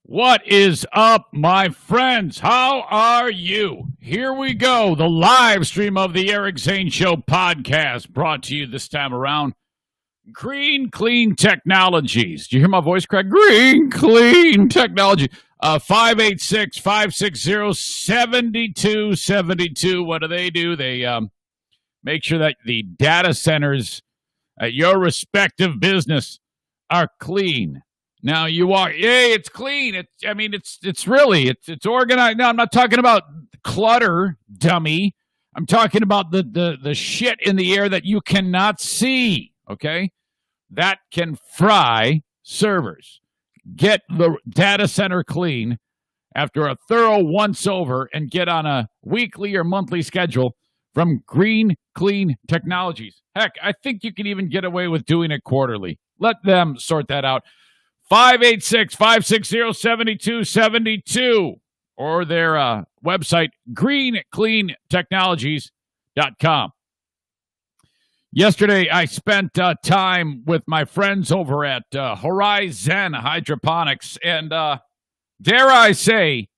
What is up, my friends? How are you? Here we go. The live stream of the Eric Zane Show podcast brought to you this time around. Green Clean Technologies. Do you hear my voice crack? Green Clean Technology. 586-560-7272. What do? They make sure that the data centers at your respective business are clean. Now you walk, hey, it's clean. It's organized. No, I'm not talking about clutter, dummy. I'm talking about the shit in the air that you cannot see. Okay, that can fry servers. Get the data center clean after a thorough once over, and get on a weekly or monthly schedule from Green Clean Technologies. Heck, I think you can even get away with doing it quarterly. Let them sort that out. 586-560-7272 or their website, greencleantechnologies.com. Yesterday, I spent time with my friends over at Horizon Hydroponics, and dare I say,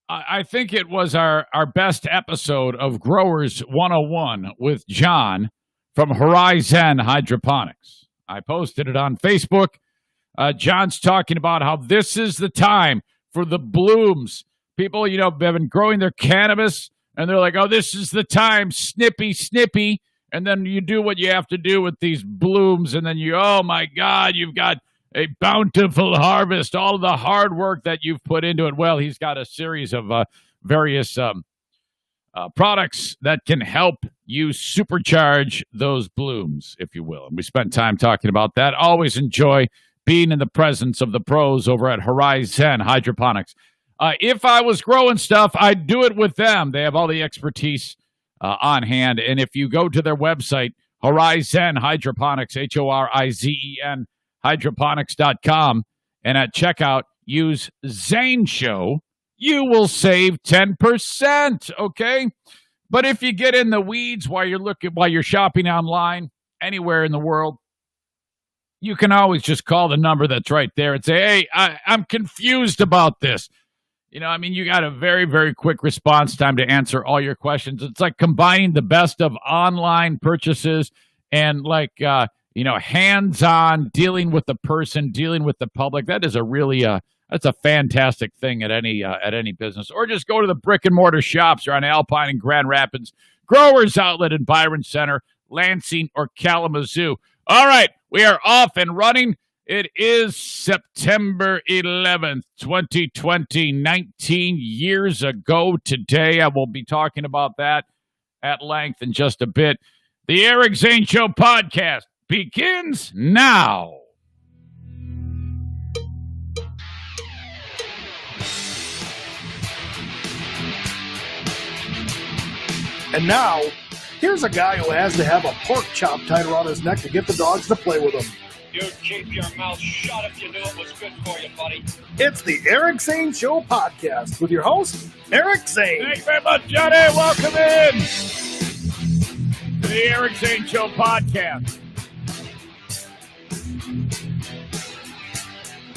I think it was our best episode of Growers 101 with John from Horizon Hydroponics. I posted it on Facebook. John's talking about how this is the time for the blooms. People, have been growing their cannabis, and they're like, oh, this is the time, snippy. And then you do what you have to do with these blooms, and then oh, my God, you've got a bountiful harvest, all of the hard work that you've put into it. Well, he's got a series of various products that can help you supercharge those blooms, if you will. And we spent time talking about that. Always enjoy being in the presence of the pros over at Horizon Hydroponics. If I was growing stuff, I'd do it with them. They have all the expertise on hand. And if you go to their website, Horizon Hydroponics, Horizen, hydroponics.com, and at checkout, use Zane Show, you will save 10%, okay? But if you get in the weeds while you're shopping online, anywhere in the world, you can always just call the number that's right there and say, hey, I'm confused about this. You got a very, very quick response time to answer all your questions. It's like combining the best of online purchases and hands-on dealing with the person, dealing with the public. That is that's a fantastic thing at any business. Or just go to the brick and mortar shops or on Alpine and Grand Rapids, Growers Outlet in Byron Center, Lansing, or Kalamazoo. All right, we are off and running. It is September 11th, 2020, 19 years ago today. I will be talking about that at length in just a bit. The Eric Zane Show podcast begins now. And now, here's a guy who has to have a pork chop tied around his neck to get the dogs to play with him. You keep your mouth shut if you knew it was good for you, buddy. It's the Eric Zane Show podcast with your host, Eric Zane. Thanks very much, Johnny. Welcome in to the Eric Zane Show podcast.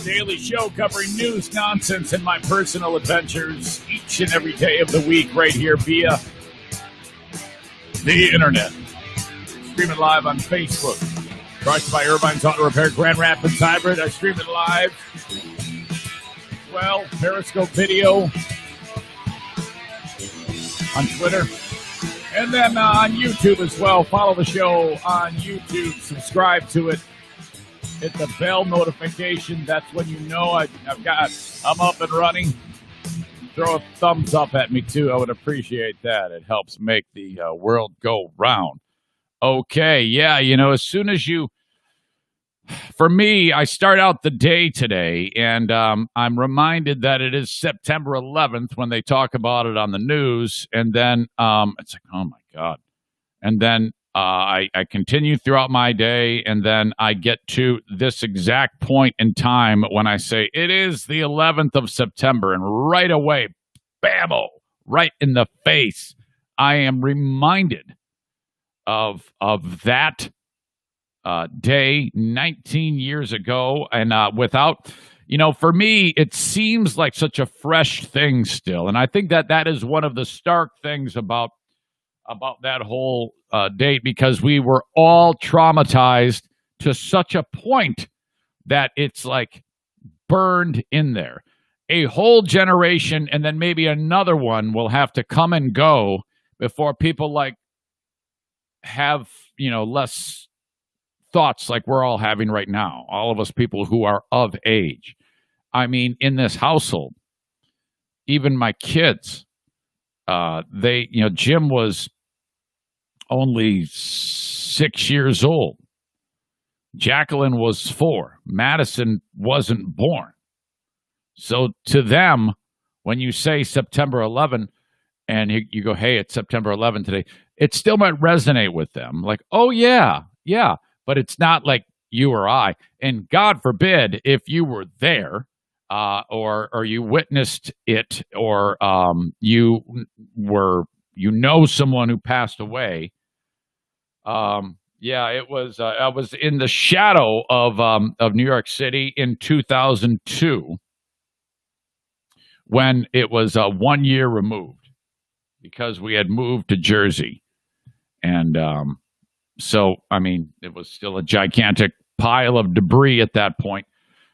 Daily show covering news, nonsense, and my personal adventures each and every day of the week right here via the internet. Streaming live on Facebook. Brought to you by Irvine's Auto Repair, Grand Rapids Hybrid. I stream it live. Well, Periscope video on Twitter. And then on YouTube as well. Follow the show on YouTube. Subscribe to it. Hit the bell notification. That's when you know I'm up and running. Throw a thumbs up at me, too. I would appreciate that. It helps make the world go round. Okay, yeah, as soon as you for me, I start out the day today, and I'm reminded that it is September 11th when they talk about it on the news, and then it's like, oh my God. And then I continue throughout my day, and then I get to this exact point in time when I say it is the 11th of September, and right away, bammo, right in the face, I am reminded of that day 19 years ago, and without, for me, it seems like such a fresh thing still, and I think that is one of the stark things about that whole date, because we were all traumatized to such a point that it's like burned in there. A whole generation, and then maybe another one will have to come and go before people like have less thoughts like we're all having right now, all of us people who are of age. I mean, in this household, even my kids, Jim was only 6 years old. Jacqueline was 4. Madison wasn't born. So to them, when you say September 11 and you go, hey, it's September 11 today, it still might resonate with them. Like, oh, yeah. But it's not like you or I. And God forbid if you were there or you witnessed it, or you someone who passed away. It was. I was in the shadow of New York City in 2002 when it was 1 year removed, because we had moved to Jersey, and so I mean it was still a gigantic pile of debris at that point,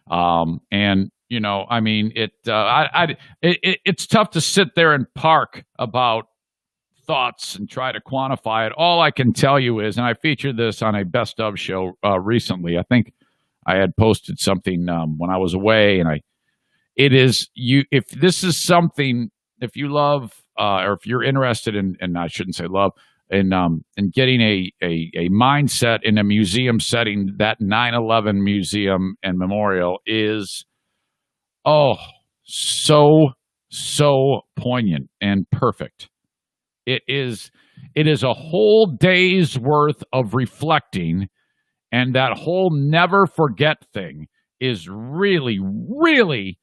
and I mean it's tough to sit there and park about thoughts and try to quantify it. All I can tell you is, and I featured this on a best of show recently. I think I had posted something when I was away, and it is you. If this is something, if you love or if you're interested in, and I shouldn't say love, in getting a mindset in a museum setting, that 9/11 museum and memorial is so poignant and perfect. It is a whole day's worth of reflecting, and that whole never forget thing is really, really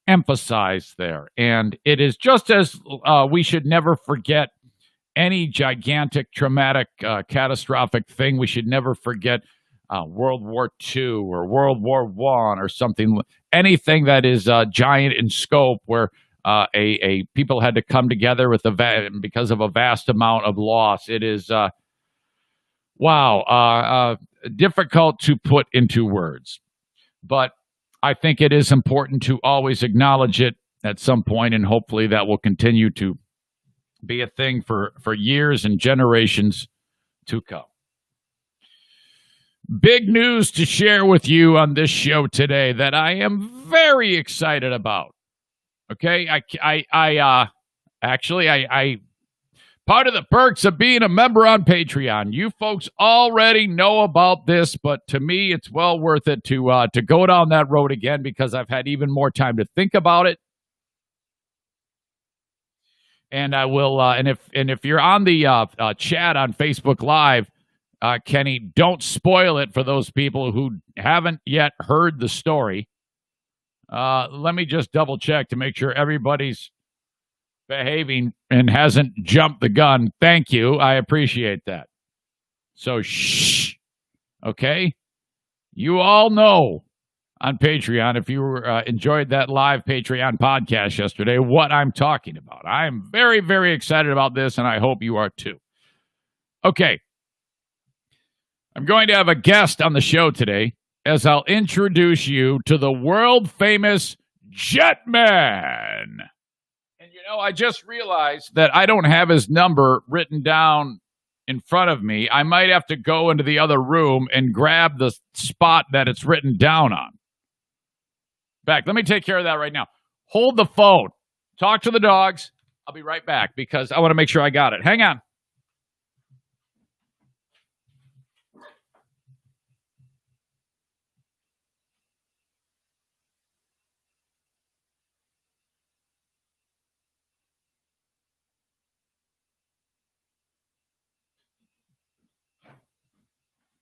emphasized there. And it is just as we should never forget any gigantic, traumatic, catastrophic thing. We should never forget World War II or World War I or something, anything that is giant in scope, where a people had to come together with because of a vast amount of loss. It is difficult to put into words, but I think it is important to always acknowledge it at some point, and hopefully that will continue to be a thing for years and generations to come. Big news to share with you on this show today that I am very excited about. Okay, I part of the perks of being a member on Patreon. You folks already know about this, but to me, it's well worth it to go down that road again, because I've had even more time to think about it. And I will, and if you're on the chat on Facebook Live, Kenny, don't spoil it for those people who haven't yet heard the story. Let me just double check to make sure everybody's behaving and hasn't jumped the gun. Thank you. I appreciate that. So, shh. Okay? You all know on Patreon, if you enjoyed that live Patreon podcast yesterday, what I'm talking about. I am very, very excited about this, and I hope you are too. Okay. I'm going to have a guest on the show today, as I'll introduce you to the world-famous Jetman. And, I just realized that I don't have his number written down in front of me. I might have to go into the other room and grab the spot that it's written down on. Back. Let me take care of that right now. Hold the phone. Talk to the dogs. I'll be right back, because I want to make sure I got it. Hang on.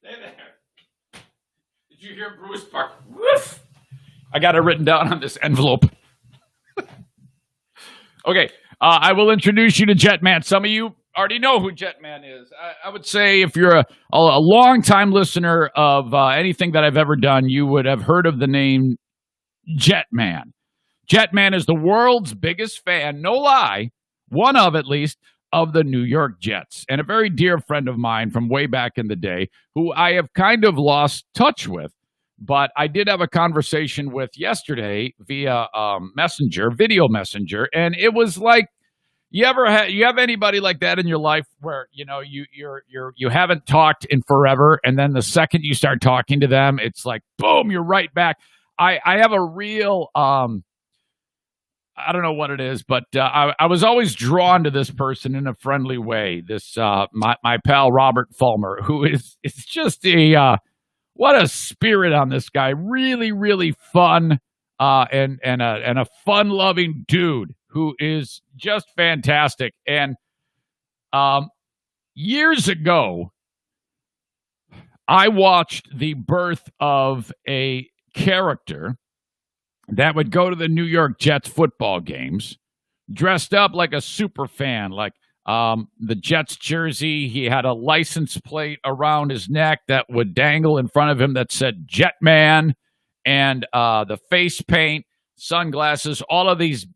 Stay there. Did you hear Bruce bark? Woof! I got it written down on this envelope. Okay, I will introduce you to Jetman. Some of you already know who Jetman is. I would say if you're a long-time listener of anything that I've ever done, you would have heard of the name Jetman. Jetman is the world's biggest fan, no lie, one of at least, of the New York Jets, and a very dear friend of mine from way back in the day who I have kind of lost touch with. But I did have a conversation with yesterday via video messenger, and it was like, you have anybody like that in your life where you haven't talked in forever, and then the second you start talking to them, it's like boom, you're right back. I have a real I don't know what it is, but I was always drawn to this person in a friendly way. This my pal Robert Fulmer, who is just what a spirit on this guy. Really, really fun and a fun-loving dude who is just fantastic. And years ago, I watched the birth of a character that would go to the New York Jets football games dressed up like a super fan, like the Jets jersey. He had a license plate around his neck that would dangle in front of him that said Jetman, and the face paint, sunglasses, all of these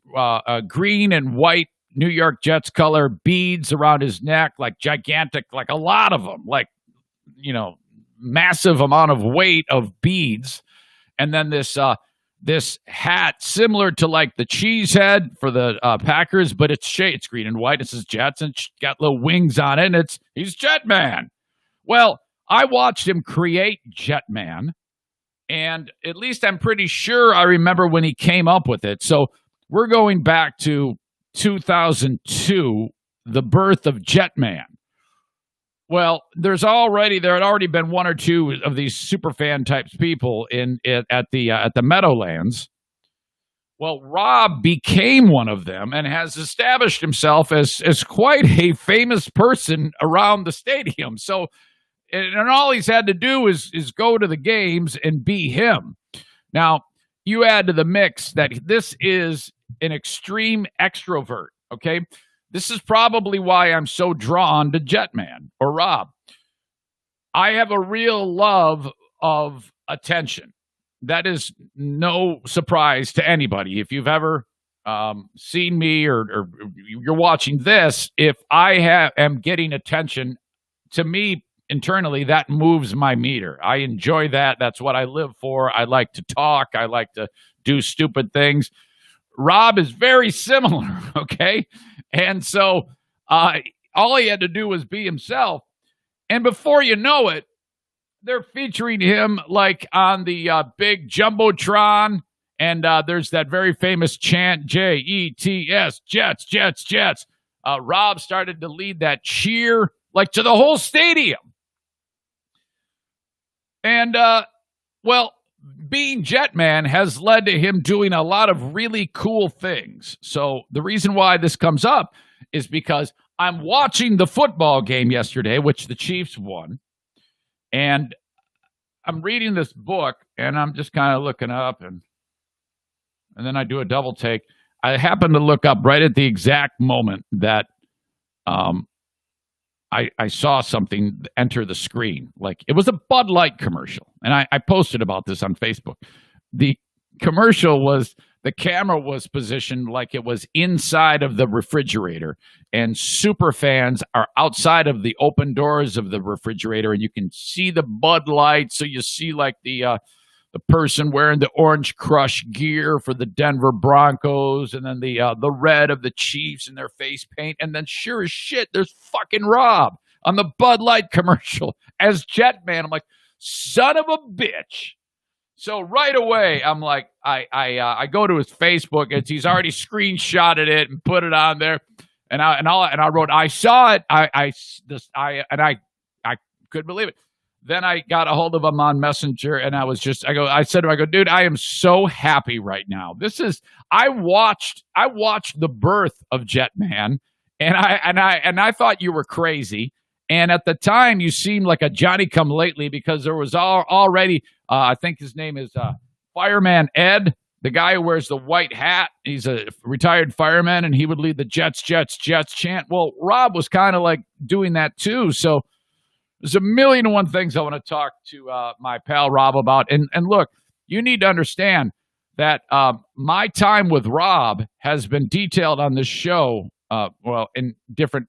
green and white New York Jets color beads around his neck, like gigantic, like a lot of them, like, massive amount of weight of beads. And then this hat similar to like the cheese head for the Packers, but it's green and white. It says Jets and it's got little wings on it, and he's Jetman. Well, I watched him create Jetman, and at least I'm pretty sure I remember when he came up with it. So we're going back to 2002, the birth of Jetman. Well, there had already been one or two of these super fan types people at the Meadowlands. Well, Rob became one of them and has established himself as quite a famous person around the stadium. So, and all he's had to do is go to the games and be him. Now, you add to the mix that this is an extreme extrovert, okay? This is probably why I'm so drawn to Jetman or Rob. I have a real love of attention. That is no surprise to anybody. If you've ever seen me or you're watching this, if I am getting attention, to me, internally, that moves my meter. I enjoy that. That's what I live for. I like to talk. I like to do stupid things. Rob is very similar, okay? And so all he had to do was be himself. And before you know it, they're featuring him like on the big Jumbotron. And there's that very famous chant, Jets, Jets, Jets, Jets. Rob started to lead that cheer like to the whole stadium. And, being Jetman has led to him doing a lot of really cool things. So the reason why this comes up is because I'm watching the football game yesterday, which the Chiefs won. And I'm reading this book, and I'm just kind of looking up, and then I do a double take. I happen to look up right at the exact moment that I saw something enter the screen. Like, it was a Bud Light commercial. And I posted about this on Facebook. The commercial the camera was positioned like it was inside of the refrigerator. And super fans are outside of the open doors of the refrigerator. And you can see the Bud Light. So you see like the person wearing the Orange Crush gear for the Denver Broncos, and then the red of the Chiefs in their face paint. And then sure as shit, there's fucking Rob on the Bud Light commercial as Jetman. I'm like, son of a bitch. So right away, I'm like, I go to his Facebook, and he's already screenshotted it and put it on there. And I wrote, I saw it. I couldn't believe it. Then I got a hold of him on Messenger, and I said to him, dude, I am so happy right now. I watched the birth of Jetman, and I thought you were crazy. And at the time, you seemed like a Johnny-come-lately because there was already, I think his name is Fireman Ed, the guy who wears the white hat. He's a retired fireman, and he would lead the Jets, Jets, Jets chant. Well, Rob was kind of like doing that too. So there's a million and one things I want to talk to my pal Rob about. And look, you need to understand that my time with Rob has been detailed on this show, in different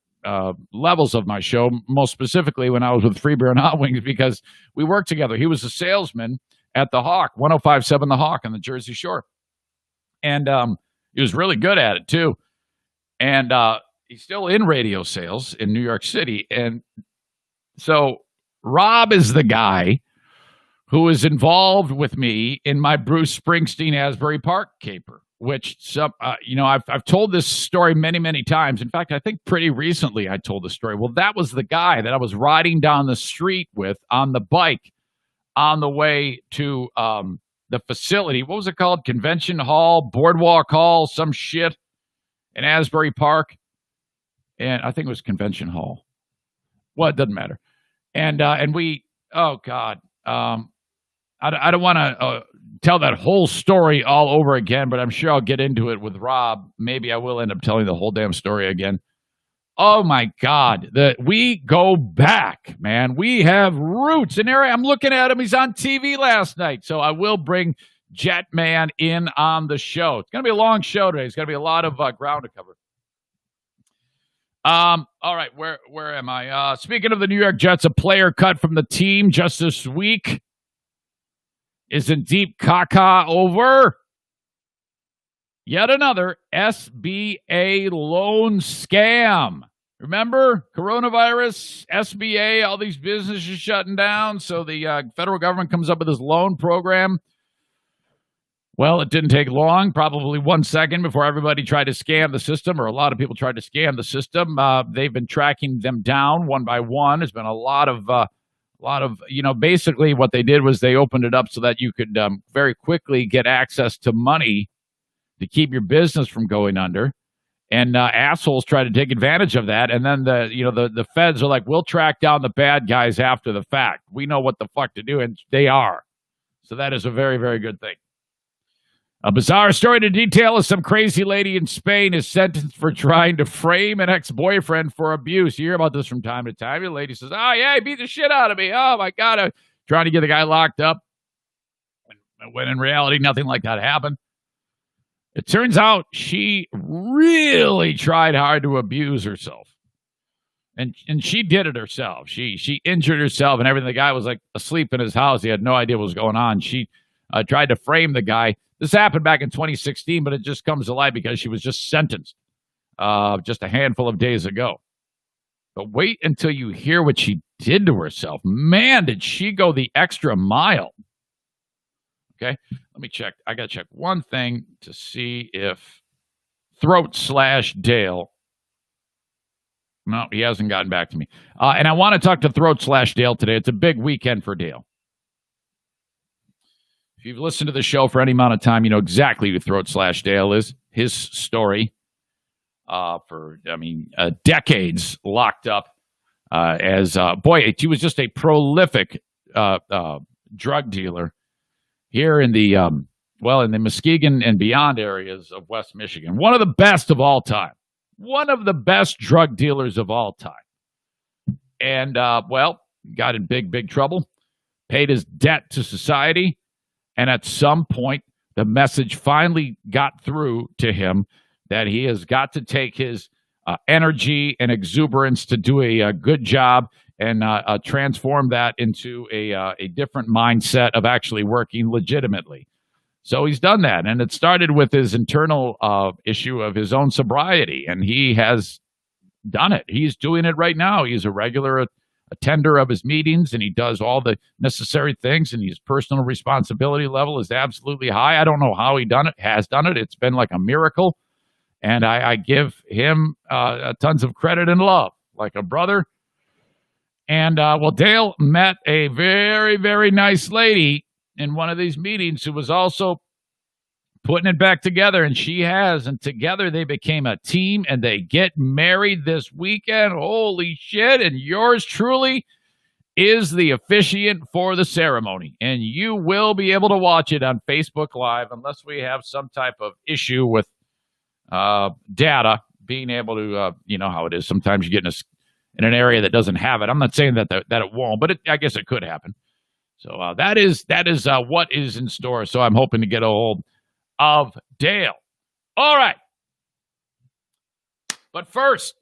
levels of my show, most specifically when I was with Free Beer and Hot Wings, because we worked together. He was a salesman at the Hawk, 105.7 The Hawk on the Jersey Shore. And he was really good at it, too. And he's still in radio sales in New York City. And so Rob is the guy who is involved with me in my Bruce Springsteen Asbury Park caper, which, I've told this story many, many times. In fact, I think pretty recently I told the story. Well, that was the guy that I was riding down the street with on the bike on the way to the facility. What was it called? Convention Hall, Boardwalk Hall, some shit in Asbury Park. And I think it was Convention Hall. Well, it doesn't matter. And we, oh God, I don't want to tell that whole story all over again, but I'm sure I'll get into it with Rob. Maybe I will end up telling the whole damn story again. Oh my God, we go back, man. We have roots. And there I'm looking at him. He's on TV last night. So I will bring Jetman in on the show. It's going to be a long show today. It's going to be a lot of ground to cover. All right, where am I? Speaking of the New York Jets, a player cut from the team just this week. Isn't deep caca over? Yet another SBA loan scam. Remember, coronavirus, SBA, all these businesses shutting down. So the federal government comes up with this loan program. Well, it didn't take long, probably 1 second before everybody tried to scam the system, or a lot of people tried to scam the system. They've been tracking them down one by one. There's been a lot of, basically what they did was they opened it up so that you could very quickly get access to money to keep your business from going under. And assholes try to take advantage of that. And then the feds are like, we'll track down the bad guys after the fact. We know what the fuck to do, and they are. So that is a very, very good thing. A bizarre story to detail is some crazy lady in Spain is sentenced for trying to frame an ex-boyfriend for abuse. You hear about this from time to time. The lady says, oh, yeah, he beat the shit out of me. Oh, my God. I'm trying to get the guy locked up. When in reality, nothing like that happened. It turns out she really tried hard to abuse herself. And she did it herself. She injured herself and everything. The guy was like asleep in his house. He had no idea what was going on. She tried to frame the guy. This happened back in 2016, but it just comes to light because she was just sentenced just a handful of days ago. But wait until you hear what she did to herself. Man, did she go the extra mile. Okay, let me check. I got to check one thing to see if Throat/Dale. No, he hasn't gotten back to me. And I want to talk to Throat/Dale today. It's a big weekend for Dale. If you've listened to the show for any amount of time, you know exactly who Throat/Dale is. His story for decades locked up he was just a prolific drug dealer here in the in the Muskegon and beyond areas of West Michigan. One of the best of all time. One of the best drug dealers of all time. And, got in big, big trouble. Paid his debt to society. And at some point, the message finally got through to him that he has got to take his energy and exuberance to do a good job and transform that into a different mindset of actually working legitimately. So he's done that, and it started with his internal issue of his own sobriety, and he has done it. He's doing it right now. He's a regular attender of his meetings, and he does all the necessary things, and his personal responsibility level is absolutely high. I don't know how he has done it. It's been like a miracle, and I give him tons of credit and love, like a brother. And, Dale met a very, very nice lady in one of these meetings who was also putting it back together, and she has. And together they became a team, and they get married this weekend. Holy shit. And yours truly is the officiant for the ceremony. And you will be able to watch it on Facebook Live unless we have some type of issue with data being able to, you know how it is. Sometimes you get in an area that doesn't have it. I'm not saying that it won't, but I guess it could happen. So that is what is in store. So I'm hoping to get a hold of Dale. All right. But first,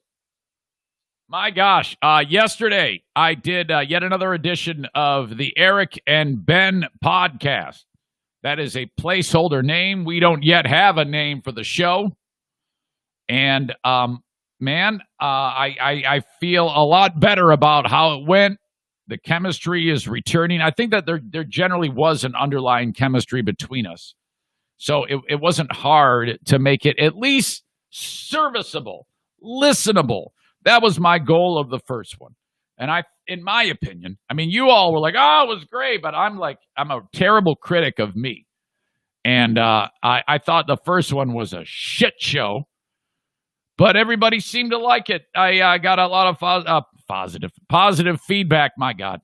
my gosh, yesterday I did yet another edition of the Eric and Ben podcast. That is a placeholder name. We don't yet have a name for the show. And, man, I feel a lot better about how it went. The chemistry is returning. I think that there generally was an underlying chemistry between us. So it wasn't hard to make it at least serviceable, listenable. That was my goal of the first one. And in my opinion, I mean, you all were like, oh, it was great. But I'm a terrible critic of me. And I thought the first one was a shit show. But everybody seemed to like it. I got a lot of positive feedback, my God.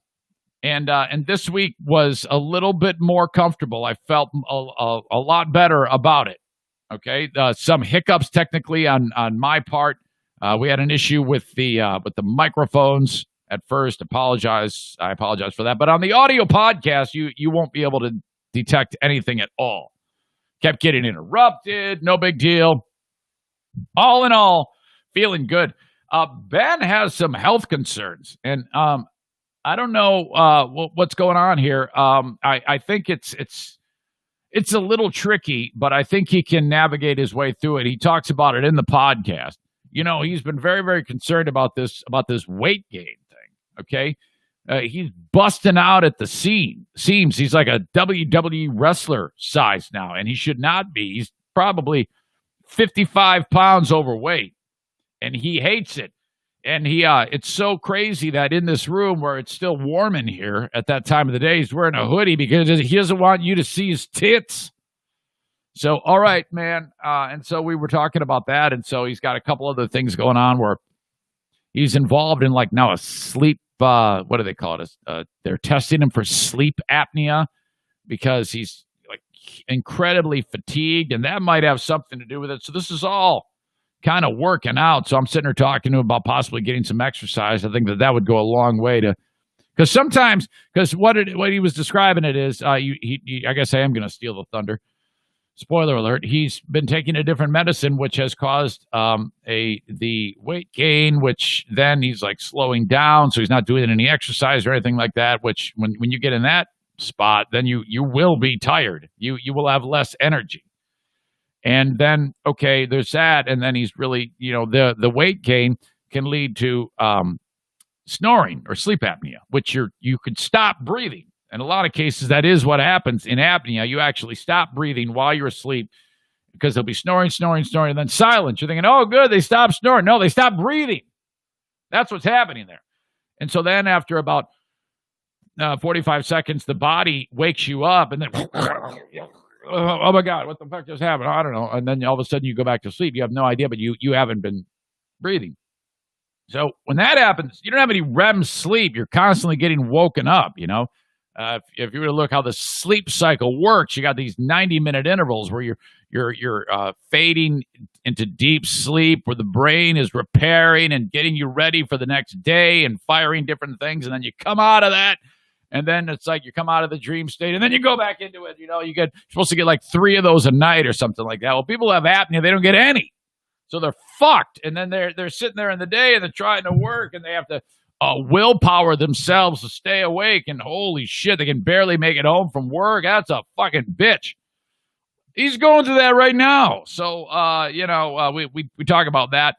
And this week was a little bit more comfortable. I felt a lot better about it. Okay, some hiccups technically on my part. We had an issue with the microphones at first. I apologize for that. But on the audio podcast, you won't be able to detect anything at all. Kept getting interrupted. No big deal. All in all, feeling good. Ben has some health concerns, and I don't know what's going on here. I think it's a little tricky, but I think he can navigate his way through it. He talks about it in the podcast. You know, he's been very, very concerned about this weight gain thing. Okay, he's busting out at the seams. He's like a WWE wrestler size now, and he should not be. He's probably 55 pounds overweight, and he hates it. And it's so crazy that in this room where it's still warm in here at that time of the day, he's wearing a hoodie because he doesn't want you to see his tits. So, all right, man. And so we were talking about that. And so he's got a couple other things going on where he's involved in like now a sleep, what do they call it? They're testing him for sleep apnea because he's like incredibly fatigued, and that might have something to do with it. So this is all kind of working out. So I'm sitting there talking to him about possibly getting some exercise. I think that would go a long way to, because what he was describing it is, I guess I am going to steal the thunder. Spoiler alert, he's been taking a different medicine, which has caused the weight gain, which then he's like slowing down. So he's not doing any exercise or anything like that, which when you get in that spot, then you will be tired. You will have less energy. And then, okay, there's that. And then he's really, the weight gain can lead to snoring or sleep apnea, which you could stop breathing. In a lot of cases, that is what happens in apnea. You actually stop breathing while you're asleep because they'll be snoring, and then silence. You're thinking, oh, good, they stopped snoring. No, they stopped breathing. That's what's happening there. And so then after about 45 seconds, the body wakes you up and then, oh my God, what the fuck just happened? I don't know. And then all of a sudden you go back to sleep. You have no idea, but you haven't been breathing. So when that happens, you don't have any REM sleep. You're constantly getting woken up, If you were to look how the sleep cycle works, you got these 90-minute intervals where you're fading into deep sleep, where the brain is repairing and getting you ready for the next day and firing different things, and then you come out of that, and then it's like you come out of the dream state, and then you go back into it. You're supposed to get like 3 of those a night or something like that. Well, people who have apnea, they don't get any, so they're fucked. And then they're sitting there in the day and they're trying to work, and they have to willpower themselves to stay awake, and holy shit, they can barely make it home from work. That's a fucking bitch. He's going through that right now. So, we talk about that.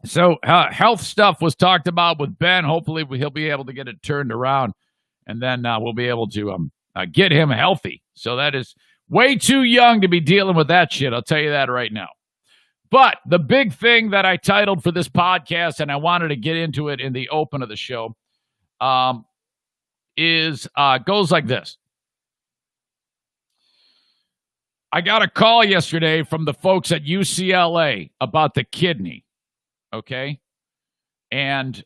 So health stuff was talked about with Ben. Hopefully he'll be able to get it turned around, and then we'll be able to get him healthy. So that is way too young to be dealing with that shit. I'll tell you that right now. But the big thing that I titled for this podcast, and I wanted to get into it in the open of the show, goes like this. I got a call yesterday from the folks at UCLA about the kidney, okay? And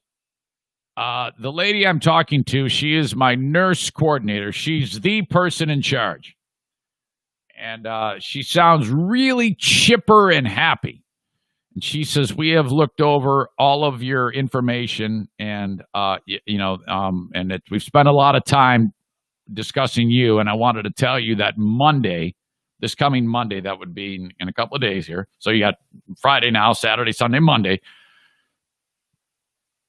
the lady I'm talking to, she is my nurse coordinator. She's the person in charge. And she sounds really chipper and happy. And she says, we have looked over all of your information and, we've spent a lot of time discussing you. And I wanted to tell you that Monday, this coming Monday, that would be in a couple of days here. So you got Friday now, Saturday, Sunday, Monday.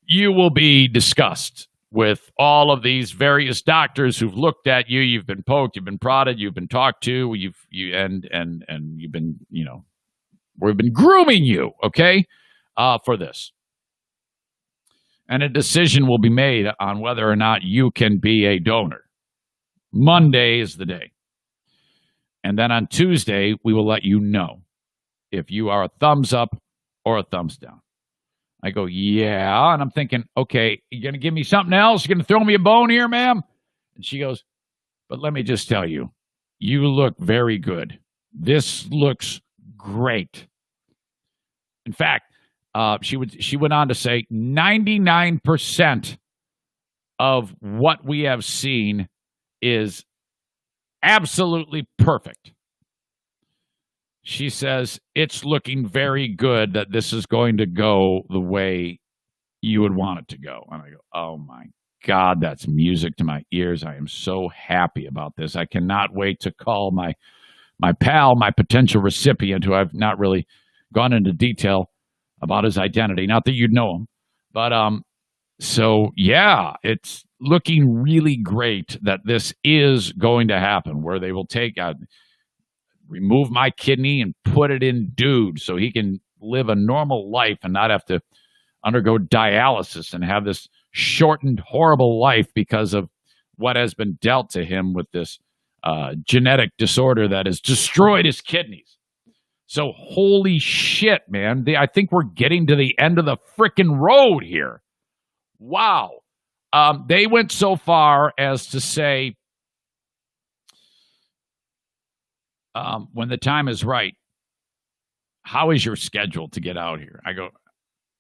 You will be discussed with all of these various doctors who've looked at you. You've been poked, you've been prodded, you've been talked to, you've been, we've been grooming you, okay, for this. And a decision will be made on whether or not you can be a donor. Monday is the day. And then on Tuesday, we will let you know if you are a thumbs up or a thumbs down. I go, yeah. And I'm thinking, okay, you going to give me something else? You going to throw me a bone here, ma'am? And she goes, but let me just tell you, you look very good. This looks great. In fact, she went on to say 99% of what we have seen is absolutely perfect. She says, it's looking very good that this is going to go the way you would want it to go. And I go, oh my God, that's music to my ears. I am so happy about this. I cannot wait to call my pal, my potential recipient, who I've not really gone into detail about his identity. Not that you'd know him. But so yeah, it's looking really great that this is going to happen, where they will take remove my kidney and put it in dude so he can live a normal life and not have to undergo dialysis and have this shortened, horrible life because of what has been dealt to him with this genetic disorder that has destroyed his kidneys. So holy shit, man. I think we're getting to the end of the frickin' road here. Wow. They went so far as to say, when the time is right, how is your schedule to get out here? I go,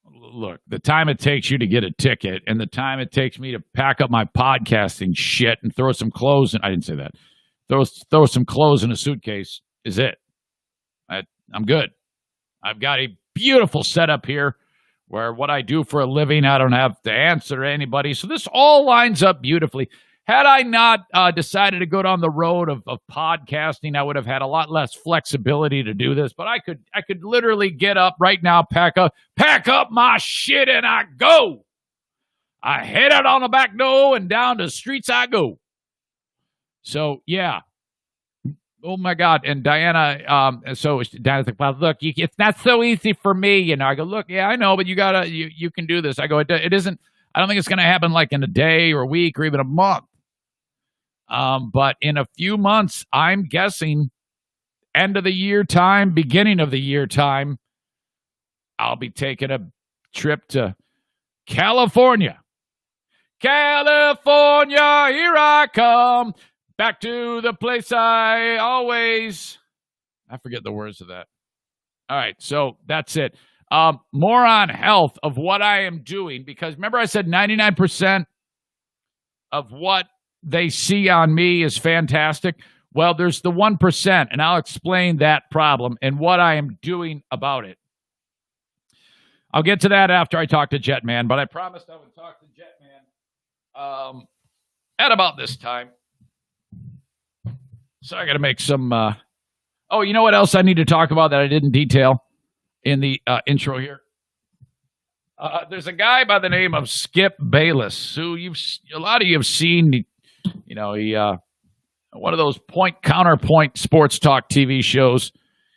look, the time it takes you to get a ticket and the time it takes me to pack up my podcasting shit and throw some clothes in, I didn't say that, throw some clothes in a suitcase is it. I'm good. I've got a beautiful setup here where what I do for a living, I don't have to answer to anybody. So this all lines up beautifully. Had I not decided to go down the road of podcasting, I would have had a lot less flexibility to do this. But I could literally get up right now, pack up my shit, and I go. I head out on the back door and down the streets I go. So yeah. Oh my God. And Diana, so Diana's like, well, look, it's not so easy for me. I go, look, yeah, I know, but you can do this. I go, it isn't, I don't think it's going to happen like in a day or a week or even a month. But in a few months, I'm guessing end of the year time, beginning of the year time, I'll be taking a trip to California. California, here I come. Back to the place I forget the words of that. All right, so that's it. More on health of what I am doing, because remember I said 99% of what they see on me is fantastic. Well, there's the 1%, and I'll explain that problem and what I am doing about it. I'll get to that after I talk to Jetman, but I promised I would talk to Jetman at about this time. So I got to make some... you know what else I need to talk about that I didn't detail in the intro here? There's a guy by the name of Skip Bayless, who a lot of you have seen. He one of those counterpoint sports talk TV shows.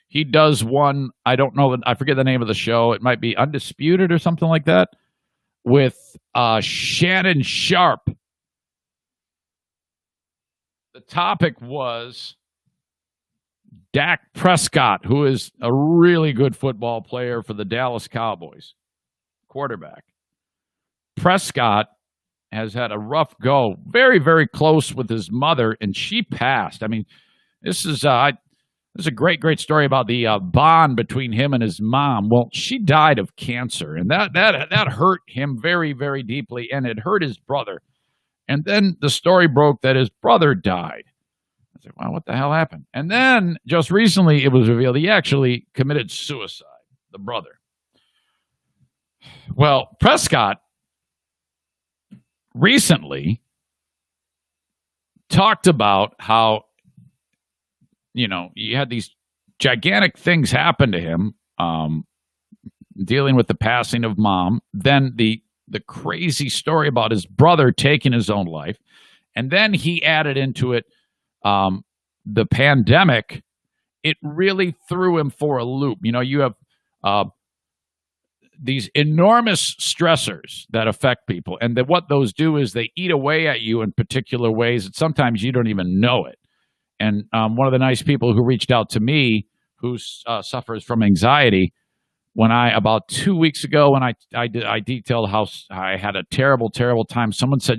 He does one. I don't know. I forget the name of the show. It might be Undisputed or something like that, with Shannon Sharp. The topic was Dak Prescott, who is a really good football player for the Dallas Cowboys, quarterback. Prescott has had a rough go, very, very close with his mother, and she passed. I mean, this is There's a great, great story about the bond between him and his mom. Well, she died of cancer, and that hurt him very, very deeply, and it hurt his brother. And then the story broke that his brother died. I said, "Wow, what the hell happened?" And then just recently, it was revealed he actually committed suicide. The brother. Well, Prescott recently talked about how, you had these gigantic things happen to him, dealing with the passing of mom, then the crazy story about his brother taking his own life, and then he added into it the pandemic. It really threw him for a loop. You have these enormous stressors that affect people, and that what those do is they eat away at you in particular ways that sometimes you don't even know it. And one of the nice people who reached out to me, who suffers from anxiety, when about 2 weeks ago, when I detailed how I had a terrible, terrible time, someone said,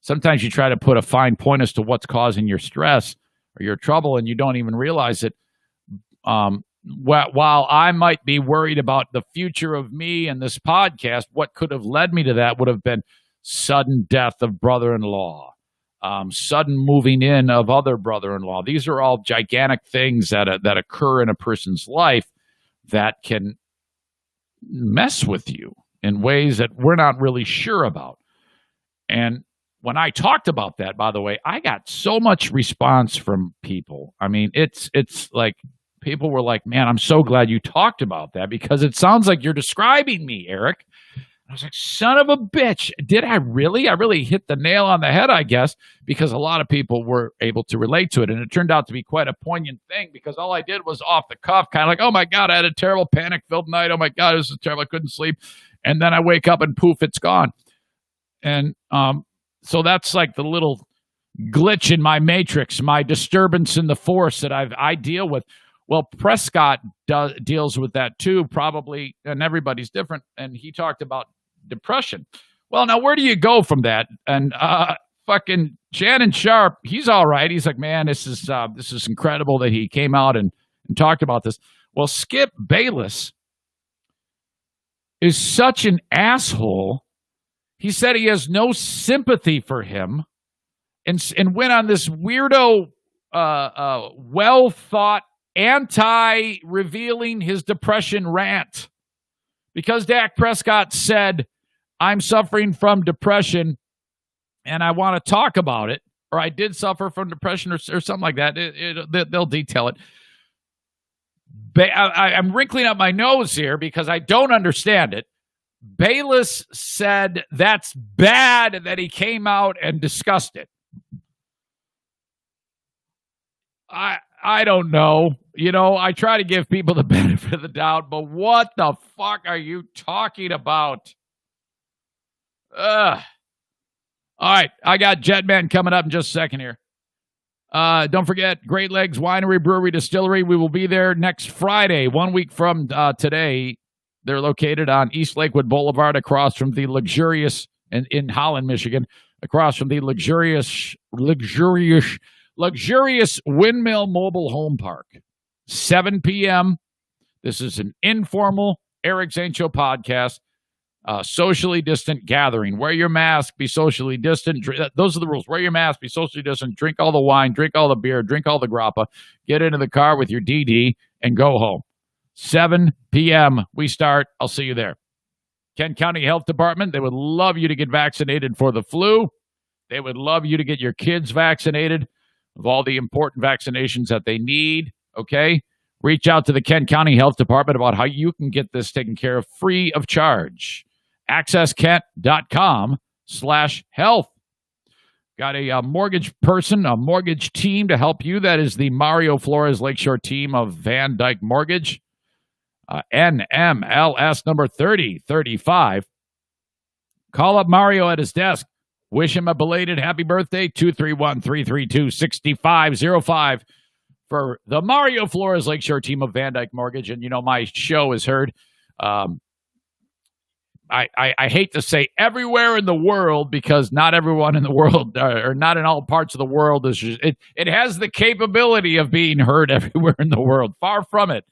sometimes you try to put a fine point as to what's causing your stress or your trouble, and you don't even realize it. While I might be worried about the future of me and this podcast, what could have led me to that would have been sudden death of brother-in-law, sudden moving in of other brother-in-law. These are all gigantic things that occur in a person's life that can mess with you in ways that we're not really sure about. And when I talked about that, by the way, I got so much response from people. I mean, it's like people were like, "Man, I'm so glad you talked about that because it sounds like you're describing me, Eric." I was like, son of a bitch. Did I really? I really hit the nail on the head, I guess, because a lot of people were able to relate to it. And it turned out to be quite a poignant thing because all I did was off the cuff, kind of like, "Oh my God, I had a terrible panic-filled night. Oh my God, this is terrible. I couldn't sleep." And then I wake up and poof, it's gone. And so that's like the little glitch in my matrix, my disturbance in the force that I deal with. Well, Prescott deals with that too, probably, and everybody's different. And he talked about depression. Well, now where do you go from that? And fucking Shannon Sharp, he's all right. He's like, "Man, this is incredible that he came out and talked about this." Well, Skip Bayless is such an asshole. He said he has no sympathy for him, and went on this weirdo, well-thought, anti-revealing his depression rant. Because Dak Prescott said, "I'm suffering from depression, and I want to talk about it," or "I did suffer from depression," or something like that. They'll detail it. I'm wrinkling up my nose here because I don't understand it. Bayless said that's bad that he came out and discussed it. I don't know. I try to give people the benefit of the doubt, but what the fuck are you talking about? Ugh. All right, I got Jetman coming up in just a second here. Don't forget, Great Legs Winery, Brewery, Distillery. We will be there next Friday, 1 week from today. They're located on East Lakewood Boulevard, across from the luxurious, in Holland, Michigan, across from the luxurious Windmill Mobile Home Park. 7 p.m. This is an informal Eric Zane Show podcast. Socially distant gathering. Wear your mask. Be socially distant. Those are the rules. Wear your mask. Be socially distant. Drink all the wine. Drink all the beer. Drink all the grappa. Get into the car with your DD and go home. 7 p.m. we start. I'll see you there. Kent County Health Department, they would love you to get vaccinated for the flu. They would love you to get your kids vaccinated of all the important vaccinations that they need. Okay? Reach out to the Kent County Health Department about how you can get this taken care of free of charge. accesskent.com/health. Got a mortgage person, a mortgage team to help you. That is the Mario Flores Lakeshore team of Van Dyke Mortgage. NMLS number 3035. Call up Mario at his desk. Wish him a belated happy birthday. 231-332-6505 for the Mario Flores Lakeshore team of Van Dyke Mortgage. And, my show is heard I hate to say everywhere in the world, because not everyone in the world, or not in all parts of the world, is it has the capability of being heard everywhere in the world. Far from it.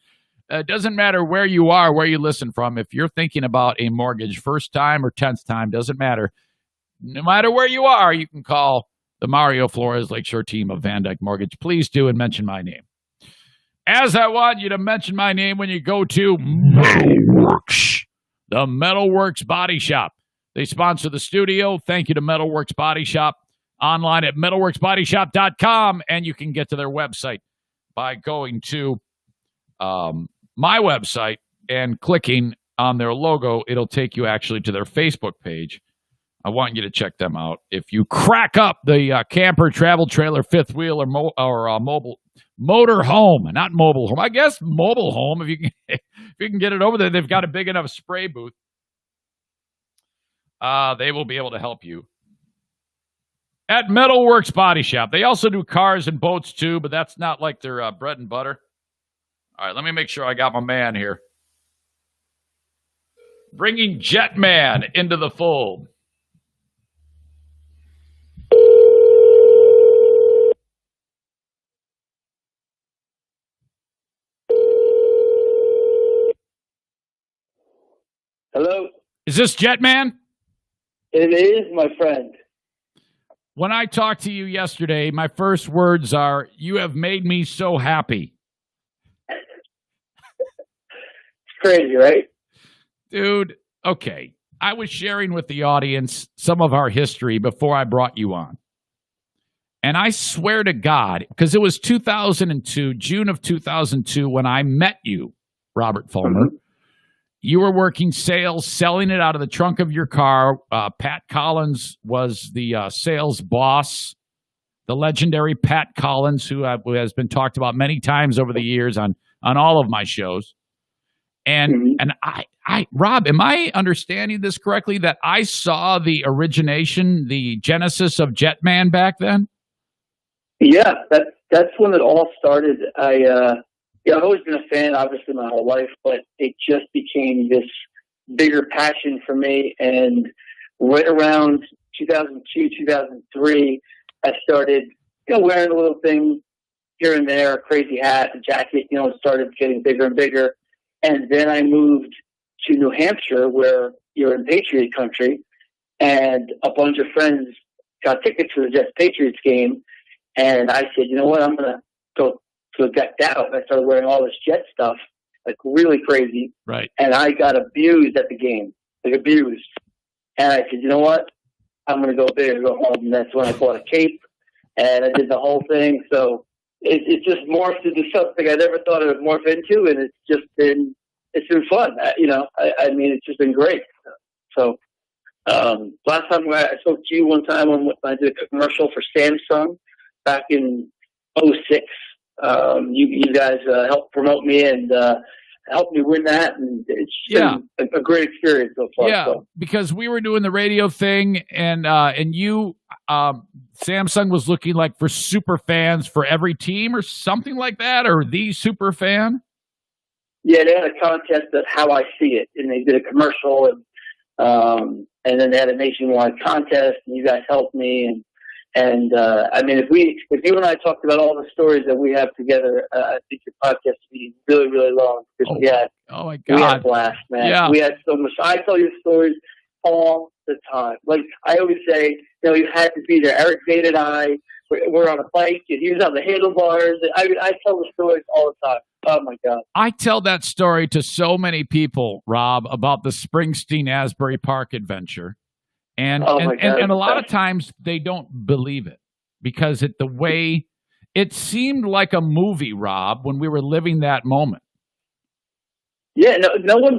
It doesn't matter where you are, where you listen from. If you're thinking about a mortgage, first time or 10th time, doesn't matter. No matter where you are, you can call the Mario Flores Lakeshore team of Van Dyke Mortgage. Please do, and mention my name. As I want you to mention my name when you go to Metalworks, the Metalworks Body Shop. They sponsor the studio. Thank you to Metalworks Body Shop. Online at metalworksbodyshop.com, and you can get to their website by going to my website and clicking on their logo. It'll take you actually to their Facebook page. I want you to check them out. If you crack up the camper, travel trailer, fifth wheel, or mobile motor home, not mobile home. I guess mobile home. If you can get it over there, they've got a big enough spray booth. They will be able to help you at Metalworks Body Shop. They also do cars and boats too, but that's not like their bread and butter. All right, let me make sure I got my man here. Bringing Jetman into the fold. Hello? Is this Jetman? It is, my friend. When I talked to you yesterday, my first words are, "You have made me so happy." It's crazy, right? Dude, okay. I was sharing with the audience some of our history before I brought you on. And I swear to God, because it was 2002, June of 2002, when I met you, Robert Fulmer. Mm-hmm. You were working sales, selling it out of the trunk of your car. Pat Collins was the sales boss, the legendary Pat Collins, who has been talked about many times over the years on all of my shows. And I Rob, am I understanding this correctly, that I saw the origination, the genesis of Jetman back then? Yeah, that's when it all started. I've always been a fan, obviously, my whole life, but it just became this bigger passion for me. And right around 2002, 2003, I started, wearing a little thing here and there, a crazy hat, a jacket, it started getting bigger and bigger. And then I moved to New Hampshire, where you're in Patriot country, and a bunch of friends got tickets for the Jets Patriots game. And I said, you know what, I'm going to go decked out. I started wearing all this Jet stuff, like really crazy. Right. And I got abused at the game, abused. And I said, you know what, I'm going to go big and go home. And that's when I bought a cape, and I did the whole thing. So it just morphed into something I never thought it would morph into, and it's been fun. I mean, it's just been great. So last time I spoke to you one time when I did a commercial for Samsung back in 2006. You guys helped promote me and helped me win that, and it's been a great experience so far. Yeah, because we were doing the radio thing, and you, Samsung was looking like for super fans for every team or something like that, or the super fan. Yeah, they had a contest of how I see it, and they did a commercial, and then they had a nationwide contest, and you guys helped me, and I mean, if you and I talked about all the stories that we have together, I think your podcast would be really, really long, because we had a blast, man. Yeah. We had so much. I tell you stories all the time. Like I always say, you had to be there. Eric Zane and I were on a bike, and he was on the handlebars. I tell the stories all the time. Oh my God. I tell that story to so many people, Rob, about the Springsteen Asbury Park adventure. And a lot of times they don't believe it, because the way it seemed like a movie, Rob, when we were living that moment. Yeah, no one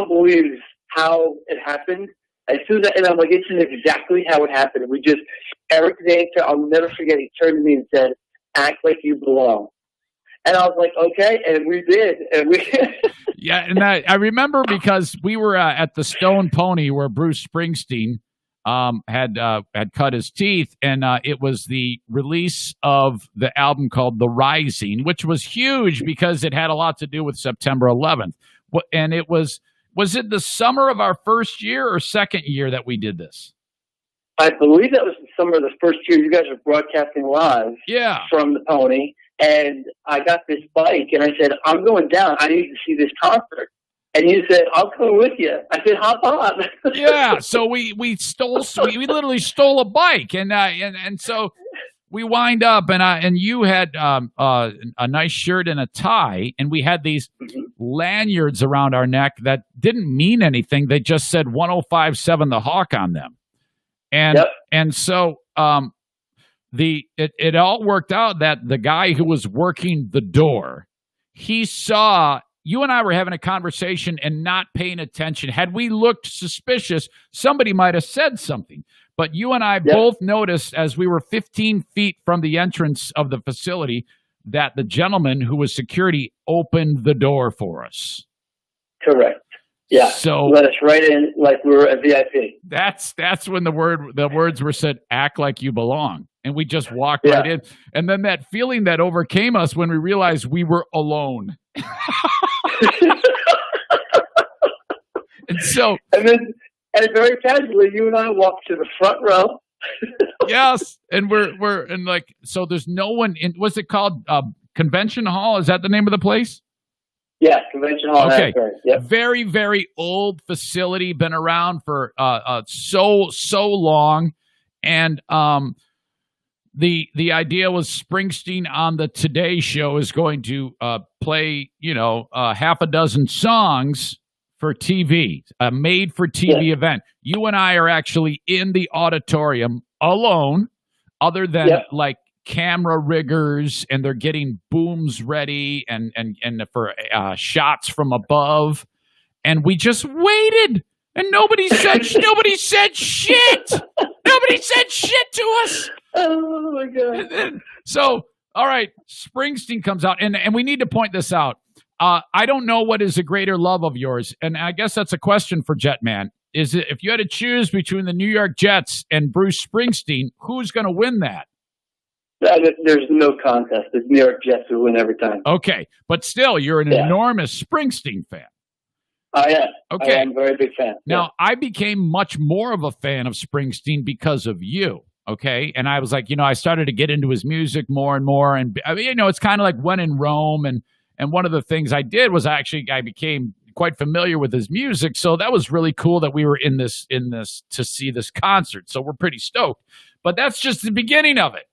believes how it happened. As soon as I'm like, it's exactly how it happened. Eric Zane, I'll never forget, he turned to me and said, "Act like you belong." And I was like, okay, and we did. And we yeah, and I remember, because we were at the Stone Pony where Bruce Springsteen had cut his teeth, and it was the release of the album called The Rising, which was huge because it had a lot to do with September 11th. And it was Was it the summer of our first year or second year that we did this? I believe that was the summer of the first year you guys were broadcasting live from the Pony. And I got this bike, and I said, I'm going down. I need to see this concert. And you said, I'll come with you. I said, hop on. Yeah, so we literally stole a bike, and so we wind up, and you had a nice shirt and a tie, and we had these lanyards around our neck that didn't mean anything. They just said 105.7 The Hawk on them, and so it all worked out that the guy who was working the door, he saw. You and I were having a conversation and not paying attention. Had we looked suspicious, somebody might have said something. But you and I both noticed as we were 15 feet from the entrance of the facility that the gentleman who was security opened the door for us. Correct. Yeah. So let us right in like we were a VIP. That's when the words were said, act like you belong. And we just walked right in. And then that feeling that overcame us when we realized we were alone. And very casually, you and I walked to the front row. Yes, and we're like, so there's no one in. What's it called? Convention Hall? Is that the name of the place? Yeah, Convention Hall. Okay, yep. Very, very old facility, been around for so long, and the idea was Springsteen on the Today Show is going to play, half a dozen songs for TV, a made-for-TV event. You and I are actually in the auditorium alone, other than like camera riggers, and they're getting booms ready and for shots from above, and we just waited, and nobody said shit. Nobody said shit to us. Oh my God! So, all right, Springsteen comes out, and we need to point this out. I don't know what is a greater love of yours, and I guess that's a question for Jetman. Is it if you had to choose between the New York Jets and Bruce Springsteen, who's going to win that? There's no contest. The New York Jets will win every time. Okay, but still, you're an enormous Springsteen fan. I am. Okay, I am a very big fan. Now, I became much more of a fan of Springsteen because of you. Okay, and I was like, I started to get into his music more and more, and it's kind of like when in Rome, and one of the things I did was I became quite familiar with his music, so that was really cool that we were in this to see this concert. So we're pretty stoked, but that's just the beginning of it.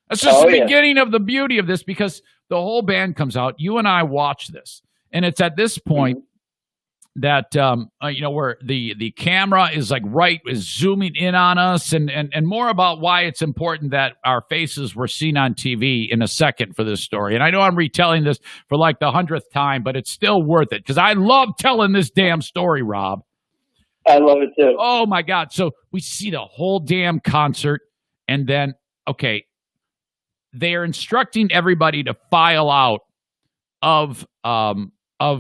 That's just the beginning of the beauty of this, because the whole band comes out. You and I watch this, and it's at this point that where the camera is zooming in on us, and more about why it's important that our faces were seen on TV in a second for this story. And I know I'm retelling this for like the 100th time, but it's still worth it because I love telling this damn story, Rob. I love it too. Oh my God. So we see the whole damn concert, and then they are instructing everybody to file out of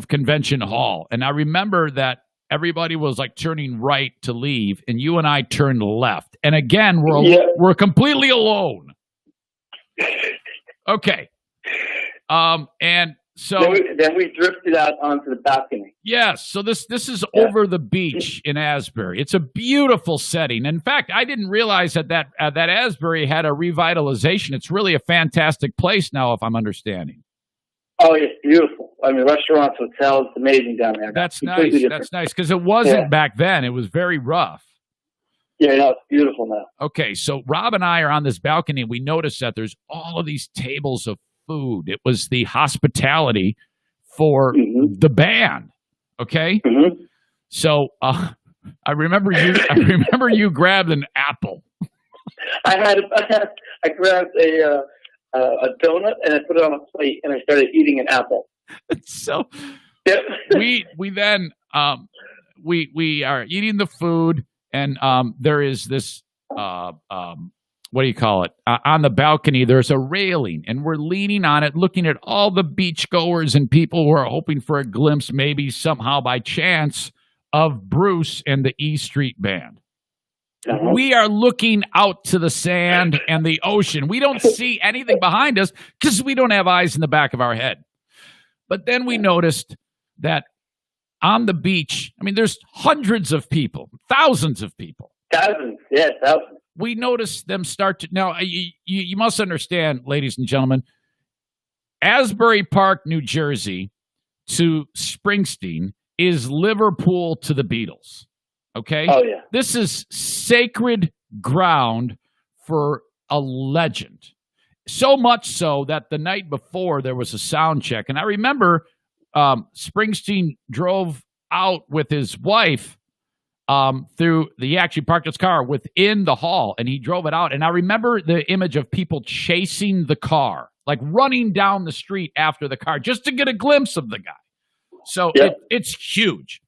Convention Hall. And I remember that everybody was like turning right to leave, and you and I turned left. And again, we're completely alone. Okay. And so then we drifted out onto the balcony. Yes. So this is over the beach in Asbury. It's a beautiful setting. In fact, I didn't realize that Asbury had a revitalization. It's really a fantastic place now, if I'm understanding. Oh, it's beautiful. I mean, restaurants, hotels, it's amazing down there. That's nice. That's nice, because it wasn't back then. It was very rough. Yeah, no, it's beautiful now. Okay, so Rob and I are on this balcony, and we notice that there's all of these tables of food. It was the hospitality for the band. Okay, so I remember you grabbed an apple. I grabbed a donut, and I put it on a plate, and I started eating an apple. So we then we are eating the food, and there is this what do you call it? On the balcony, there's a railing, and we're leaning on it, looking at all the beachgoers and people who are hoping for a glimpse, maybe somehow by chance, of Bruce and the E Street Band. We are looking out to the sand and the ocean. We don't see anything behind us because we don't have eyes in the back of our head. But then we noticed that on the beach. I mean, there's hundreds of people, thousands of people. Thousands. We notice them start to now. You must understand, ladies and gentlemen, Asbury Park, New Jersey, to Springsteen is Liverpool to the Beatles. Okay. Oh yeah. This is sacred ground for a legend. So much so that the night before there was a sound check, and I remember Springsteen drove out with his wife. He actually parked his car within the hall and he drove it out. And I remember the image of people chasing the car, like running down the street after the car just to get a glimpse of the guy. So it's huge.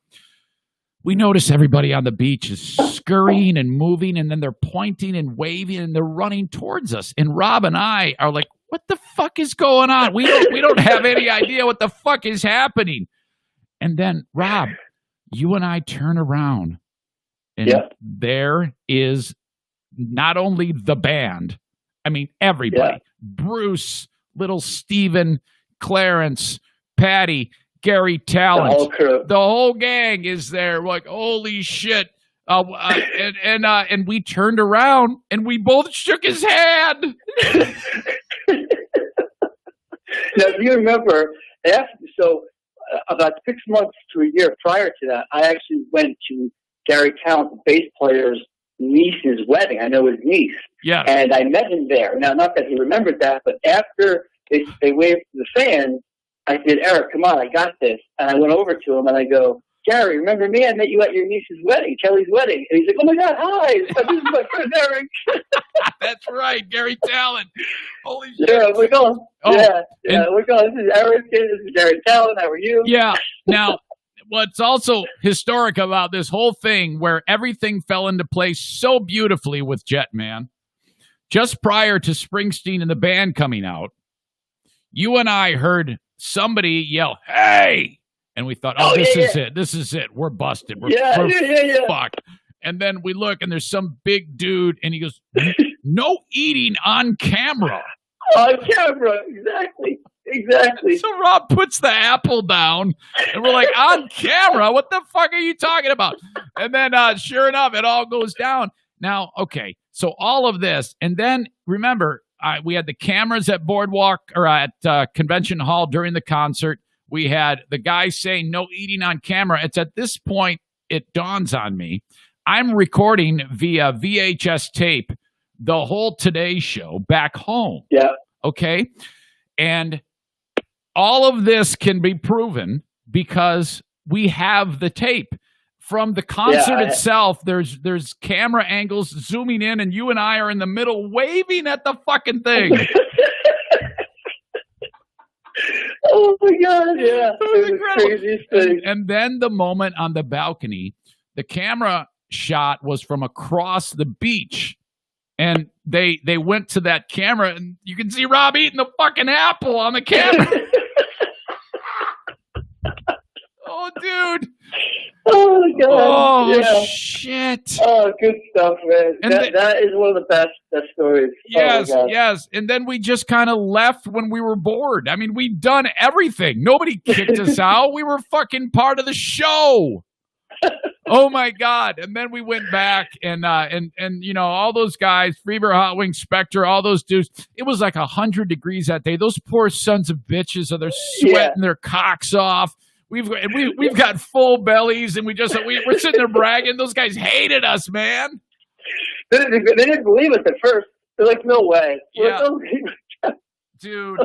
We notice everybody on the beach is scurrying and moving, and then they're pointing and waving and they're running towards us. And Rob and I are like, what the fuck is going on? We don't have any idea what the fuck is happening. And then, Rob, you and I turn around. And there is not only the band, I mean, everybody. Bruce, little Steven, Clarence, Patty, Gary Talent. The whole gang is there. We're like, holy shit. And we turned around and we both shook his hand. Now, do you remember, about 6 months to a year prior to that, I actually went to Gary Talent, the bass player's niece's wedding. I know his niece. Yeah. And I met him there. Now, not that he remembered that, but after they waved to the fans, I said, Eric, come on, I got this. And I went over to him and I go, Gary, remember me? I met you at your niece's wedding, Kelly's wedding. And he's like, oh my God, hi. This is my friend Eric. That's right, Gary Talent. Holy shit. Yeah, we're going. We're going. This is Eric. This is Gary Talent. How are you? Yeah. Now, what's also historic about this whole thing, where everything fell into place so beautifully with Jetman, just prior to Springsteen and the band coming out, you and I heard somebody yell, hey! And we thought, this is it. This is it. We're busted. We're fucked. And then we look, and there's some big dude, and he goes, no eating on camera. On camera, exactly. So Rob puts the apple down, and we're like, on camera? What the fuck are you talking about? And then, sure enough, it all goes down. Now, okay, so all of this, and then remember, we had the cameras at Boardwalk or at Convention Hall during the concert. We had the guy saying no eating on camera. It's at this point it dawns on me. I'm recording via VHS tape the whole Today Show back home. Yeah. Okay. And all of this can be proven because we have the tape. From the concert itself, there's camera angles zooming in, and you and I are in the middle waving at the fucking thing. Oh my God, yeah. It was the craziest thing. And then the moment on the balcony, the camera shot was from across the beach. And they went to that camera, and you can see Rob eating the fucking apple on the camera. Oh, dude. Oh, my God. Oh, shit. Oh, good stuff, man. That is one of the best stories. Yes. And then we just kind of left when we were bored. I mean, we'd done everything. Nobody kicked us out. We were fucking part of the show. Oh, my God. And then we went back and you know, all those guys, Freebird, Hot Wing, Spectre, all those dudes, it was like 100 degrees that day. Those poor sons of bitches, they're sweating their cocks off. We've got full bellies, and we're sitting there bragging. Those guys hated us, man. They didn't believe us at first. They're like, no way. Yeah. Dude.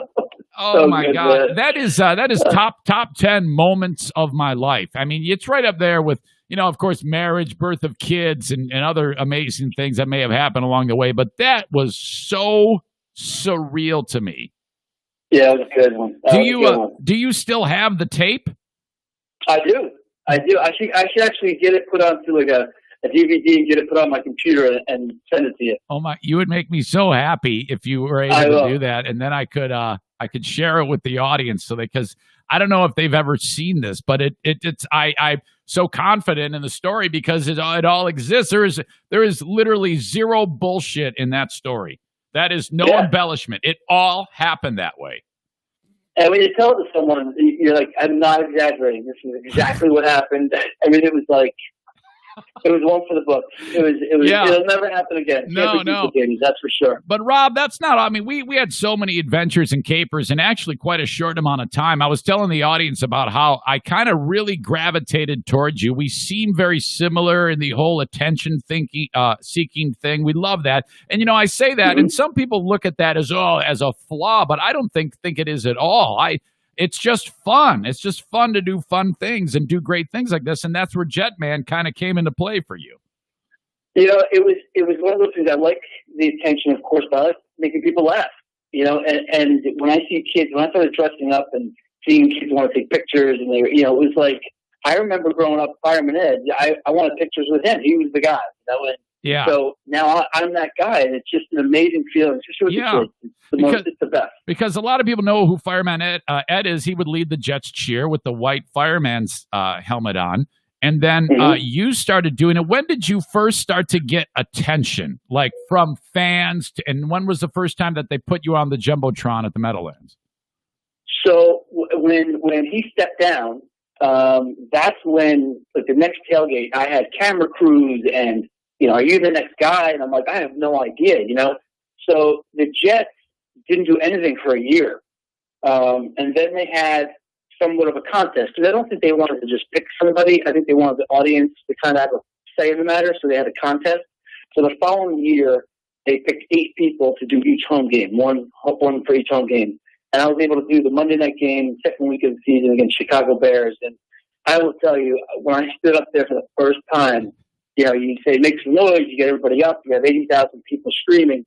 Oh so my good, God. Man. That is top 10 moments of my life. I mean, it's right up there with, you know, of course, marriage, birth of kids, and other amazing things that may have happened along the way. But that was so surreal to me. Yeah, it was a good one. Do you still have the tape? I do. I should actually get it put onto like a DVD and get it put on my computer and send it to you. Oh my! You would make me so happy if you were able to do that, and then I could share it with the audience, because I don't know if they've ever seen this, but I'm so confident in the story because it all exists. There is literally zero bullshit in that story. That is no embellishment. It all happened that way. And when you tell it to someone, you're like, I'm not exaggerating. This is exactly what happened. I mean, it was like, it was one for the books. It'll never happen again. No. That's for sure. But Rob, that's not, I mean, we had so many adventures and capers in actually quite a short amount of time. I was telling the audience about how I kind of really gravitated towards you. We seem very similar in the whole attention seeking thing. We love that. And, you know, I say that, and some people look at that as a flaw, but I don't think it is at all. It's just fun. It's just fun to do fun things and do great things like this. And that's where Jetman kind of came into play for you. You know, it was one of those things. I like the attention, of course, but I like making people laugh. You know, and when I see kids, when I started dressing up and seeing kids want to take pictures, and it was like, I remember growing up, Fireman Ed. I wanted pictures with him. He was the guy. Yeah. So now I'm that guy, and it's just an amazing feeling. Especially with the kids. It's the best. Because a lot of people know who Fireman Ed is. He would lead the Jets cheer with the white fireman's helmet on. And then you started doing it. When did you first start to get attention, like from fans? And when was the first time that they put you on the Jumbotron at the Meadowlands? So when he stepped down, that's when, like, the next tailgate, I had camera crews and, you know, are you the next guy? And I'm like, I have no idea, you know. So the Jets didn't do anything for a year. And then they had somewhat of a contest, because I don't think they wanted to just pick somebody. I think they wanted the audience to kind of have a say in the matter, so they had a contest. So the following year, they picked 8 people to do each home game, one for each home game. And I was able to do the Monday night game, second week of the season against Chicago Bears. And I will tell you, when I stood up there for the first time, you know, you say, make some noise, you get everybody up, you have 80,000 people screaming.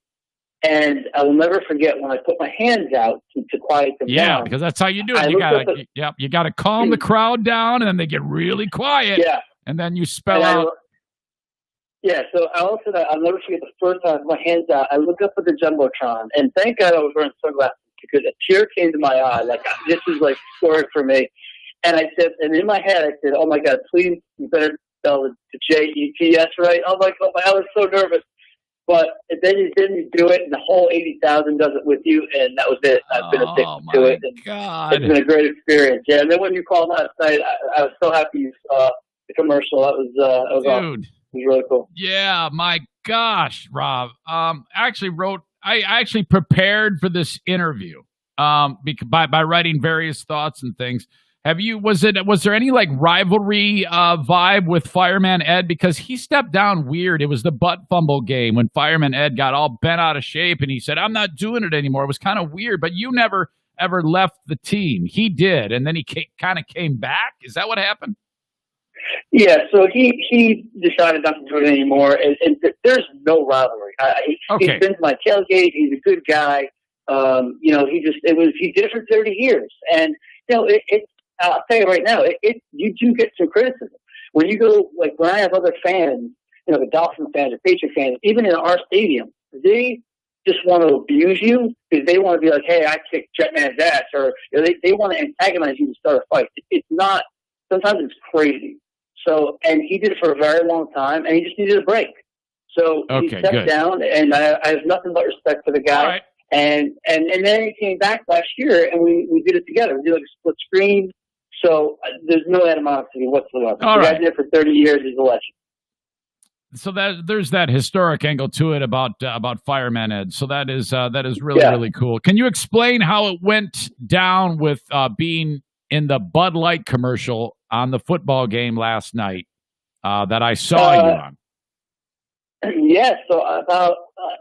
And I will never forget when I put my hands out to quiet them down. Yeah, because that's how you do it. You gotta calm the crowd down, and then they get really quiet. Yeah. And then you spell out. So I'll never forget the first time I put my hands out. I look up at the Jumbotron, and thank God I was wearing sunglasses, because a tear came to my eye. Like, this is like story for me. And I said, and in my head, I said, oh my God, please, you better spell the Jets right. Oh my God, I was so nervous. But then you do it, and the whole 80,000 does it with you, and that was it. I've been addicted to it. And God. It's been a great experience. Yeah, and then when you called last night, I was so happy you saw the commercial. That was awesome. It was really cool. Yeah, my gosh, Rob. I actually prepared for this interview by writing various thoughts and things. Was there any like rivalry vibe with Fireman Ed? Because he stepped down weird. It was the butt fumble game when Fireman Ed got all bent out of shape and he said, I'm not doing it anymore. It was kind of weird, but you never ever left the team. He did. And then he kind of came back. Is that what happened? Yeah. So he decided not to do it anymore. And there's no rivalry. He's been to my tailgate. He's a good guy. You know, he did it for 30 years. And, you know, I'll tell you right now, you do get some criticism. When you go, like when I have other fans, you know, the Dolphin fans or Patriot fans, even in our stadium, they just want to abuse you because they want to be like, hey, I kicked Jetman's ass, or you know, they want to antagonize you to start a fight. It's not, sometimes it's crazy. So, and he did it for a very long time, and he just needed a break. So he stepped down, and I have nothing but respect for the guy. Right. And then he came back last year, and we did it together. We did like a split screen. So there's no animosity whatsoever. The guy did it for 30 years. He's a legend. So there's that historic angle to it about Fireman Ed. So that is really really cool. Can you explain how it went down with being in the Bud Light commercial on the football game last night that I saw you on? Yeah. So about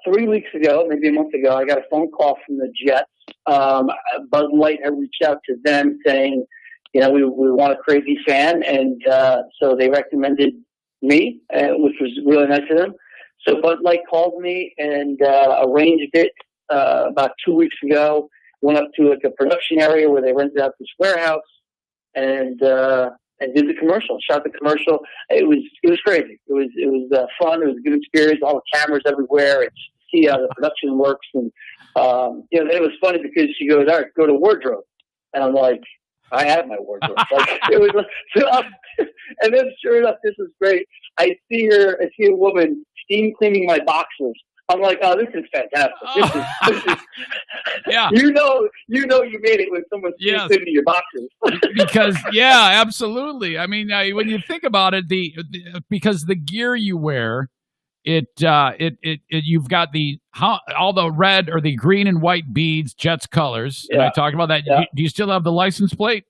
3 weeks ago, maybe a month ago, I got a phone call from the Jets. Bud Light had reached out to them saying, you know, we want a crazy fan, and so they recommended me, which was really nice of them. So Bud Light called me and arranged it about 2 weeks ago. Went up to like a production area where they rented out this warehouse and did the commercial. Shot the commercial. It was crazy. It was fun. It was a good experience. All the cameras everywhere, and see how the production works. And you know, it was funny because she goes, "All right, go to wardrobe," and I'm like, I have my wardrobe. Like, it was, and then sure enough, this was great. I see a woman steam cleaning my boxers. I'm like, oh, this is fantastic. This is Yeah. you made it when someone sneaks Yes. into your boxes. Because yeah, absolutely. I mean, when you think about it, because the gear you wear, you've got all the red or the green and white beads, Jets colors. And I talked about that. Yeah. Do you still have the license plate?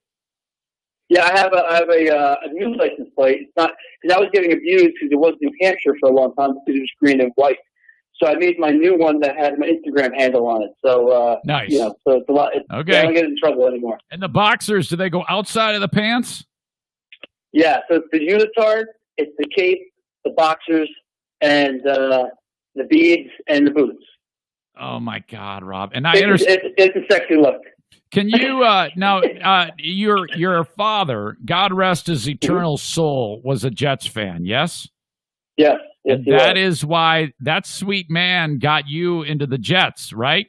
Yeah, I have a new license plate. It's not because I was getting abused because it was New Hampshire for a long time because it was green and white. So I made my new one that had my Instagram handle on it. So nice. So it's a lot. Okay. I don't get in trouble anymore. And the boxers, do they go outside of the pants? Yeah. So it's the unitard, it's the cape, the boxers, and the beads and the boots. Oh my God, Rob! And I understand. It's a sexy look. Can you now? Your father, God rest his eternal soul, was a Jets fan. Yes. Yes. And that is why that sweet man got you into the Jets, right?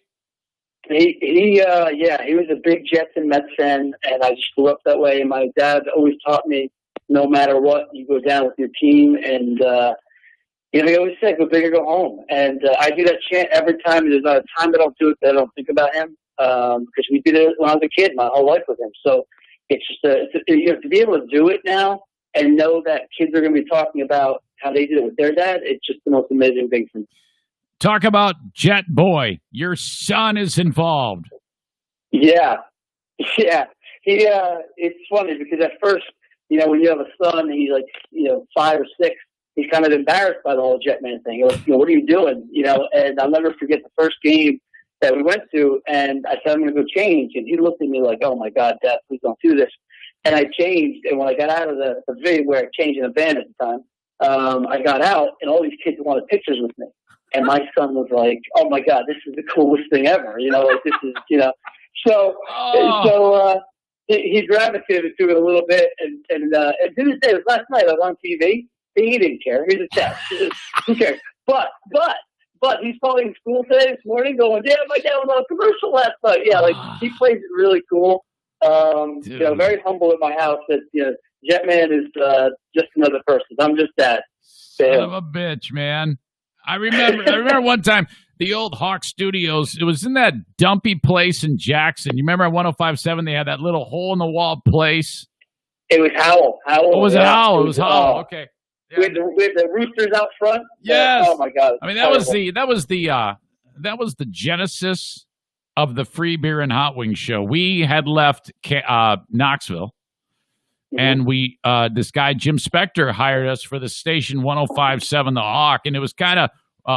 He was a big Jets and Mets fan, and I just grew up that way. And my dad always taught me, no matter what, you go down with your team, and he always said, "Go big or go home." And I do that chant every time. There's not a time I don't do it that I don't think about him, because we did it when I was a kid, my whole life with him. So it's just to be able to do it now and know that kids are going to be talking about how they did it with their dad. It's just the most amazing thing for me. Talk about Jet Boy. Your son is involved. Yeah. It's funny because at first, when you have a son and he's like, 5 or 6, he's kind of embarrassed by the whole Jetman thing. He goes, what are you doing? And I'll never forget the first game that we went to, and I said, I'm going to go change. And he looked at me like, oh my God, Dad, please don't do this. And I changed. And when I got out of the video where I changed in a van at the time, I got out and all these kids wanted pictures with me. And my son was like, oh my God, this is the coolest thing ever. This is, so he gravitated to it a little bit. And to this day, it was last night, I was on TV. He didn't care. He's a test. Who cares? But he's calling in school today, this morning, going, "Yeah, my dad was on a commercial last night." Yeah, he plays it really cool. Very humble at my house. That Jetman is just another person. I'm just Dad. Son of a bitch, man. I remember one time the old Hawk Studios. It was in that dumpy place in Jackson. You remember at 105.7 they had that little hole in the wall place. It was Howell. Oh, was it Howell? It was Howell. Okay. Yeah. With the roosters out front. Yes. Oh my God. I mean that was the genesis of the Free Beer and Hot Wings show. We had left Knoxville, and we this guy Jim Spector hired us for the station 105.7 The Hawk, and it was kind of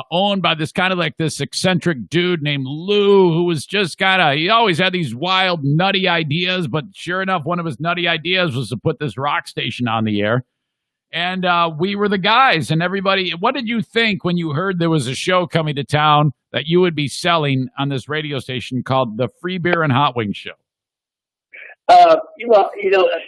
owned by this kind of like this eccentric dude named Lou, who was just he always had these wild, nutty ideas, but sure enough, one of his nutty ideas was to put this rock station on the air. And we were the guys, and everybody. What did you think when you heard there was a show coming to town that you would be selling on this radio station called the Free Beer and Hot Wings Show? At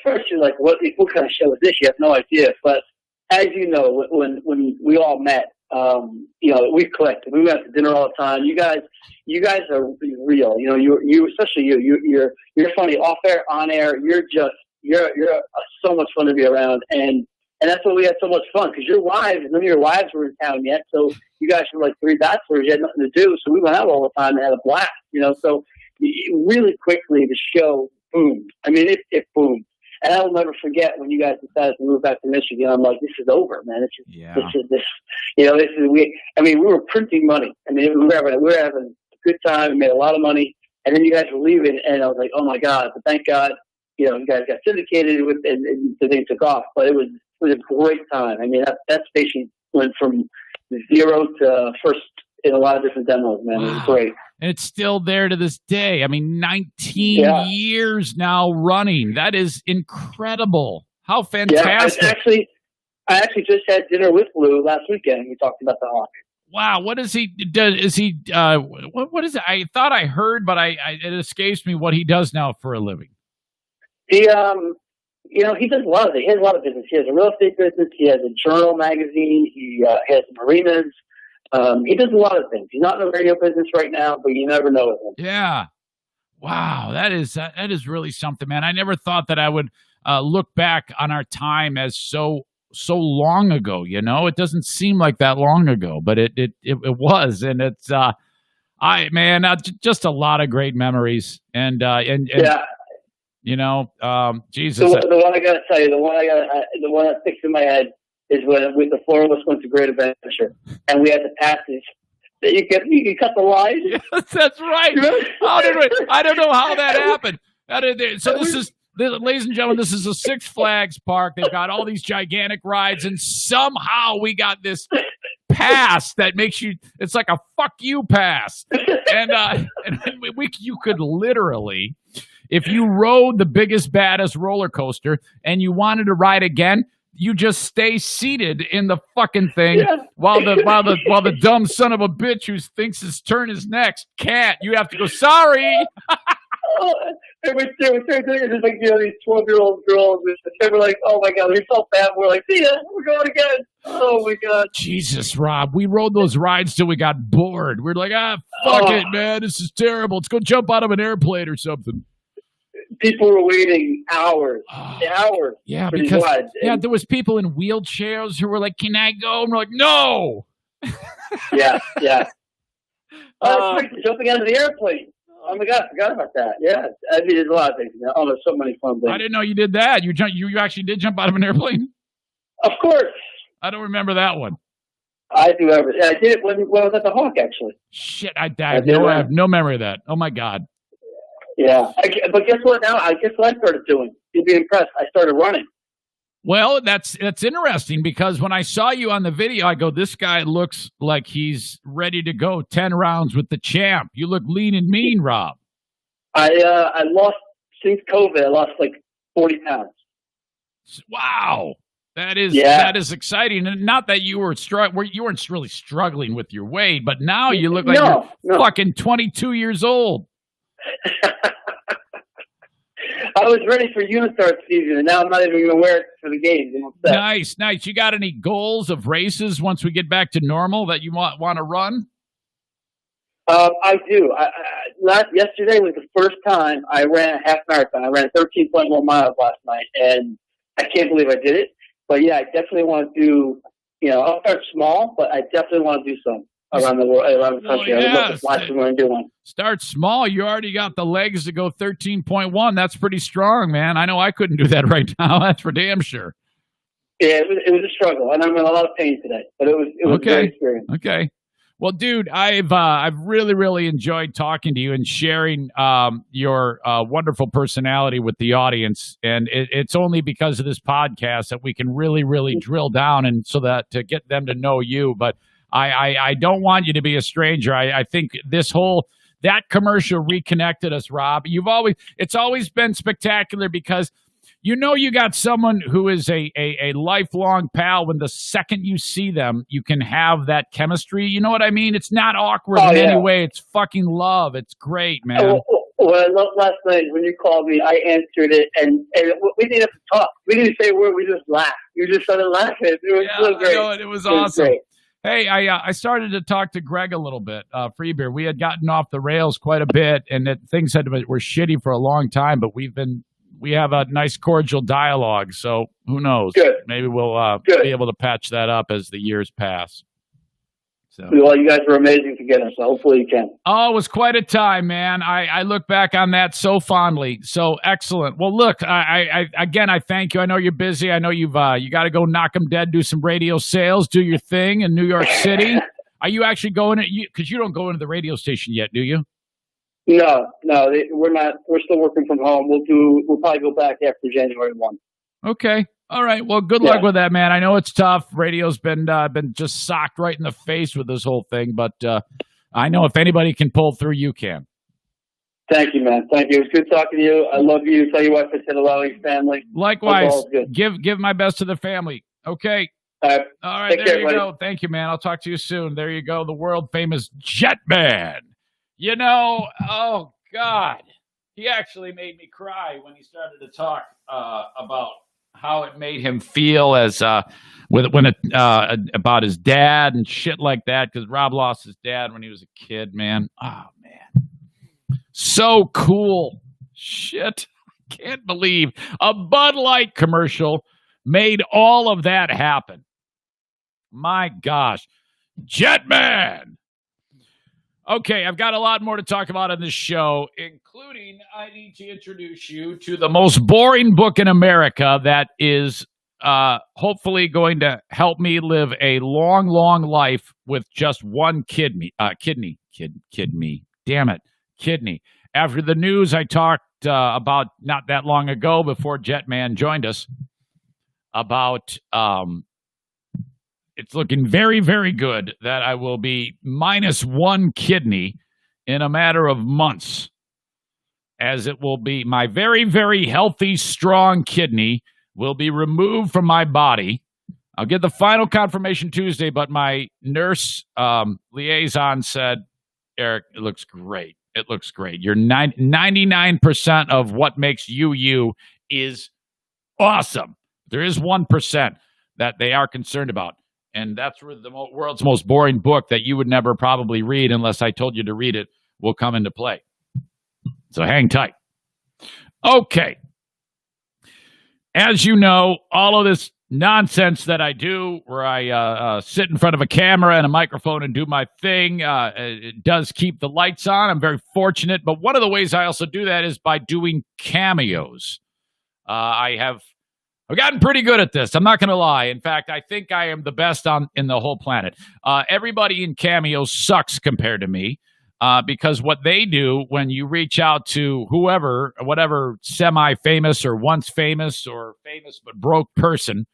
first you're like, what kind of show is this? You have no idea. But as you know, when we all met, we clicked. We went to dinner all the time. You guys are real. You especially you're funny off air, on air. You're so much fun to be around, and that's why we had so much fun, because your wives, none of your wives were in town yet, so you guys were like 3 bachelors, you had nothing to do, so we went out all the time and had a blast, so really quickly the show boomed. I mean, it boomed. And I will never forget when you guys decided to move back to Michigan. I'm like, this is over, man. We were printing money. I mean, we were having a good time. We made a lot of money. And then you guys were leaving, and I was like, oh my God, but thank God, you guys got syndicated with, and the thing took off. But it was a great time. I mean, that station went from 0 to first in a lot of different demos, man. Wow. It was great. And it's still there to this day. I mean, 19 years now running. That is incredible. How fantastic. Yeah, I actually just had dinner with Lou last weekend. We talked about the Hawk. Wow. What does he do? Is he, what is it? I thought I heard, but it escapes me what he does now for a living. He does a lot of things. He has a lot of business. He has a real estate business. He has a journal magazine. He has marinas. He does a lot of things. He's not in the radio business right now, but you never know with him. Yeah. Wow. That is really something, man. I never thought that I would look back on our time as so long ago. You know, it doesn't seem like that long ago, but it was, and it's just a lot of great memories, and Yeah. you know, Jesus. The one I gotta tell you, the one that sticks in my head is when the four of us went to Great Adventure, and we had the passage that you can cut the line. Yes, that's right. I don't know how that happened. So ladies and gentlemen, this is a Six Flags park. They've got all these gigantic rides, and somehow we got this pass that makes you. It's like a fuck you pass, and you could literally, if you rode the biggest baddest roller coaster and you wanted to ride again, you just stay seated in the fucking thing while the dumb son of a bitch who thinks his turn is next can't. You have to go, sorry. It was like, these 12-year-old girls, they were like, oh my God, we're so bad. We're like, see ya, we're going again. Oh my God. Jesus, Rob, we rode those rides till we got bored. We're like, fuck it, man, this is terrible. Let's go jump out of an airplane or something. People were waiting hours. Yeah, because there was people in wheelchairs who were like, can I go? And we're like, no. Yeah. Jumping out of the airplane. Oh my God, I forgot about that. Yeah, I mean, there's a lot of things. Oh, there's so many fun things. I didn't know you did that. You actually did jump out of an airplane? Of course. I don't remember that one. I do everything. I did it when I was at the Hawk, actually. Shit, I have no memory of that. Oh my God. Yeah, but guess what? Now, guess what I started doing? You'd be impressed. I started running. Well, that's interesting because when I saw you on the video, I go, this guy looks like he's ready to go 10 rounds with the champ. You look lean and mean, Rob. I lost, since COVID, I lost like 40 pounds. Wow. That is exciting. And not that you weren't really struggling with your weight, but now you look like you're fucking 22 years old. I was ready for Unistart season, and now I'm not even going to wear it for the games. Nice. You got any goals of races once we get back to normal that you want to run? I do. Yesterday was the first time I ran a half marathon. I ran 13.1 miles last night, and I can't believe I did it. But yeah, I definitely want to do. I'll start small, but I definitely want to do some around the world, around the country. I would love to watch someone and do one. Start small. You already got the legs to go 13.1. That's pretty strong, man. I know I couldn't do that right now. That's for damn sure. Yeah, it was a struggle, and I'm in a lot of pain today, but it was a great experience. Okay. Well, dude, I've really, really enjoyed talking to you and sharing your wonderful personality with the audience. And it's only because of this podcast that we can really, really drill down and so that to get them to know you. But I don't want you to be a stranger. I think that commercial reconnected us, Rob. It's always been spectacular because you got someone who is a lifelong pal. When the second you see them, you can have that chemistry. You know what I mean? It's not awkward in any way. It's fucking love. It's great, man. Well, I loved last night when you called me. I answered it, and we didn't have to talk. We didn't say a word. We just laughed. We just started laughing. It was so great. It was awesome. Hey, I started to talk to Greg a little bit, Freebeer. We had gotten off the rails quite a bit, and that things were shitty for a long time, but we have a nice cordial dialogue, so who knows? Good. Maybe we'll be able to patch that up as the years pass. So. Well, you guys were amazing together, so hopefully you can. Oh, it was quite a time, man. I look back on that so fondly. So excellent. Well, look, I thank you. I know you're busy. I know you got to go knock them dead, do some radio sales, do your thing in New York City. Are you actually going to, because you don't go into the radio station yet, do you? No, we're not. We're still working from home. We'll probably go back after January 1. Okay. All right. Well, good luck with that, man. I know it's tough. Radio's been just socked right in the face with this whole thing, but I know if anybody can pull through, you can. Thank you, man. Thank you. It was good talking to you. I love you. Tell your wife I said hello to your family. Likewise. Give my best to the family. Okay. All right. There you go. Thank you, man. I'll talk to you soon. There you go. The world famous Jetman. Oh God, he actually made me cry when he started to talk about how it made him feel as about his dad and shit like that. Because Rob lost his dad when he was a kid, man. Oh man, so cool. Shit, can't believe a Bud Light commercial made all of that happen. My gosh. Jetman! Okay, I've got a lot more to talk about on this show, including I need to introduce you to the most boring book in America that is hopefully going to help me live a long, long life with just one kidney. Damn it, kidney. After the news I talked about not that long ago before Jetman joined us about it's looking very, very good that I will be minus one kidney in a matter of months, as it will be my very, very healthy, strong kidney will be removed from my body. I'll get the final confirmation Tuesday, but my nurse liaison said, Eric, it looks great. It looks great. You're 99% of what makes you is awesome. There is 1% that they are concerned about. And that's where the world's most boring book that you would never probably read unless I told you to read it will come into play. So hang tight. Okay. As you know, all of this nonsense that I do where I sit in front of a camera and a microphone and do my thing, it does keep the lights on. I'm very fortunate. But one of the ways I also do that is by doing cameos. I've gotten pretty good at this. I'm not going to lie. In fact, I think I am the best in the whole planet. Everybody in Cameo sucks compared to me because what they do when you reach out to whoever, whatever semi-famous or once famous or famous but broke person,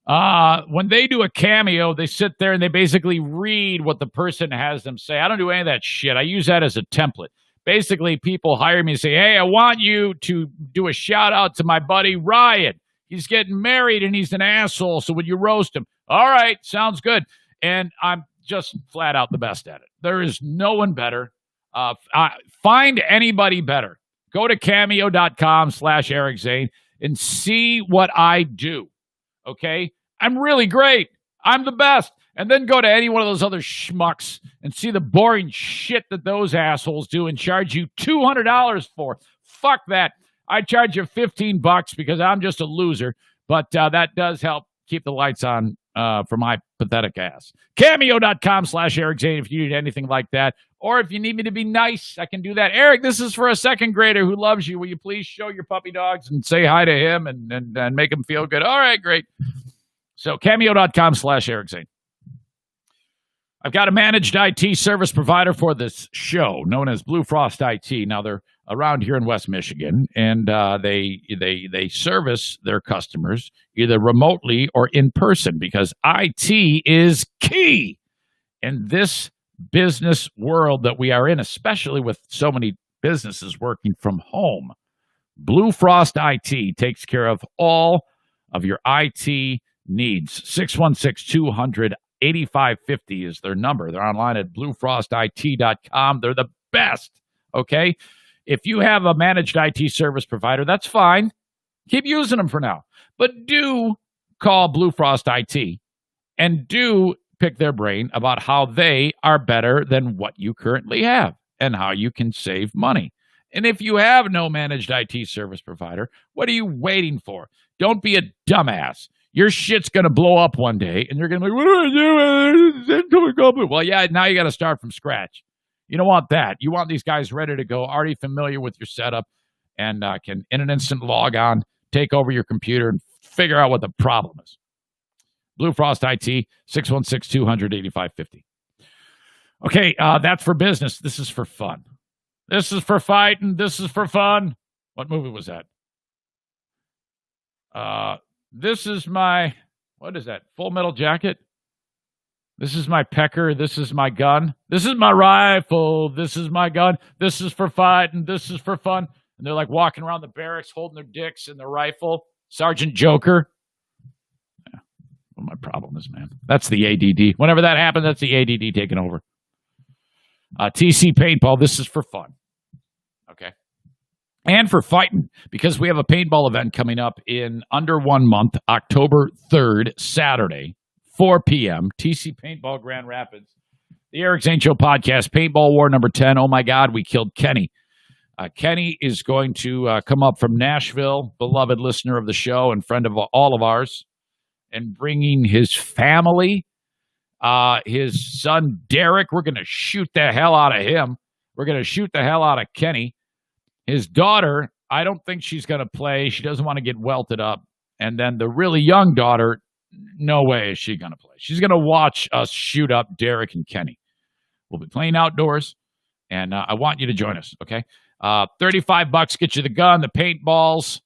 when they do a cameo, they sit there and they basically read what the person has them say. I don't do any of that shit. I use that as a template. Basically, people hire me and say, hey, I want you to do a shout out to my buddy Ryan. He's getting married and he's an asshole, so would you roast him? All right, sounds good. And I'm just flat out the best at it. There is no one better. Find anybody better. Go to cameo.com/Eric Zane and see what I do. Okay? I'm really great. I'm the best. And then go to any one of those other schmucks and see the boring shit that those assholes do and charge you $200 for. Fuck that. I charge you $15 because I'm just a loser, but that does help keep the lights on for my pathetic ass. Cameo.com/Eric Zane if you need anything like that. Or if you need me to be nice, I can do that. Eric, this is for a second grader who loves you. Will you please show your puppy dogs and say hi to him and make him feel good? All right, great. So Cameo.com/Eric Zane. I've got a managed IT service provider for this show known as Blue Frost IT. Now, they're around here in West Michigan, and they service their customers either remotely or in person because IT is key in this business world that we are in, especially with so many businesses working from home. Blue Frost IT takes care of all of your IT needs. 616-200-8550 is their number. They're online at bluefrostit.com. They're the best, okay? If you have a managed IT service provider, that's fine. Keep using them for now. But do call Blue Frost IT and do pick their brain about how they are better than what you currently have and how you can save money. And if you have no managed IT service provider, what are you waiting for? Don't be a dumbass. Your shit's going to blow up one day, and you're going to be like, what do I do? Well, yeah, now you got to start from scratch. You don't want that. You want these guys ready to go, already familiar with your setup, and can, in an instant, log on, take over your computer, and figure out what the problem is. Blue Frost IT, 616-200-8550. Okay, that's for business. This is for fun. This is for fighting. This is for fun. What movie was that? This is my, what is that? Full Metal Jacket? This is my pecker. This is my gun. This is my rifle. This is my gun. This is for fighting. This is for fun. And they're like walking around the barracks holding their dicks and their rifle. Sergeant Joker. Yeah. What my problem is, man. That's the ADD. Whenever that happens, that's the ADD taking over. TC Paintball. This is for fun. Okay. And for fighting, because we have a paintball event coming up in under 1 month, October 3rd, Saturday, 4 p.m., TC Paintball Grand Rapids. The Eric Zane Show podcast, Paintball War number 10. Oh, my God, we killed Kenny. Kenny is going to come up from Nashville, beloved listener of the show and friend of all of ours, and bringing his family, his son Derek. We're going to shoot the hell out of him. We're going to shoot the hell out of Kenny. His daughter, I don't think she's going to play. She doesn't want to get welted up. And then the really young daughter, no way is she going to play. She's going to watch us shoot up Derek and Kenny. We'll be playing outdoors, and I want you to join us, okay? $35 gets you the gun, the paintballs,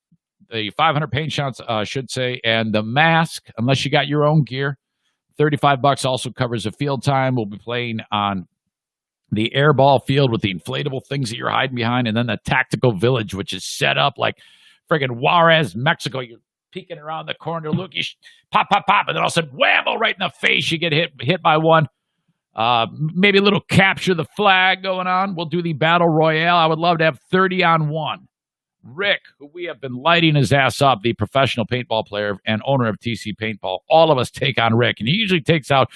the 500 paint shots, I should say, and the mask, unless you got your own gear. $35 also covers the field time. We'll be playing on the airball field with the inflatable things that you're hiding behind, and then the tactical village, which is set up like friggin' Juarez, Mexico. You're peeking around the corner, look, you pop, pop, pop, and then all of a sudden, whammo, right in the face, you get hit by one. Maybe a little capture the flag going on. We'll do the battle royale. I would love to have 30 on 1. Rick, who we have been lighting his ass up, the professional paintball player and owner of TC Paintball. All of us take on Rick, and he usually takes out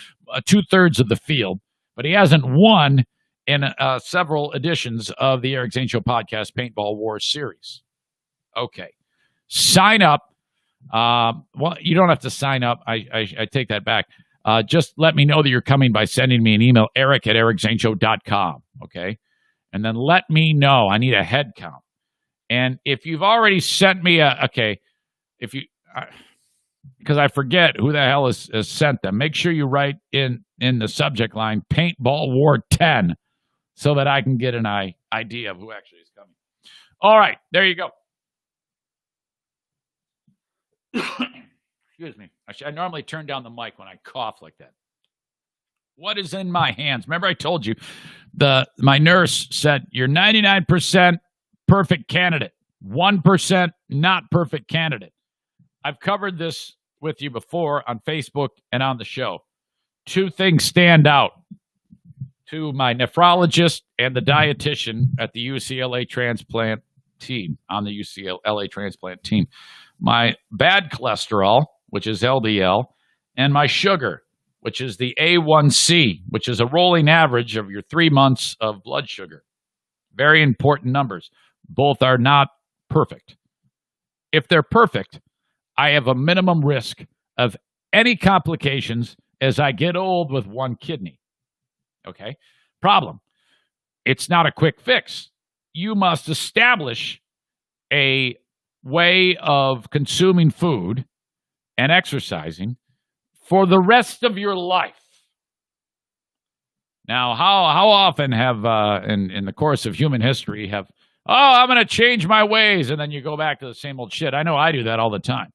2/3 of the field, but he hasn't won in several editions of the Eric Zane Show podcast Paintball Wars series. Okay. Sign up. Well, you don't have to sign up. I take that back. Just let me know that you're coming by sending me an email, eric@ericzaneshow.com, okay? And then let me know. I need a head count. And if you've already sent me because I forget who the hell has sent them, make sure you write in the subject line, Paintball War 10, so that I can get an idea of who actually is coming. All right, there you go. Excuse me. I normally turn down the mic when I cough like that. What is in my hands? Remember I told you, my nurse said, you're 99% perfect candidate, 1% not perfect candidate. I've covered this with you before on Facebook and on the show. 2 things stand out to my nephrologist and the dietitian at the UCLA transplant team, on the UCLA transplant team. My bad cholesterol, which is LDL, and my sugar, which is the A1C, which is a rolling average of your 3 months of blood sugar. Very important numbers. Both are not perfect. If they're perfect, I have a minimum risk of any complications as I get old with one kidney. Okay? Problem. It's not a quick fix. You must establish a way of consuming food and exercising for the rest of your life. Now, how often have, in the course of human history, I'm going to change my ways, and then you go back to the same old shit. I know I do that all the time.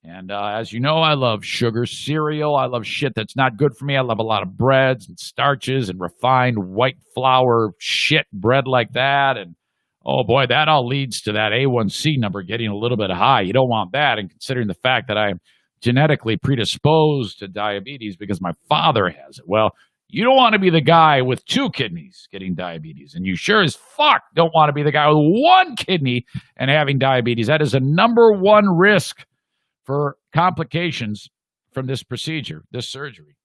And as you know, I love sugar cereal. I love shit that's not good for me. I love a lot of breads and starches and refined white flour shit bread like that. And oh boy, that all leads to that A1C number getting a little bit high. You don't want that. And considering the fact that I am genetically predisposed to diabetes because my father has it, well, you don't want to be the guy with 2 kidneys getting diabetes. And you sure as fuck don't want to be the guy with 1 kidney and having diabetes. That is a number 1 risk for complications from this procedure, this surgery,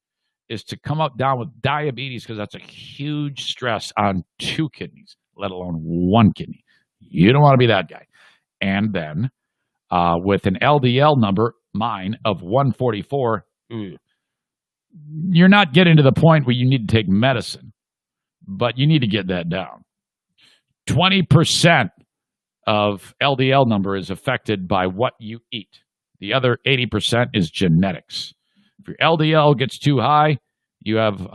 is to come up down with diabetes, because that's a huge stress on 2 kidneys, let alone 1 kidney. You don't want to be that guy. And then with an LDL number, mine, of 144, you're not getting to the point where you need to take medicine, but you need to get that down. 20% of LDL number is affected by what you eat. The other 80% is genetics. If your LDL gets too high, you have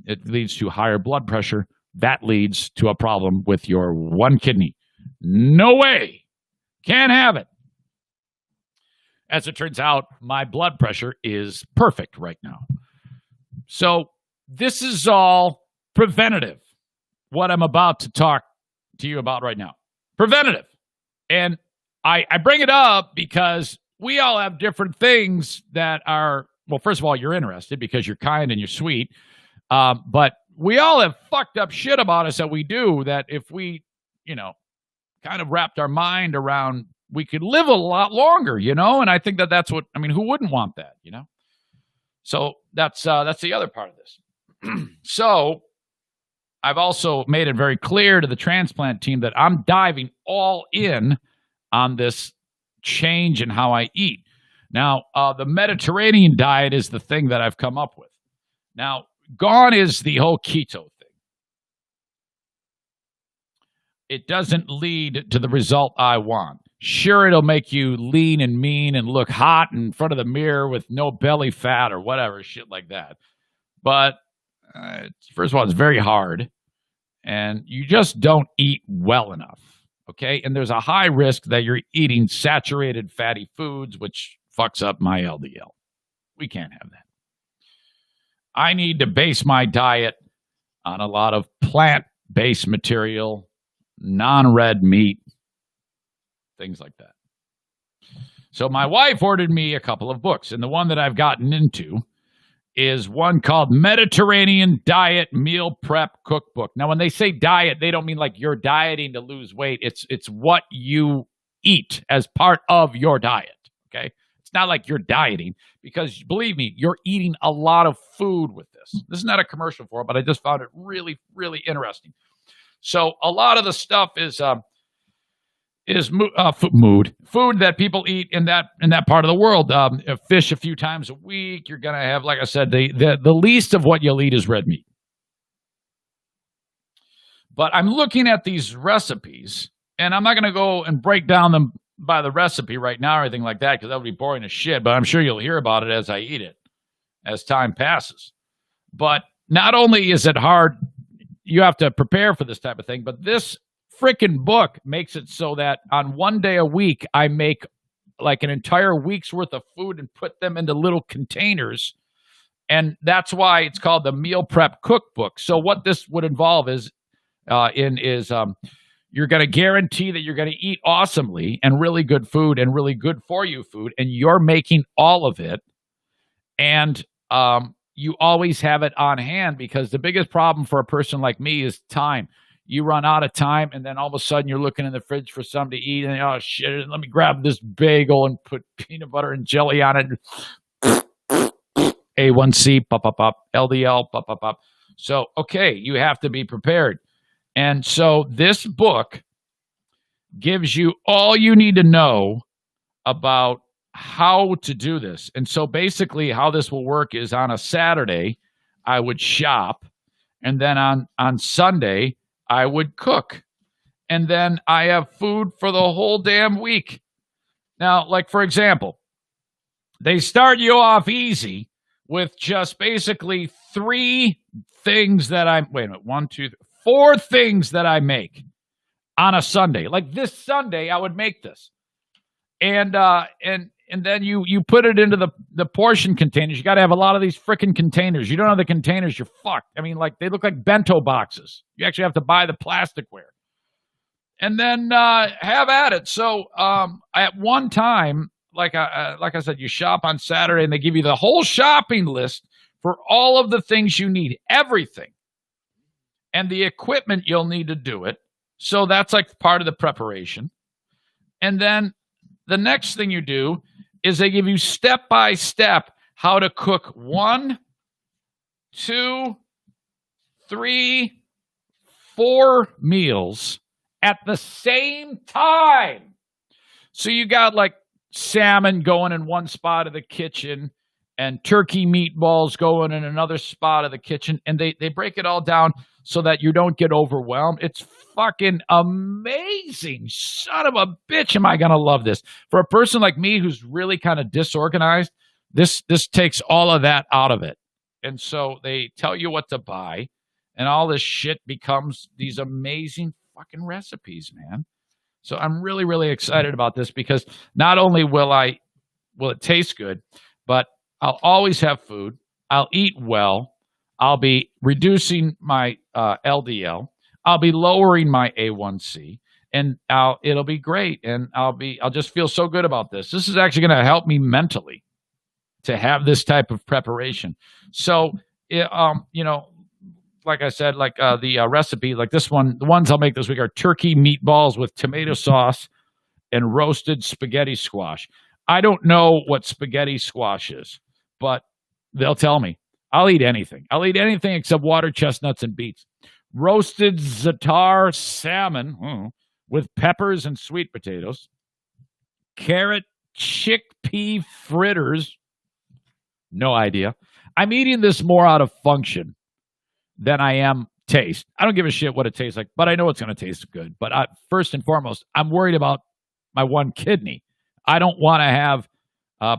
it leads to higher blood pressure. That leads to a problem with your 1 kidney. No way. Can't have it. As it turns out, my blood pressure is perfect right now. So this is all preventative, what I'm about to talk to you about right now. Preventative. And I bring it up because we all have different things that are, well, first of all, you're interested because you're kind and you're sweet. But we all have fucked up shit about us that we do, that if we, kind of wrapped our mind around, we could live a lot longer, And I think that's what, who wouldn't want that, So that's the other part of this. So I've also made it very clear to the transplant team that I'm diving all in on this change in how I eat. Now, the Mediterranean diet is the thing that I've come up with. Now, gone is the whole keto thing. It doesn't lead to the result I want. Sure, it'll make you lean and mean and look hot in front of the mirror with no belly fat or whatever, shit like that. But first of all, it's very hard, and you just don't eat well enough, okay? And there's a high risk that you're eating saturated fatty foods, which fucks up my LDL. We can't have that. I need to base my diet on a lot of plant-based material, non-red meat, things like that. So my wife ordered me a couple of books, and the one that I've gotten into is one called Mediterranean Diet Meal Prep Cookbook. Now, when they say diet, they don't mean like you're dieting to lose weight. It's what you eat as part of your diet, okay? It's not like you're dieting, because believe me, you're eating a lot of food with this. This is not a commercial for it, but I just found it really, really interesting. So a lot of the stuff is food that people eat in that part of the world. Fish a few times a week. You're gonna have, like I said, the least of what you'll eat is red meat. But I'm looking at these recipes, and I'm not gonna go and break down them by the recipe right now or anything like that, because that would be boring as shit. But I'm sure you'll hear about it as I eat it, as time passes. But not only is it hard, you have to prepare for this type of thing, but this freaking book makes it so that on one day a week, I make like an entire week's worth of food and put them into little containers. And that's why it's called the Meal Prep Cookbook. So what this would involve is you're going to guarantee that you're going to eat awesomely and really good food and really good for you food, and you're making all of it. And you always have it on hand, because the biggest problem for a person like me is time. You run out of time, and then all of a sudden you're looking in the fridge for something to eat, and oh shit, let me grab this bagel and put peanut butter and jelly on it. A1C, pop, pop, pop. LDL, pop, pop, pop. So, okay, you have to be prepared. And so this book gives you all you need to know about how to do this. And so basically how this will work is on a Saturday, I would shop, and then on Sunday, I would cook. And then I have food for the whole damn week. Now, like, for example, they start you off easy with just basically four things that I make on a Sunday. Like this Sunday, I would make this. And then you put it into the portion containers. You got to have a lot of these freaking containers. You don't have the containers, you're fucked. I mean, like, they look like bento boxes. You actually have to buy the plasticware. And then have at it. So at one time, like I said, you shop on Saturday, and they give you the whole shopping list for all of the things you need, everything, and the equipment you'll need to do it. So that's like part of the preparation. And then the next thing you do is they give you step by step how to cook 1, 2, 3, 4 meals at the same time. So you got like salmon going in one spot of the kitchen and turkey meatballs going in another spot of the kitchen. And they break it all down so that you don't get overwhelmed. It's fucking amazing. Son of a bitch, am I going to love this. For a person like me who's really kind of disorganized, this takes all of that out of it. And so they tell you what to buy, and all this shit becomes these amazing fucking recipes, man. So I'm really, really excited about this, because not only will it taste good, but I'll always have food. I'll eat well. I'll be reducing my LDL. I'll be lowering my A1C, and it'll be great. And I'll just feel so good about this. This is actually going to help me mentally to have this type of preparation. So, like I said, like the recipe, like this one, the ones I'll make this week are turkey meatballs with tomato sauce and roasted spaghetti squash. I don't know what spaghetti squash is, but they'll tell me. I'll eat anything. I'll eat anything except water chestnuts and beets. roasted za'atar salmon with peppers and sweet potatoes, carrot chickpea fritters. No idea. I'm eating this more out of function than I am taste. I don't give a shit what it tastes like, but I know it's going to taste good. But first and foremost, I'm worried about my one kidney. I don't want to have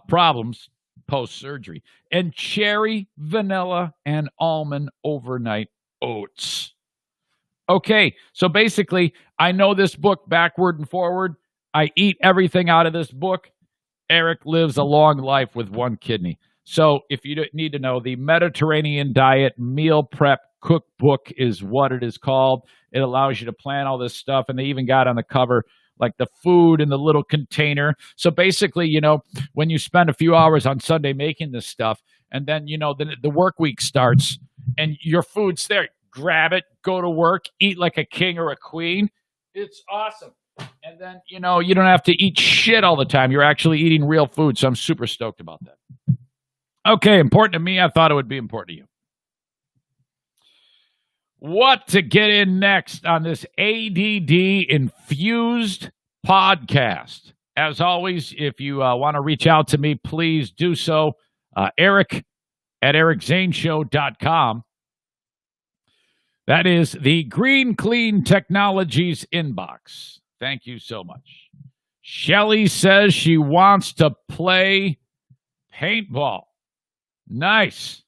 problems post-surgery. And cherry, vanilla, and almond overnight oats. Okay, so basically, I know this book backward and forward. I eat everything out of this book. Eric lives a long life with one kidney. So if you need to know, the Mediterranean Diet Meal Prep Cookbook is what it is called. It allows you to plan all this stuff, and they even got on the cover like the food in the little container. So basically, you know, when you spend a few hours on Sunday making this stuff, and then, you know, the work week starts, and your food's there, grab it, go to work, eat like a king or a queen. It's awesome. And then, you know, you don't have to eat shit all the time. You're actually eating real food, so I'm super stoked about that. Okay, important to me. I thought it would be important to you. What to get in next on this ADD-infused podcast. As always, if you want to reach out to me, please do so. Eric at ericzaneshow.com. That is the Green Clean Technologies inbox. Thank you so much. Shelly says she wants to play paintball. Nice.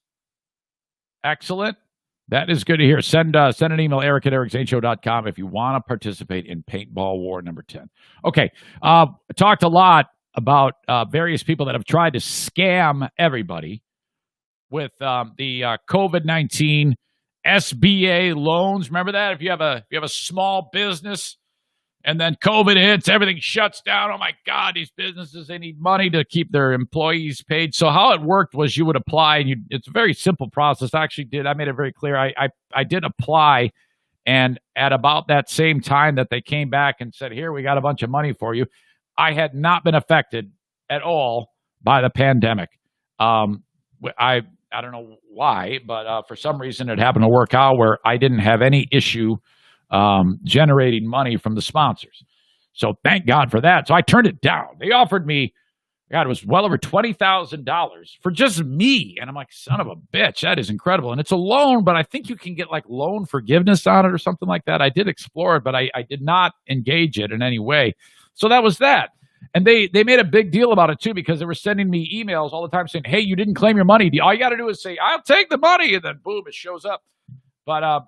Excellent. That is good to hear. Send an email, Eric at ericzaneshow.com, if you want to participate in Paintball War number 10. Okay. I talked a lot about various people that have tried to scam everybody with the COVID-19 SBA loans. Remember that? If you have a small business and then COVID hits, everything shuts down. Oh, my God, these businesses, they need money to keep their employees paid. So how it worked was you would apply, and it's a very simple process. I made it very clear. I did apply, and at about that same time that they came back and said, here, we got a bunch of money for you, I had not been affected at all by the pandemic. I don't know why, but for some reason it happened to work out where I didn't have any issue generating money from the sponsors. So thank God for that. So I turned it down. They offered me, God, it was well over $20,000 for just me. And I'm like, son of a bitch, that is incredible. And it's a loan, but I think you can get like loan forgiveness on it or something like that. I did explore it, but I did not engage it in any way. So that was that. And they made a big deal about it too, because they were sending me emails all the time saying, hey, you didn't claim your money. All you got to do is say, I'll take the money. And then boom, it shows up. But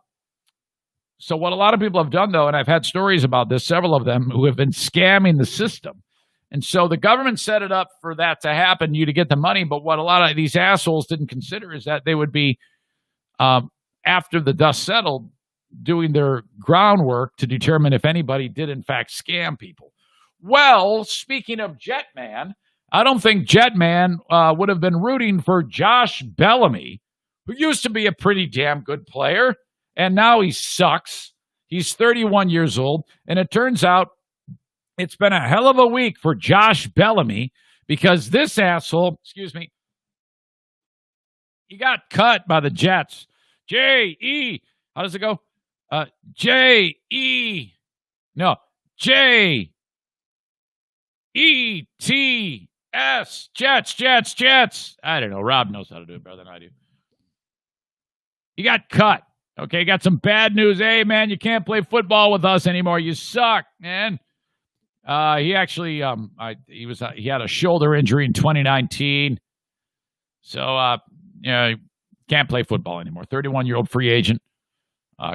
so what a lot of people have done, though, and I've had stories about this, several of them who have been scamming the system. And so the government set it up for that to happen, you to get the money. But what a lot of these assholes didn't consider is that they would be, after the dust settled, doing their groundwork to determine if anybody did, in fact, scam people. Well, speaking of Jetman, I don't think Jetman would have been rooting for Josh Bellamy, who used to be a pretty damn good player. And now he sucks. He's 31 years old. And it turns out it's been a hell of a week for Josh Bellamy, because this asshole, he got cut by the Jets. J-E. How does it go? J-E. No. J-E-T-S. Jets. I don't know. Rob knows how to do it better than I do. He got cut. Okay, got some bad news. Hey, man, you can't play football with us anymore. You suck, man. He actually, he had a shoulder injury in 2019. So, can't play football anymore. 31-year-old free agent,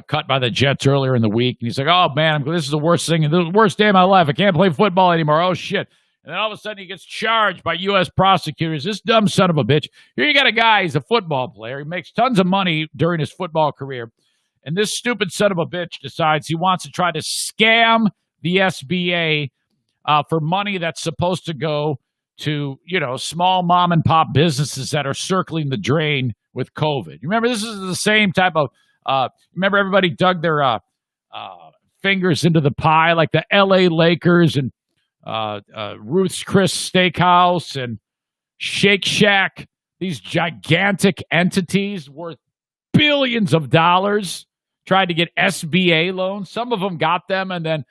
cut by the Jets earlier in the week. And he's like, oh, man, this is the worst thing, the worst day of my life. I can't play football anymore. Oh, shit. And then all of a sudden he gets charged by U.S. prosecutors. This dumb son of a bitch. Here you got a guy, he's a football player. He makes tons of money during his football career. And this stupid son of a bitch decides he wants to try to scam the SBA for money that's supposed to go to, small mom and pop businesses that are circling the drain with COVID. You remember, this is the same type of, remember everybody dug their fingers into the pie, like the LA Lakers and Ruth's Chris Steakhouse and Shake Shack, these gigantic entities worth billions of dollars, tried to get SBA loans. Some of them got them, and then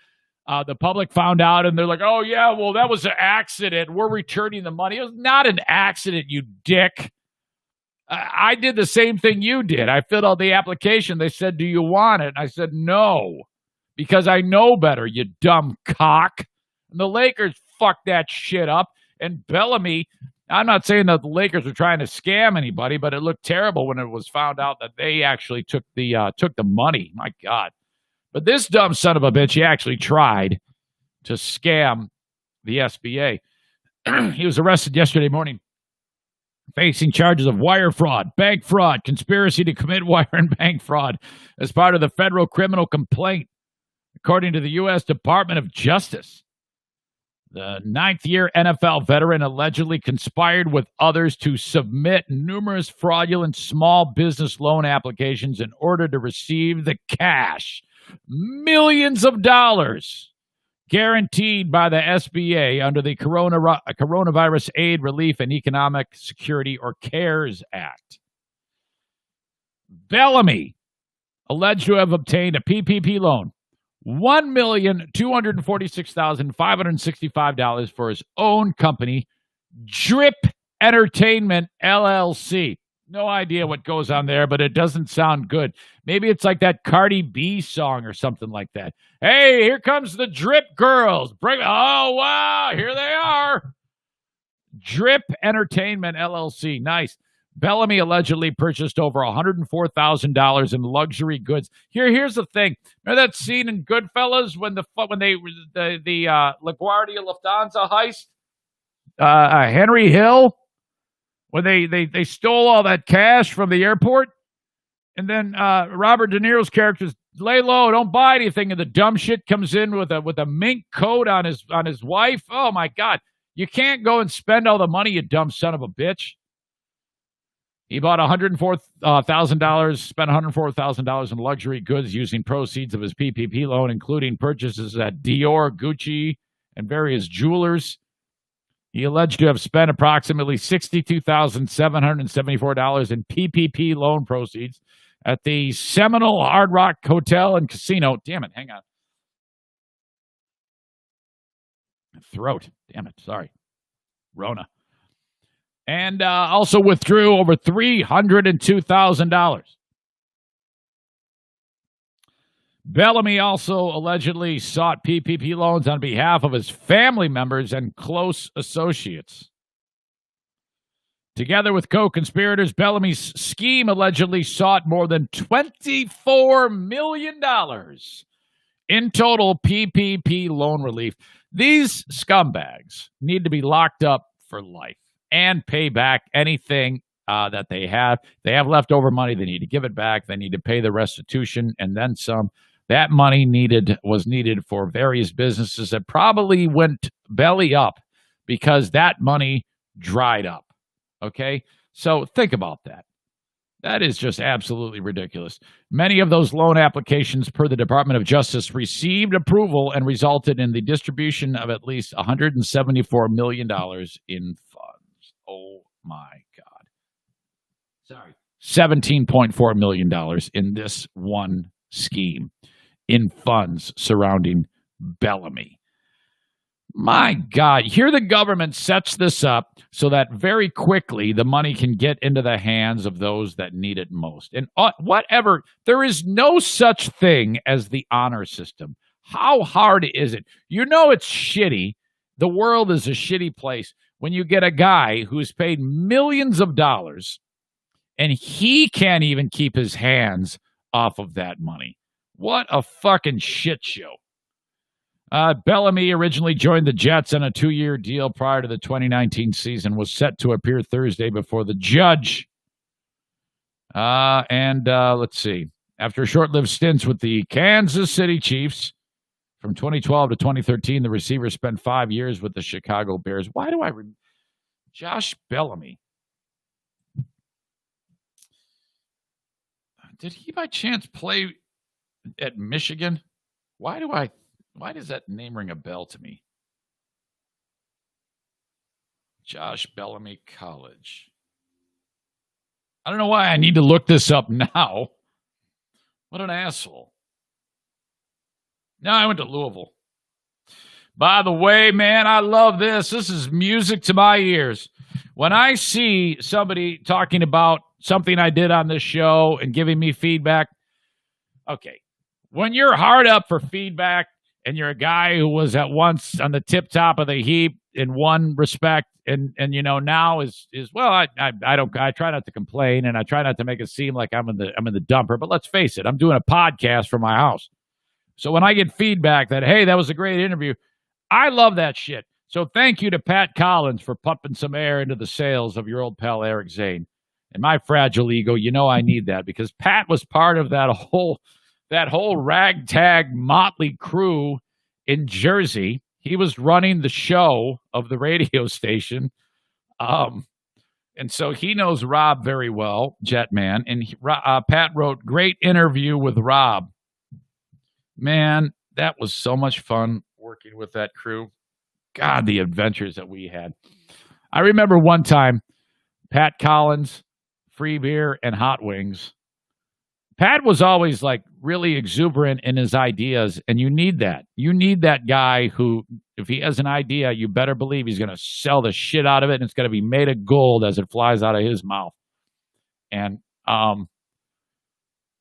the public found out, and they're like, oh, yeah, well, that was an accident. We're returning the money. It was not an accident, you dick. I did the same thing you did. I filled out the application. They said, do you want it? And I said, no, because I know better, you dumb cock. And the Lakers fucked that shit up. And Bellamy, I'm not saying that the Lakers were trying to scam anybody, but it looked terrible when it was found out that they actually took the money. My God. But this dumb son of a bitch, he actually tried to scam the SBA. He was arrested yesterday morning, facing charges of wire fraud, bank fraud, conspiracy to commit wire and bank fraud as part of the federal criminal complaint, according to the U.S. Department of Justice. The ninth-year NFL veteran allegedly conspired with others to submit numerous fraudulent small business loan applications in order to receive the cash, millions of dollars, guaranteed by the SBA under the Coronavirus Aid, Relief, and Economic Security, or CARES Act. Bellamy, alleged to have obtained a PPP loan, $1,246,565 for his own company, Drip Entertainment, LLC. No idea what goes on there, but it doesn't sound good. Maybe it's like that Cardi B song or something like that. Hey, here comes the Drip Girls. Oh, wow, here they are. Drip Entertainment, LLC. Nice. Bellamy allegedly purchased over $104,000 in luxury goods. Here's the thing. Remember that scene in Goodfellas when the LaGuardia Lufthansa heist? Henry Hill? When they stole all that cash from the airport? And then Robert De Niro's character's lay low, don't buy anything, and the dumb shit comes in with a mink coat on his wife. Oh my God. You can't go and spend all the money, you dumb son of a bitch. He bought $104,000, spent $104,000 in luxury goods using proceeds of his PPP loan, including purchases at Dior, Gucci, and various jewelers. He alleged to have spent approximately $62,774 in PPP loan proceeds at the Seminole Hard Rock Hotel and Casino. Damn it, hang on. Throat. Damn it, sorry. Rona. And also withdrew over $302,000. Bellamy also allegedly sought PPP loans on behalf of his family members and close associates. Together with co-conspirators, Bellamy's scheme allegedly sought more than $24 million in total PPP loan relief. These scumbags need to be locked up for life and pay back anything that they have. They have leftover money. They need to give it back. They need to pay the restitution and then some. That money was needed for various businesses that probably went belly up because that money dried up. Okay? So think about that. That is just absolutely ridiculous. Many of those loan applications, per the Department of Justice, received approval and resulted in the distribution of at least $174 million in funds. Oh, my God. Sorry. $17.4 million in this one scheme in funds surrounding Bellamy. My God, here the government sets this up so that very quickly the money can get into the hands of those that need it most. And whatever, there is no such thing as the honor system. How hard is it? You know it's shitty. The world is a shitty place when you get a guy who's paid millions of dollars and he can't even keep his hands off of that money. What a fucking shit show. Bellamy originally joined the Jets on a 2-year deal prior to the 2019 season, was set to appear Thursday before the judge. Let's see. After short-lived stints with the Kansas City Chiefs from 2012 to 2013, the receiver spent 5 years with the Chicago Bears. Why do I Josh Bellamy. Did he by chance play at Michigan? Why does that name ring a bell to me? Josh Bellamy College. I don't know why I need to look this up now. What an asshole. No, I went to Louisville. By the way, man, I love this. This is music to my ears. When I see somebody talking about something I did on this show and giving me feedback, okay, when you're hard up for feedback and you're a guy who was at once on the tip top of the heap in one respect and you know now is well, I try not to complain and I try not to make it seem like I'm in the dumper, but let's face it, I'm doing a podcast from my house. So when I get feedback that, hey, that was a great interview, I love that shit. So thank you to Pat Collins for pumping some air into the sails of your old pal Eric Zane. And my fragile ego, you know I need that because Pat was part of that whole ragtag motley crew in Jersey. He was running the show of the radio station. And so he knows Rob very well, Jetman. And Pat wrote, great interview with Rob. Man, that was so much fun working with that crew. God, the adventures that we had. I remember one time, Pat Collins, free beer, and hot wings. Pat was always like really exuberant in his ideas, and you need that. You need that guy who, if he has an idea, you better believe he's going to sell the shit out of it, and it's going to be made of gold as it flies out of his mouth. And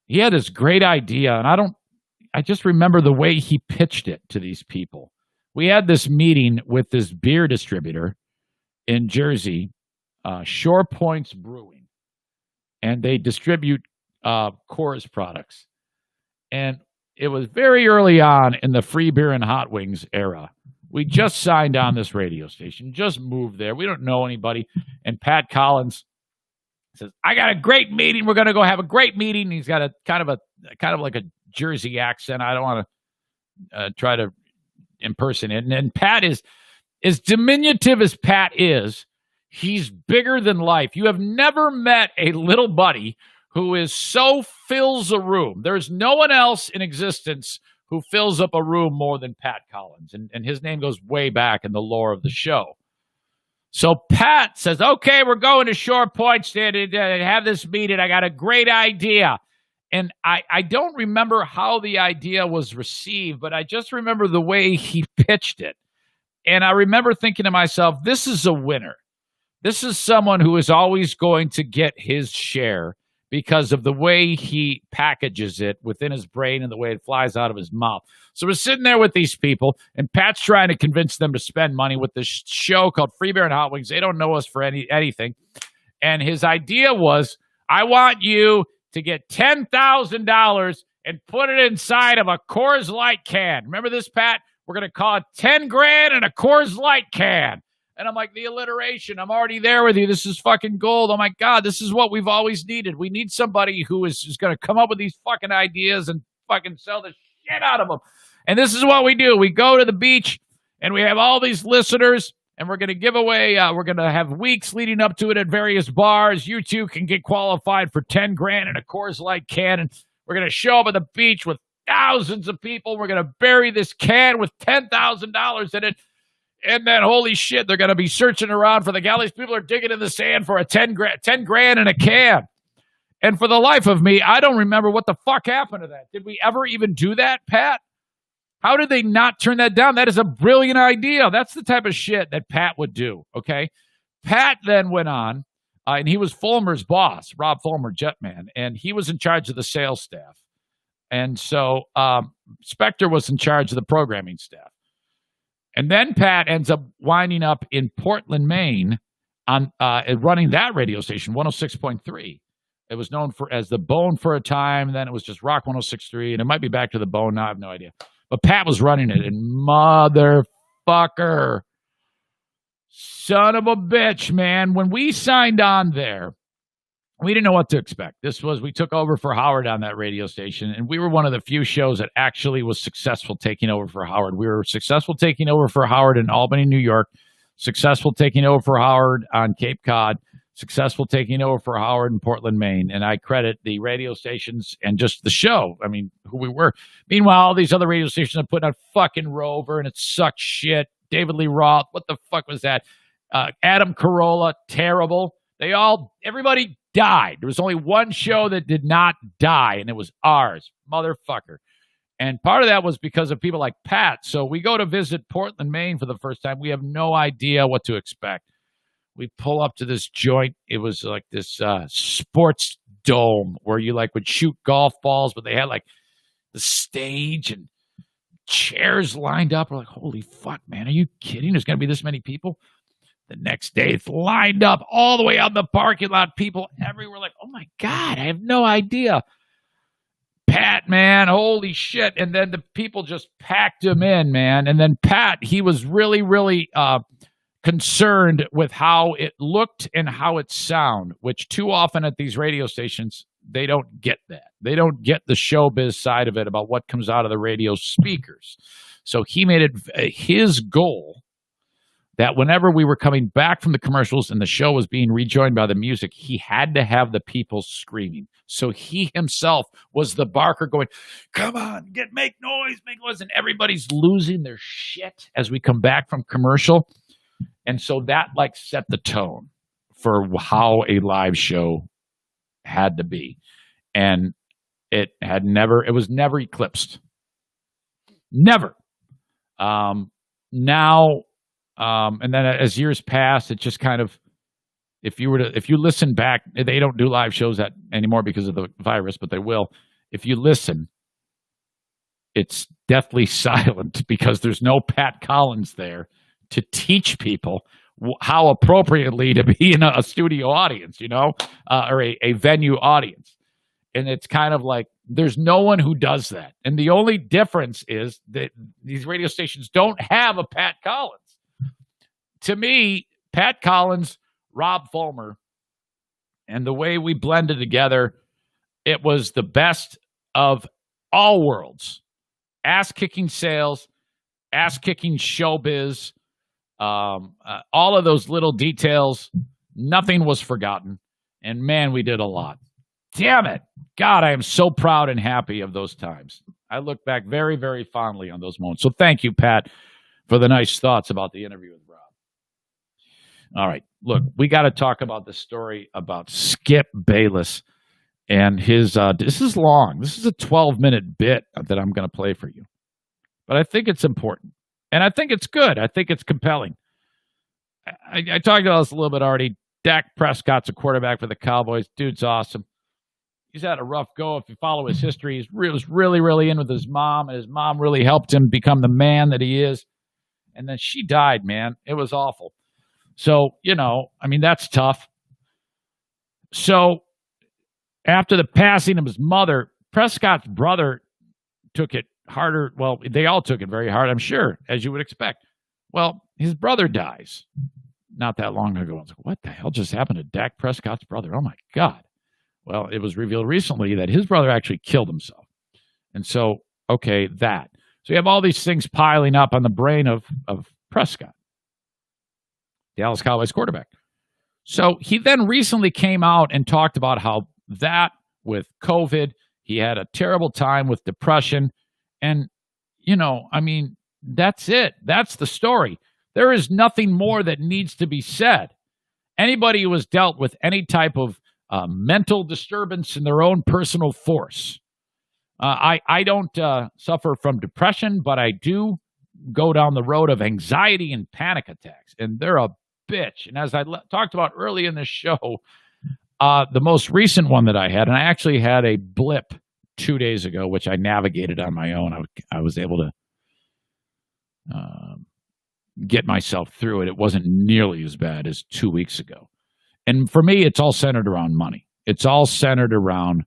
he had this great idea, and I just remember the way he pitched it to these people. We had this meeting with this beer distributor in Jersey, Shore Points Brewing, and they distribute Coors products. And it was very early on in the free beer and hot wings era. We just signed on this radio station, just moved there. We don't know anybody. And Pat Collins says, I got a great meeting. We're going to go have a great meeting. He's got a kind of like a Jersey accent. I don't want to try to impersonate. And Pat is as diminutive as Pat is. He's bigger than life. You have never met a little buddy who is so fills a room. There's no one else in existence who fills up a room more than Pat Collins. And his name goes way back in the lore of the show. So Pat says, okay, we're going to Shore Points to have this meeting. I got a great idea. And I don't remember how the idea was received, but I just remember the way he pitched it. And I remember thinking to myself, this is a winner. This is someone who is always going to get his share because of the way he packages it within his brain and the way it flies out of his mouth. So we're sitting there with these people, and Pat's trying to convince them to spend money with this show called Free Beer and Hot Wings. They don't know us for anything. And his idea was, I want you to get $10,000 and put it inside of a Coors Light can. Remember this, Pat? We're going to call it 10 grand and a Coors Light can. And I'm like, the alliteration, I'm already there with you. This is fucking gold. Oh, my God, this is what we've always needed. We need somebody who is going to come up with these fucking ideas and fucking sell the shit out of them. And this is what we do. We go to the beach, and we have all these listeners, and we're going to give away, we're going to have weeks leading up to it at various bars. You too can get qualified for 10 grand and a Coors Light can. And we're going to show up at the beach with thousands of people. We're going to bury this can with $10,000 in it. And then, holy shit, they're going to be searching around for the galleys. People are digging in the sand for a 10 grand in a can. And for the life of me, I don't remember what the fuck happened to that. Did we ever even do that, Pat? How did they not turn that down? That is a brilliant idea. That's the type of shit that Pat would do, okay? Pat then went on, and he was Fulmer's boss, Rob Fulmer, Jetman, and he was in charge of the sales staff. And so Spector was in charge of the programming staff. And then Pat ends up winding up in Portland, Maine, on running that radio station, 106.3. It was known as the Bone for a time, and then it was just Rock 106.3, and it might be back to the Bone now. I have no idea. But Pat was running it, and motherfucker, son of a bitch, man. When we signed on there, we didn't know what to expect. We took over for Howard on that radio station, and we were one of the few shows that actually was successful taking over for Howard. We were successful taking over for Howard in Albany, New York, successful taking over for Howard on Cape Cod, successful taking over for Howard in Portland, Maine. And I credit the radio stations and just the show. I mean, who we were. Meanwhile, all these other radio stations are putting out fucking Rover, and it sucked shit. David Lee Roth, what the fuck was that? Adam Carolla, terrible. Everybody died. There was only one show that did not die, and it was ours, motherfucker. And part of that was because of people like Pat. So we go to visit Portland, Maine for the first time. We have no idea what to expect. We pull up to this joint. It was like this sports dome where you like would shoot golf balls, but they had like the stage and chairs lined up. We're like, holy fuck, man, are you kidding? There's going to be this many people? The next day, it's lined up all the way out in the parking lot. People everywhere like, oh, my God, I have no idea. Pat, man, holy shit. And then the people just packed him in, man. And then Pat, he was really, really concerned with how it looked and how it sounded, which too often at these radio stations, they don't get that. They don't get the showbiz side of it about what comes out of the radio speakers. So he made it his goal that whenever we were coming back from the commercials and the show was being rejoined by the music, he had to have the people screaming. So he himself was the barker going, come on, make noise. And everybody's losing their shit as we come back from commercial. And so that like set the tone for how a live show had to be. And it was never eclipsed. Never. Now, and then as years pass, it just kind of, if you listen back, they don't do live shows anymore because of the virus, but they will. If you listen, it's deathly silent because there's no Pat Collins there to teach people how appropriately to be in a studio audience, or a venue audience. And it's kind of like there's no one who does that. And the only difference is that these radio stations don't have a Pat Collins. To me, Pat Collins, Rob Fulmer, and the way we blended together, it was the best of all worlds. Ass-kicking sales, ass-kicking showbiz, all of those little details, nothing was forgotten. And man, we did a lot. Damn it. God, I am so proud and happy of those times. I look back very, very fondly on those moments. So thank you, Pat, for the nice thoughts about the interview with Rob. All right, look, we got to talk about the story about Skip Bayless and his, this is long. This is a 12-minute bit that I'm going to play for you. But I think it's important. And I think it's good. I think it's compelling. I talked about this a little bit already. Dak Prescott's a quarterback for the Cowboys. Dude's awesome. He's had a rough go. If you follow his history, he was really, really in with his mom, and his mom really helped him become the man that he is. And then she died, man. It was awful. So, that's tough. So, after the passing of his mother, Prescott's brother took it harder. Well, they all took it very hard, I'm sure, as you would expect. Well, his brother dies not that long ago. I was like, what the hell just happened to Dak Prescott's brother? Oh, my God. Well, it was revealed recently that his brother actually killed himself. And so, okay, that. So you have all these things piling up on the brain of Prescott, Dallas Cowboys quarterback. So he then recently came out and talked about how that with COVID, he had a terrible time with depression. And, that's it. That's the story. There is nothing more that needs to be said. Anybody who has dealt with any type of mental disturbance in their own personal force. I don't suffer from depression, but I do go down the road of anxiety and panic attacks, and they're a bitch. And as I talked about early in this show, the most recent one that I had, and I actually had a blip 2 days ago, which I navigated on my own. I was able to get myself through it. It wasn't nearly as bad as 2 weeks ago. And for me, it's all centered around money. It's all centered around,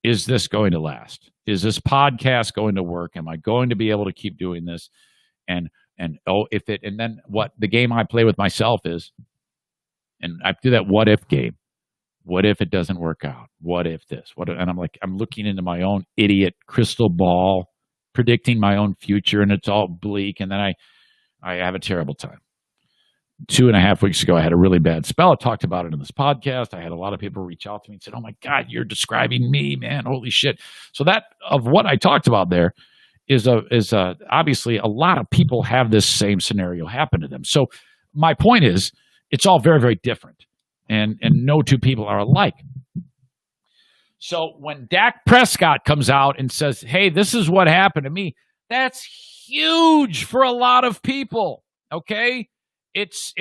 is this going to last? Is this podcast going to work? Am I going to be able to keep doing this? And then what the game I play with myself is, and I do that what if game. What if it doesn't work out? What if this? And I'm looking into my own idiot crystal ball, predicting my own future, and it's all bleak. And then I have a terrible time. 2.5 weeks ago, I had a really bad spell. I talked about it in this podcast. I had a lot of people reach out to me and said, oh my God, you're describing me, man. Holy shit. So that of what I talked about there is obviously a lot of people have this same scenario happen to them. So my point is, it's all very, very different. and no two people are alike. So when Dak Prescott comes out and says, hey, this is what happened to me, that's huge for a lot of people. Okay? It's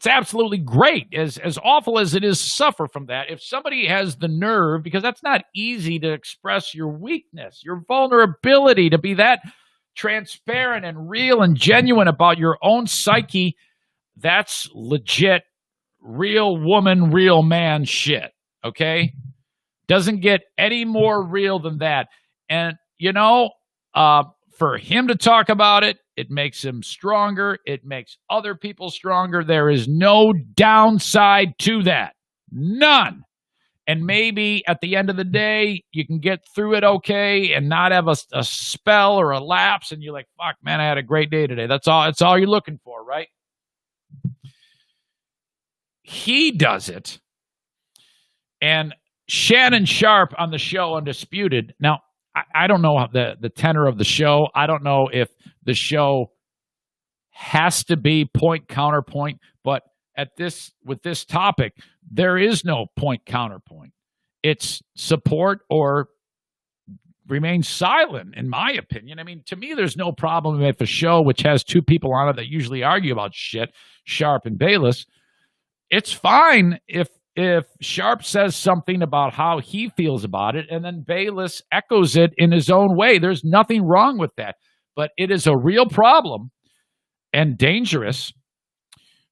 absolutely great. As awful as it is to suffer from that, if somebody has the nerve, because that's not easy to express your weakness, your vulnerability, to be that transparent and real and genuine about your own psyche, that's legit, real woman, real man shit, okay? Doesn't get any more real than that. And, for him to talk about it, it makes him stronger. It makes other people stronger. There is no downside to that. None. And maybe at the end of the day, you can get through it okay and not have a spell or a lapse, and you're like, fuck, man, I had a great day today. That's all you're looking for, right? He does it. And Shannon Sharp on the show Undisputed. Now, I don't know the tenor of the show. I don't know if the show has to be point counterpoint, but with this topic, there is no point counterpoint. It's support or remain silent, in my opinion. I mean, to me, there's no problem if a show which has two people on it that usually argue about shit, Sharp and Bayless. It's fine if Sharp says something about how he feels about it, and then Bayless echoes it in his own way. There's nothing wrong with that. But it is a real problem and dangerous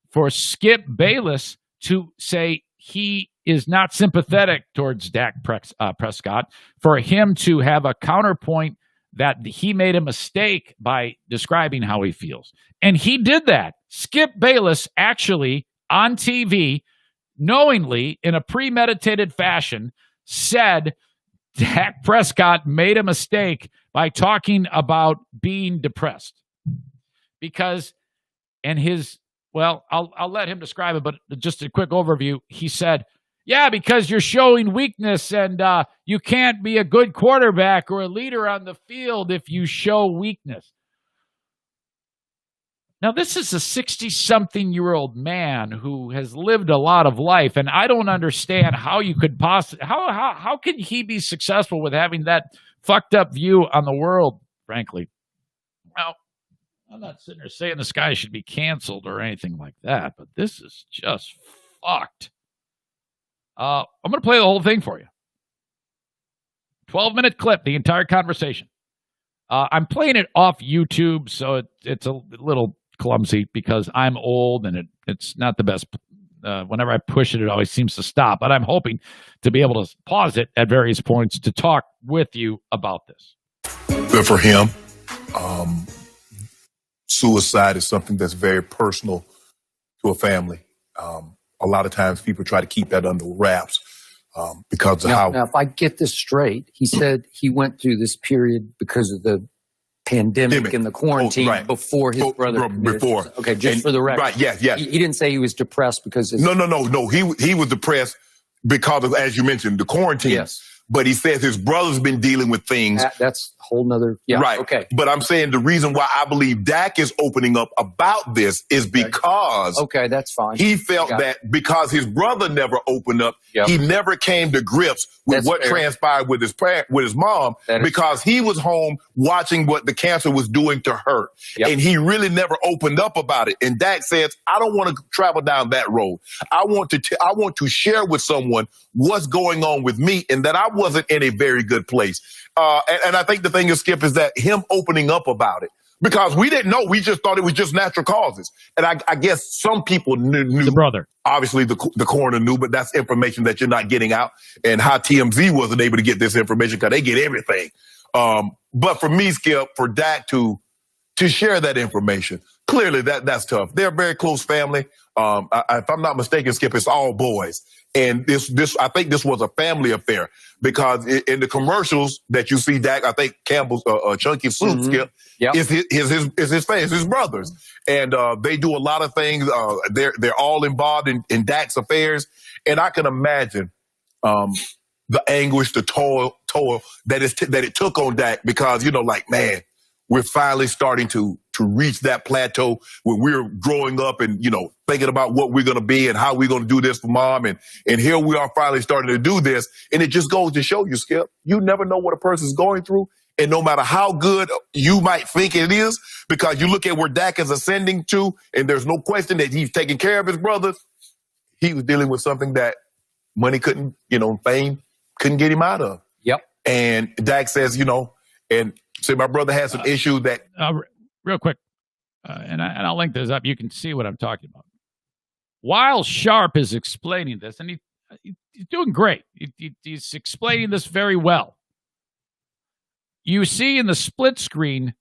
for Skip Bayless to say he is not sympathetic towards Dak Prescott, for him to have a counterpoint that he made a mistake by describing how he feels. And he did that. Skip Bayless actually on TV, knowingly, in a premeditated fashion, said Dak Prescott made a mistake by talking about being depressed. Because, I'll let him describe it, but just a quick overview. He said, yeah, because you're showing weakness, and you can't be a good quarterback or a leader on the field if you show weakness. Now, this is a 60-something-year-old man who has lived a lot of life, and I don't understand how you could possibly how can he be successful with having that fucked up view on the world, frankly. Now, I'm not sitting there saying this guy should be canceled or anything like that, but this is just fucked. I'm going to play the whole thing for you. 12-minute clip, the entire conversation. I'm playing it off YouTube, so it's a little clumsy because I'm old and it's not the best. Whenever I push it, it always seems to stop. But I'm hoping to be able to pause it at various points to talk with you about this. But for him, suicide is something that's very personal to a family. A lot of times people try to keep that under wraps because of how... Now, if I get this straight, he said he went through this period because of the pandemic and the quarantine before his brother... Before. Okay, just for the record. Right, yes. He didn't say he was depressed because... No. He was depressed because of, as you mentioned, the quarantine. Yes. But he says his brother's been dealing with things. That's a whole nother... Yeah, right. Okay. But I'm saying the reason why I believe Dak is opening up about this is because... Okay, that's fine. He felt that because his brother never opened up, he never came to grips with what transpired with his mom because he was home watching what the cancer was doing to her. Yep. And he really never opened up about it. And Dak says, I don't want to travel down that road. I want to share with someone what's going on with me and that I wasn't in a very good place. And I think the thing is, Skip, is that him opening up about it. Because we didn't know. We just thought it was just natural causes. And I guess some people knew. The brother. Obviously, the coroner knew, but that's information that you're not getting out. And how TMZ wasn't able to get this information because they get everything. But for me, Skip, for Dak to share that information, clearly that's tough. They're a very close family. If I'm not mistaken, Skip, it's all boys. And I think this was a family affair because in the commercials that you see, Dak, I think Campbell's Chunky Soup, Skip, is his brothers, and they do a lot of things. They're all involved in Dak's affairs, and I can imagine the anguish, the toil that it took on Dak because man, we're finally starting to to reach that plateau when we're growing up and, thinking about what we're going to be and how we're going to do this for mom. And here we are finally starting to do this. And it just goes to show you, Skip, you never know what a person's going through. And no matter how good you might think it is, because you look at where Dak is ascending to, and there's no question that he's taking care of his brothers, he was dealing with something that money couldn't, fame couldn't get him out of. Yep. And Dak says, and say my brother has some issue that. Real quick, and I'll link this up. You can see what I'm talking about. While Sharp is explaining this, and he's doing great. He's explaining this very well. You see in the split screen,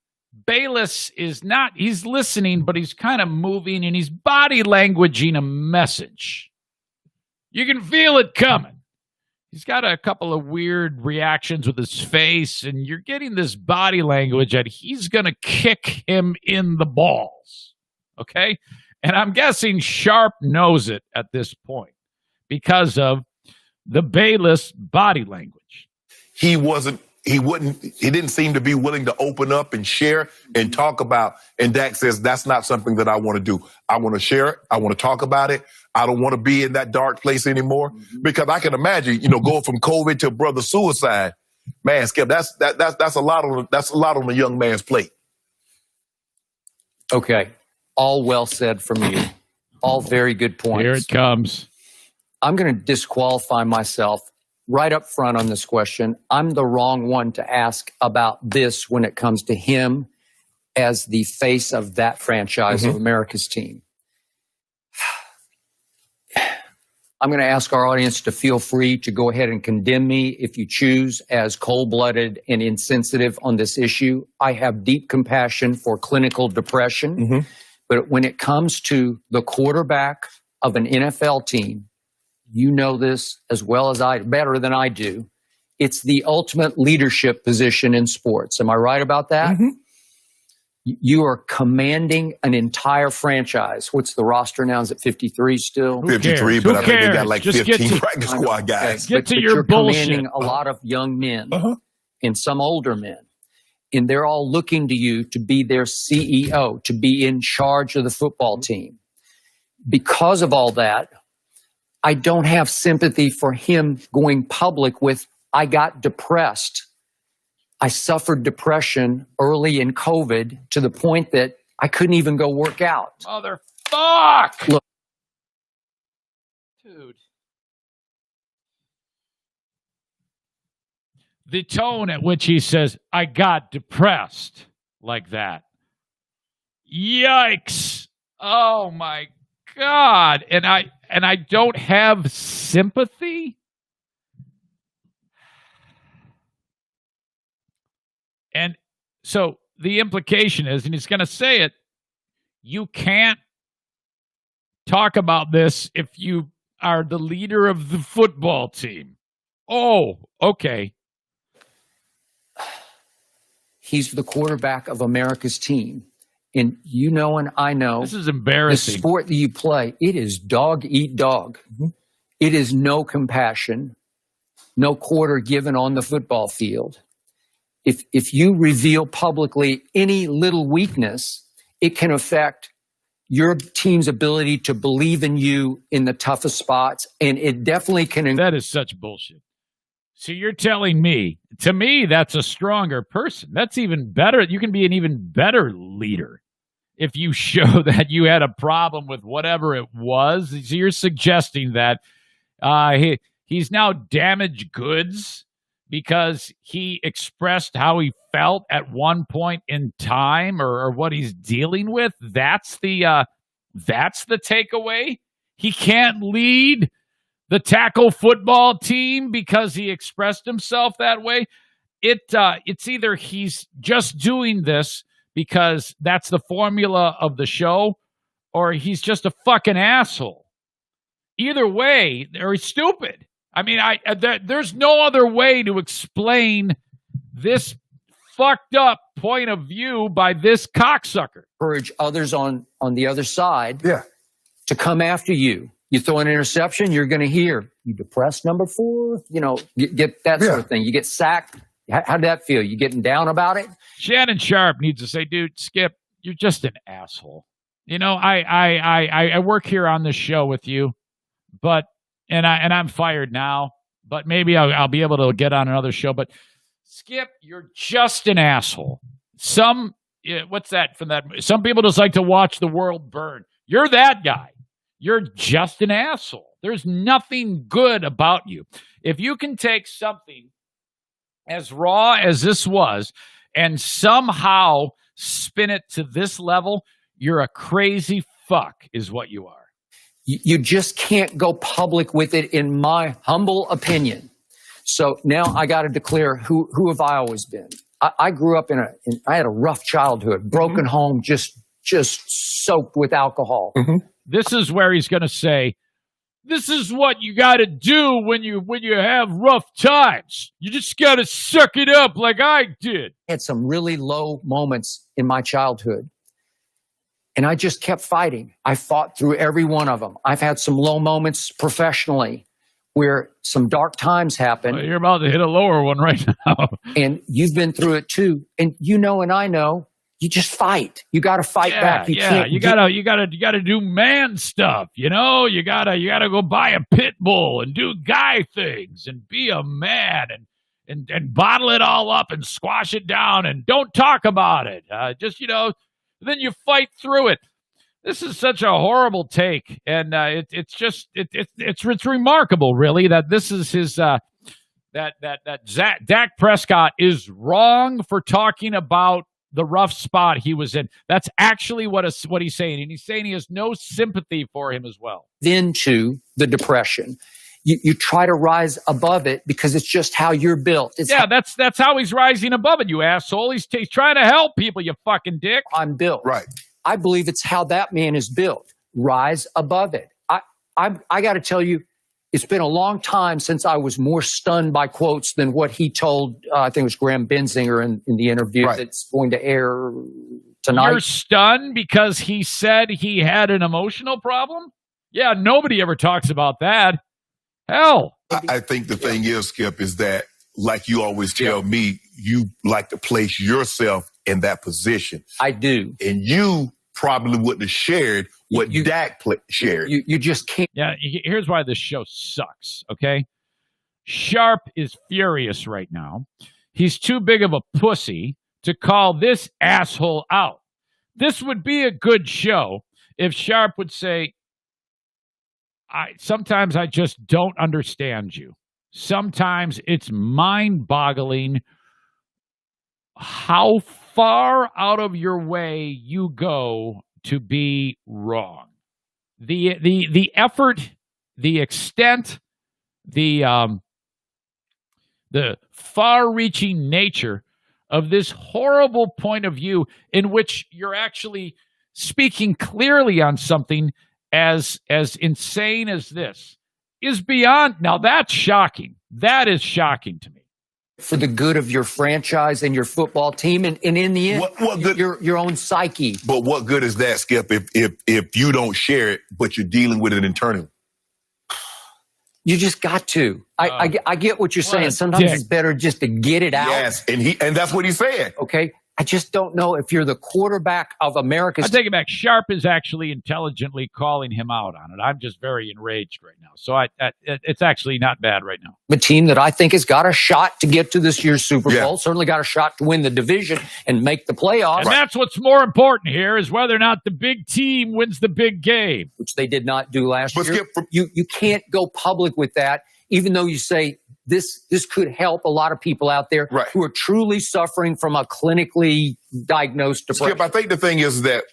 Bayless is not, he's listening, but he's kind of moving and he's body languaging a message. You can feel it coming. He's got a couple of weird reactions with his face, and you're getting this body language that he's going to kick him in the balls. Okay? And I'm guessing Sharp knows it at this point because of the Bayless body language. He didn't seem to be willing to open up and share and talk about. And Dak says, that's not something that I want to do. I want to share it. I want to talk about it. I don't want to be in that dark place anymore, because I can imagine, going from COVID to brother suicide. Man, Skip, that's a lot on the young man's plate. Okay. All well said from you. All very good points. Here it comes. I'm going to disqualify myself right up front on this question. I'm the wrong one to ask about this when it comes to him as the face of that franchise of America's team. I'm going to ask our audience to feel free to go ahead and condemn me if you choose as cold-blooded and insensitive on this issue. I have deep compassion for clinical depression. But when it comes to the quarterback of an NFL team, you know this as well as better than I do. It's the ultimate leadership position in sports. Am I right about that? You are commanding an entire franchise. What's the roster now? Is it 53 still? 53, but I think they got like 15 practice squad guys. Get to your you're bullshit. Commanding a lot of young men and some older men. And they're all looking to you to be their CEO, to be in charge of the football team. Because of all that, I don't have sympathy for him going public with, I got depressed. I suffered depression early in COVID to the point that I couldn't even go work out. Motherfuck! Look. Dude. The tone at which he says, I got depressed like that. Yikes. Oh my God. And I don't have sympathy. And so the implication is, and he's going to say it, you can't talk about this if you are the leader of the football team. Oh, okay. He's the quarterback of America's team. And you know and I know. This is embarrassing. The sport that you play, it is dog eat dog. It is no compassion, no quarter given on the football field. If you reveal publicly any little weakness, it can affect your team's ability to believe in you in the toughest spots. And it definitely can. That is such bullshit. So you're telling me, to me, that's a stronger person. That's even better. You can be an even better leader if you show that you had a problem with whatever it was. So you're suggesting that he's now damaged goods because he expressed how he felt at one point in time or what he's dealing with. That's the takeaway. He can't lead the tackle football team because he expressed himself that way. It's either he's just doing this because that's the formula of the show, or he's just a fucking asshole. Either way, or he's stupid. I mean, there's no other way to explain this fucked up point of view by this cocksucker. Encourage others on the other side to come after you. You throw an interception, you're going to hear, you depressed number 4, get that sort of thing. You get sacked. How did that feel? You getting down about it? Shannon Sharp needs to say, dude, Skip, you're just an asshole. You know, I work here on this show with you, but and I'm fired now, but maybe I'll be able to get on another show. But Skip, you're just an asshole. What's that from that? Some people just like to watch the world burn. You're that guy. You're just an asshole. There's nothing good about you. If you can take something as raw as this was and somehow spin it to this level, you're a crazy fuck is what you are. You just can't go public with it, in my humble opinion. So now I got to declare who have I always been? I grew up I had a rough childhood, broken home, just soaked with alcohol. This is where he's going to say, this is what you got to do when you have rough times. You just got to suck it up like I did. I had some really low moments in my childhood, and I just kept fighting. I fought through every one of them. I've had some low moments professionally where some dark times happened. Well, you're about to hit a lower one right now. And you've been through it too. And you know, and I know, you just fight. You got to fight back. You gotta do man stuff. You know, you gotta go buy a pit bull and do guy things and be a man and bottle it all up and squash it down and don't talk about it. Then you fight through it. This is such a horrible take, and it's remarkable, really, that this is his Dak Prescott is wrong for talking about the rough spot he was in. That's actually what he's saying, and he's saying he has no sympathy for him as well. Into the depression. You try to rise above it because it's just how you're built. That's how he's rising above it, you asshole. He's trying to help people, you fucking dick. I'm built. Right. I believe it's how that man is built. Rise above it. I got to tell you, it's been a long time since I was more stunned by quotes than what he told, I think it was Graham Benzinger in the interview that's going to air tonight. You're stunned because he said he had an emotional problem? Yeah, nobody ever talks about that. Hell. I think the thing is, Skip, is that, like you always tell me, you like to place yourself in that position. I do. And you probably wouldn't have shared what Dak shared. You just can't. Yeah, here's why this show sucks, okay? Sharp is furious right now. He's too big of a pussy to call this asshole out. This would be a good show if Sharp would say, sometimes I just don't understand you. Sometimes it's mind-boggling how far out of your way you go to be wrong. The effort, the extent, the far-reaching nature of this horrible point of view in which you're actually speaking clearly on something as insane as this is beyond. Now that's shocking. That is shocking to me. For the good of your franchise and your football team, and in the end, what good, your own psyche. But what good is that, Skip, if you don't share it, but you're dealing with it internally? You just got to. I get what you're saying. Sometimes it's better just to get it out. Yes, and that's what he's saying. Okay. I just don't know if you're the quarterback of America's. I take it back. Sharp is actually intelligently calling him out on it. I'm just very enraged right now. So it's actually not bad right now. The team that I think has got a shot to get to this year's Super Bowl, certainly got a shot to win the division and make the playoffs. And that's what's more important here is whether or not the big team wins the big game. Which they did not do last year. Skip, you can't go public with that, even though you say, this could help a lot of people out there who are truly suffering from a clinically diagnosed depression. Skip, I think the thing is that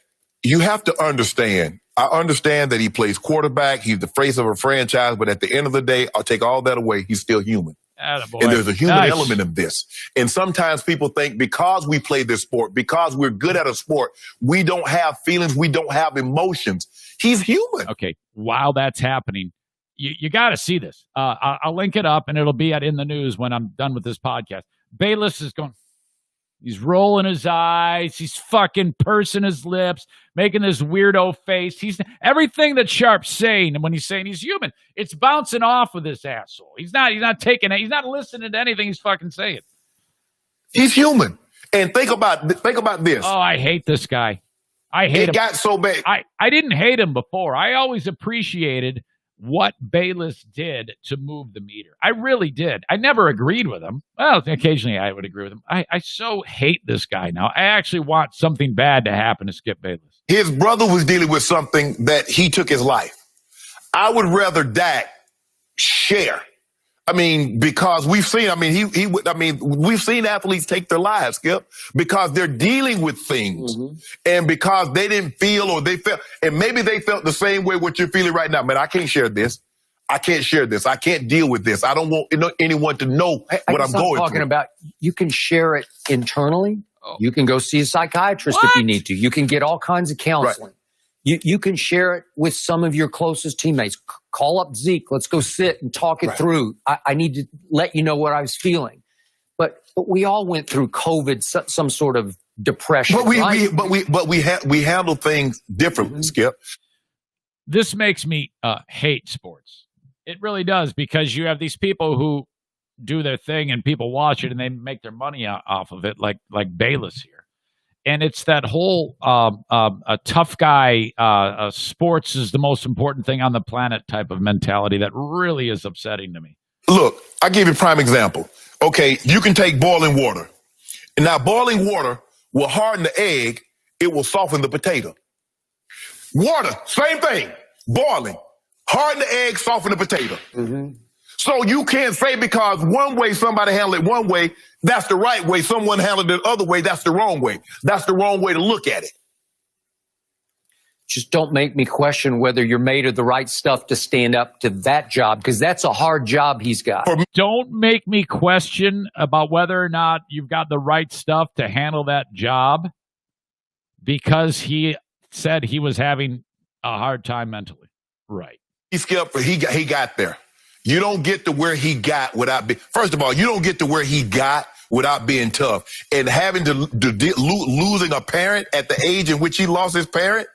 you have to understand. I understand that he plays quarterback. He's the face of a franchise. But at the end of the day, I'll take all that away. He's still human. Attaboy. And there's a human element of this. And sometimes people think because we play this sport, because we're good at a sport, we don't have feelings. We don't have emotions. He's human. Okay. While that's happening, you got to see this. I'll link it up, and it'll be in the news when I'm done with this podcast. Bayless is going, he's rolling his eyes. He's fucking pursing his lips, making this weirdo face. He's everything that Sharp's saying, and when he's saying he's human, it's bouncing off of this asshole. He's not taking it. He's not listening to anything he's fucking saying. He's human. And think about this. Oh, I hate this guy. I hate It him. got so bad. I didn't hate him before. I always appreciated what Bayless did to move the meter. I really did. I never agreed with him. Well, occasionally I would agree with him. I so hate this guy now. I actually want something bad to happen to Skip Bayless. His brother was dealing with something that he took his life. I would rather Dak share. I mean, because we've seen, we've seen athletes take their lives, Skip, because they're dealing with things and because they didn't feel or they felt, and maybe they felt the same way what you're feeling right now. Man, I can't share this. I can't share this. I can't deal with this. I don't want anyone to know what I'm going talking through. about, you can share it internally. You can go see a psychiatrist if you need to. You can get all kinds of counseling. Right. You can share it with some of your closest teammates. Call up Zeke. Let's go sit and talk it through. I need to let you know what I was feeling. But we all went through COVID, some sort of depression. But we handle things differently, Skip. This makes me hate sports. It really does, because you have these people who do their thing and people watch it and they make their money off of it, like Bayless here. And it's that whole a tough guy, sports is the most important thing on the planet type of mentality that really is upsetting to me. Look, I'll give you a prime example. Okay, you can take boiling water. And now boiling water will harden the egg. It will soften the potato. Water, same thing. Boiling. Harden the egg, soften the potato. So you can't say because one way somebody handled it one way, that's the right way. Someone handled it the other way, that's the wrong way. That's the wrong way to look at it. Just don't make me question whether you're made of the right stuff to stand up to that job, because that's a hard job he's got. Don't make me question about whether or not you've got the right stuff to handle that job, because he said he was having a hard time mentally. Right. He got there. You don't get to where he got without being, first of all, you don't get to where he got without being tough. And having to losing a parent at the age in which he lost his parent,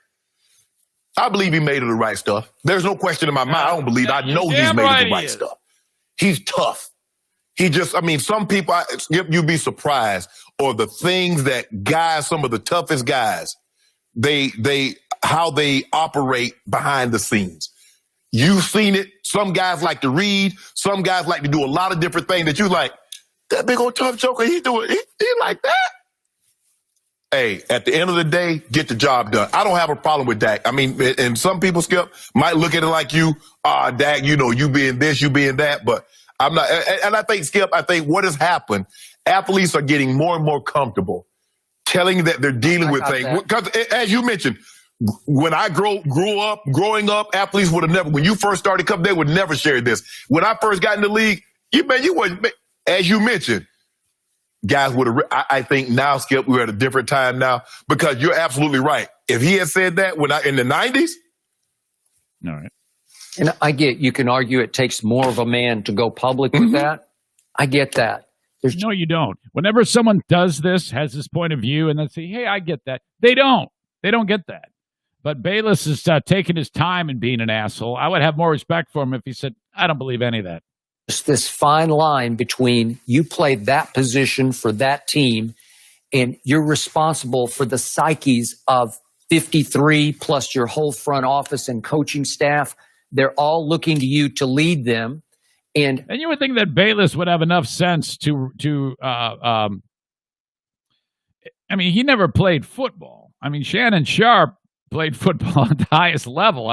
I believe he made of the right stuff. There's no question in my mind. I don't believe, I know he's made of the right stuff. He's tough. He just, some people, you'd be surprised, or the things that guys, some of the toughest guys, how they operate behind the scenes. You've seen it. Some guys like to read. Some guys like to do a lot of different things that you like. That big old tough joker, he like that. Hey, at the end of the day, get the job done. I don't have a problem with Dak. And some people, Skip, might look at it like Dak, you being this, you being that, but I'm not. And I think, Skip, what has happened, athletes are getting more and more comfortable telling you that they're dealing with things. Because as you mentioned, when I growing up, athletes would have never, when you first started coming, they would never share this. When I first got in the league, you wasn't, as you mentioned, guys would have, I think now, Skip, we're at a different time now, because you're absolutely right. If he had said that in the 90s. All right. And I get, you can argue it takes more of a man to go public with that. I get that. No, you don't. Whenever someone does this, has this point of view, and they say, hey, I get that. They don't get that. But Bayless is taking his time and being an asshole. I would have more respect for him if he said, I don't believe any of that. It's this fine line between you played that position for that team and you're responsible for the psyches of 53 plus your whole front office and coaching staff. They're all looking to you to lead them. And you would think that Bayless would have enough sense to he never played football. Shannon Sharp played football at the highest level.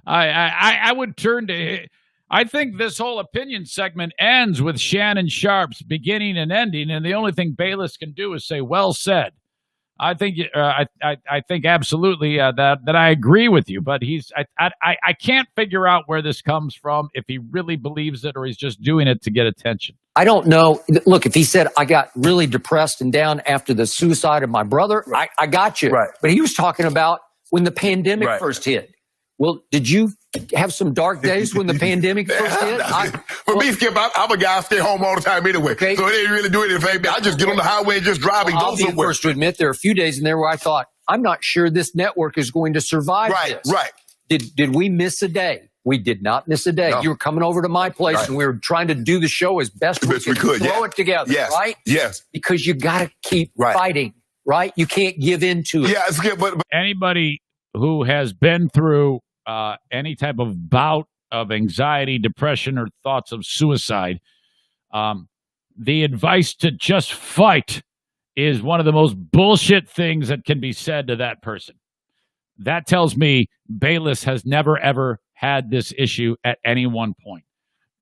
I would turn to, I think this whole opinion segment ends with Shannon Sharp's beginning and ending, and the only thing Bayless can do is say, well said. I think I think absolutely that I agree with you, but I can't figure out where this comes from, if he really believes it or he's just doing it to get attention. I don't know. Look, if he said, I got really depressed and down after the suicide of my brother, I got you. Right. But he was talking about when the pandemic first hit. Well, did you have some dark days when the pandemic first hit? For me, Skip, I'm a guy, I stay home all the time anyway. Okay. So it didn't really do anything. I just get on the highway and just drive and go somewhere. I'll be first to admit there are a few days in there where I thought, I'm not sure this network is going to survive this. Right. Did we miss a day? We did not miss a day. No. You were coming over to my place and we were trying to do the show as best we could. Throw it together, right? Yes. Because you got to keep fighting. right? You can't give in to it. Yeah, it's good, but Anybody who has been through any type of bout of anxiety, depression, or thoughts of suicide, the advice to just fight is one of the most bullshit things that can be said to that person. That tells me Bayless has never, ever had this issue at any one point.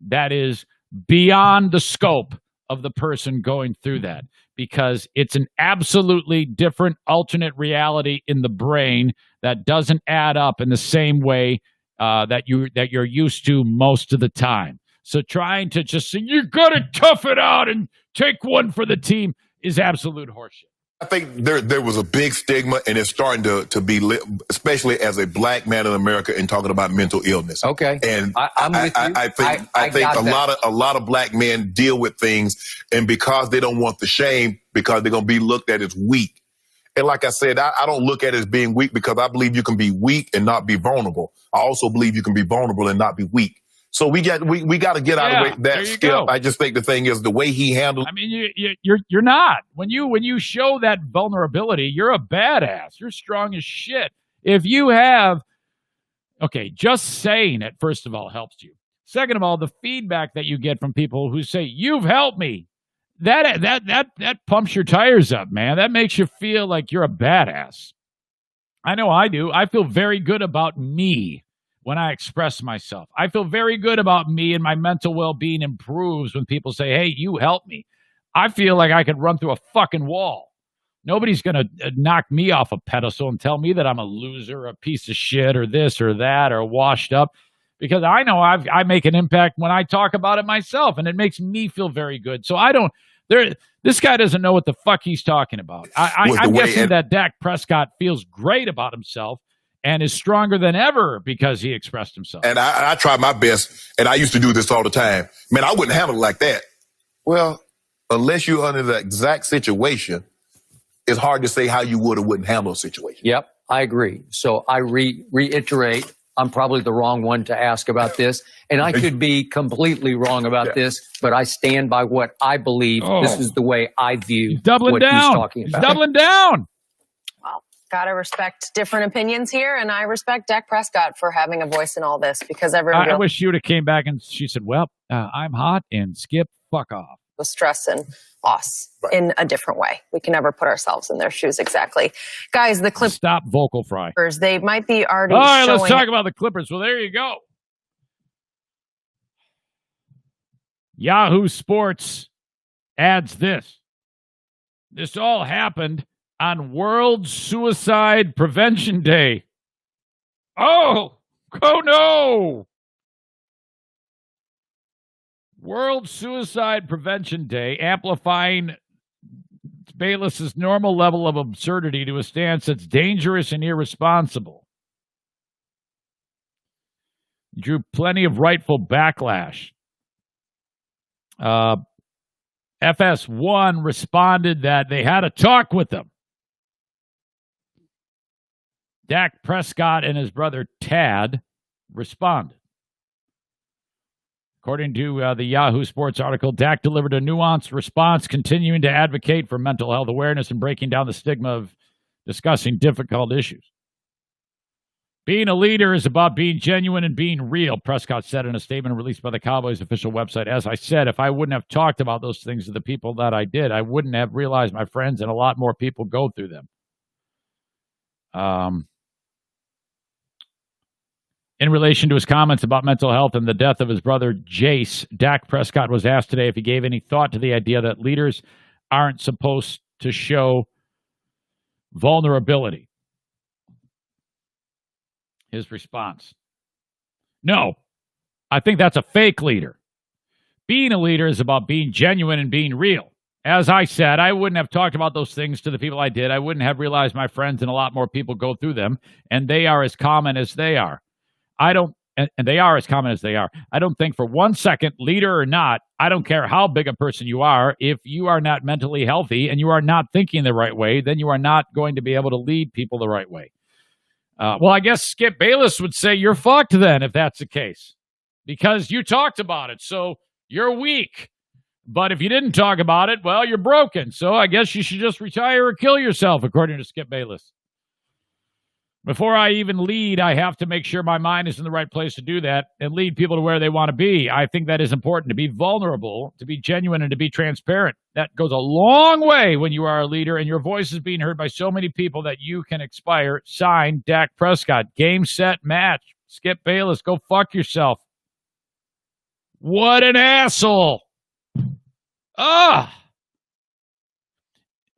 That is beyond the scope of the person going through that, because it's an absolutely different alternate reality in the brain that doesn't add up in the same way that you're used to most of the time. So trying to just say you got to tough it out and take one for the team is absolute horseshit. I think there was a big stigma, and it's starting to be lit, especially as a black man in America, and talking about mental illness. Okay, and I'm with you. I think a lot of black men deal with things, and because they don't want the shame, because they're gonna be looked at as weak. And like I said, I don't look at it as being weak, because I believe you can be weak and not be vulnerable. I also believe you can be vulnerable and not be weak. So we got to get out of that step. Go. I just think the thing is the way he handled. I mean, you're not. When you show that vulnerability, you're a badass. You're strong as shit. If you have, just saying it, first of all, helps you. Second of all, the feedback that you get from people who say you've helped me, that pumps your tires up, man. That makes you feel like you're a badass. I know I do. I feel very good about me when I express myself. I feel very good about me, and my mental well-being improves when people say, hey, you helped me. I feel like I could run through a fucking wall. Nobody's going to knock me off a pedestal and tell me that I'm a loser, a piece of shit, or this or that, or washed up, because I know I make an impact when I talk about it myself, and it makes me feel very good. So this guy doesn't know what the fuck he's talking about. I'm guessing that Dak Prescott feels great about himself and is stronger than ever because he expressed himself. And I try my best, and I used to do this all the time. Man, I wouldn't handle it like that. Well, unless you're under the exact situation, it's hard to say how you would or wouldn't handle a situation. Yep, I agree. So I reiterate, I'm probably the wrong one to ask about this, and I could be completely wrong about this, but I stand by what I believe. This is the way I view he's doubling down. He's talking about. He's doubling down. Got to respect different opinions here, and I respect Dak Prescott for having a voice in all this, because everyone I wish she would have came back and she said, well, I'm hot, and Skip, fuck off. with stress and loss in a different way. We can never put ourselves in their shoes exactly. Guys, the Clippers, Stop vocal fry. they might be already All right, showing... let's talk about the Clippers. Well, there you go. Yahoo Sports adds this. This all happened on World Suicide Prevention Day. Oh no! World Suicide Prevention Day, amplifying Bayless's normal level of absurdity to a stance that's dangerous and irresponsible. Drew plenty of rightful backlash. FS1 responded that they had a talk with them. Dak Prescott and his brother Tad responded. According to the Yahoo Sports article, Dak delivered a nuanced response, continuing to advocate for mental health awareness and breaking down the stigma of discussing difficult issues. Being a leader is about being genuine and being real, Prescott said in a statement released by the Cowboys' official website. As I said, if I wouldn't have talked about those things to the people that I did, I wouldn't have realized my friends and a lot more people go through them. In relation to his comments about mental health and the death of his brother Jace, Dak Prescott was asked today if he gave any thought to the idea that leaders aren't supposed to show vulnerability. His response: no, I think that's a fake leader. Being a leader is about being genuine and being real. As I said, I wouldn't have talked about those things to the people I did. I wouldn't have realized my friends and a lot more people go through them, and they are as common as they are. And they are as common as they are. I don't think for 1 second, leader or not, I don't care how big a person you are, if you are not mentally healthy and you are not thinking the right way, then you are not going to be able to lead people the right way. Well, I guess Skip Bayless would say you're fucked then if that's the case, because you talked about it, so you're weak. But if you didn't talk about it, well, you're broken. So I guess you should just retire or kill yourself, according to Skip Bayless. Before I even lead, I have to make sure my mind is in the right place to do that and lead people to where they want to be. I think that is important, to be vulnerable, to be genuine, and to be transparent. That goes a long way when you are a leader and your voice is being heard by so many people that you can inspire. Signed, Dak Prescott. Game, set, match. Skip Bayless, go fuck yourself. What an asshole.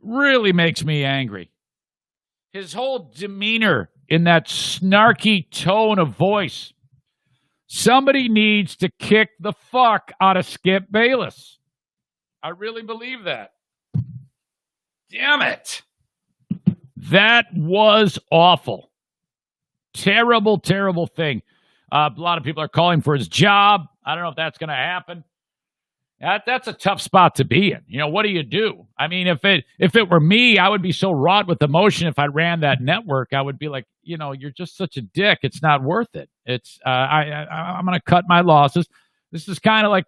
Really makes me angry. His whole demeanor in that snarky tone of voice. Somebody needs to kick the fuck out of Skip Bayless. I really believe that. Damn it. That was awful. Terrible, terrible thing. A lot of people are calling for his job. I don't know if that's going to happen. That's a tough spot to be in. You know, what do you do? I mean, if it were me, I would be so wrought with emotion. If I ran that network, I would be like, you know, you're just such a dick. It's not worth it. It's I'm going to cut my losses. This is kind of like,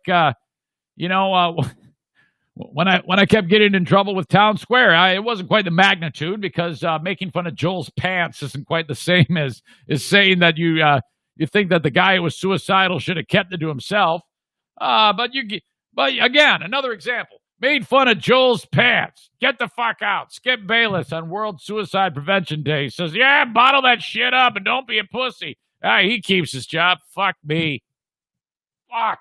when I kept getting in trouble with Town Square, it wasn't quite the magnitude, because making fun of Joel's pants isn't quite the same as saying that you think that the guy who was suicidal should have kept it to himself. But again, another example. Made fun of Joel's pants. Get the fuck out. Skip Bayless on World Suicide Prevention Day says, yeah, bottle that shit up and don't be a pussy. He keeps his job. Fuck me. Fuck.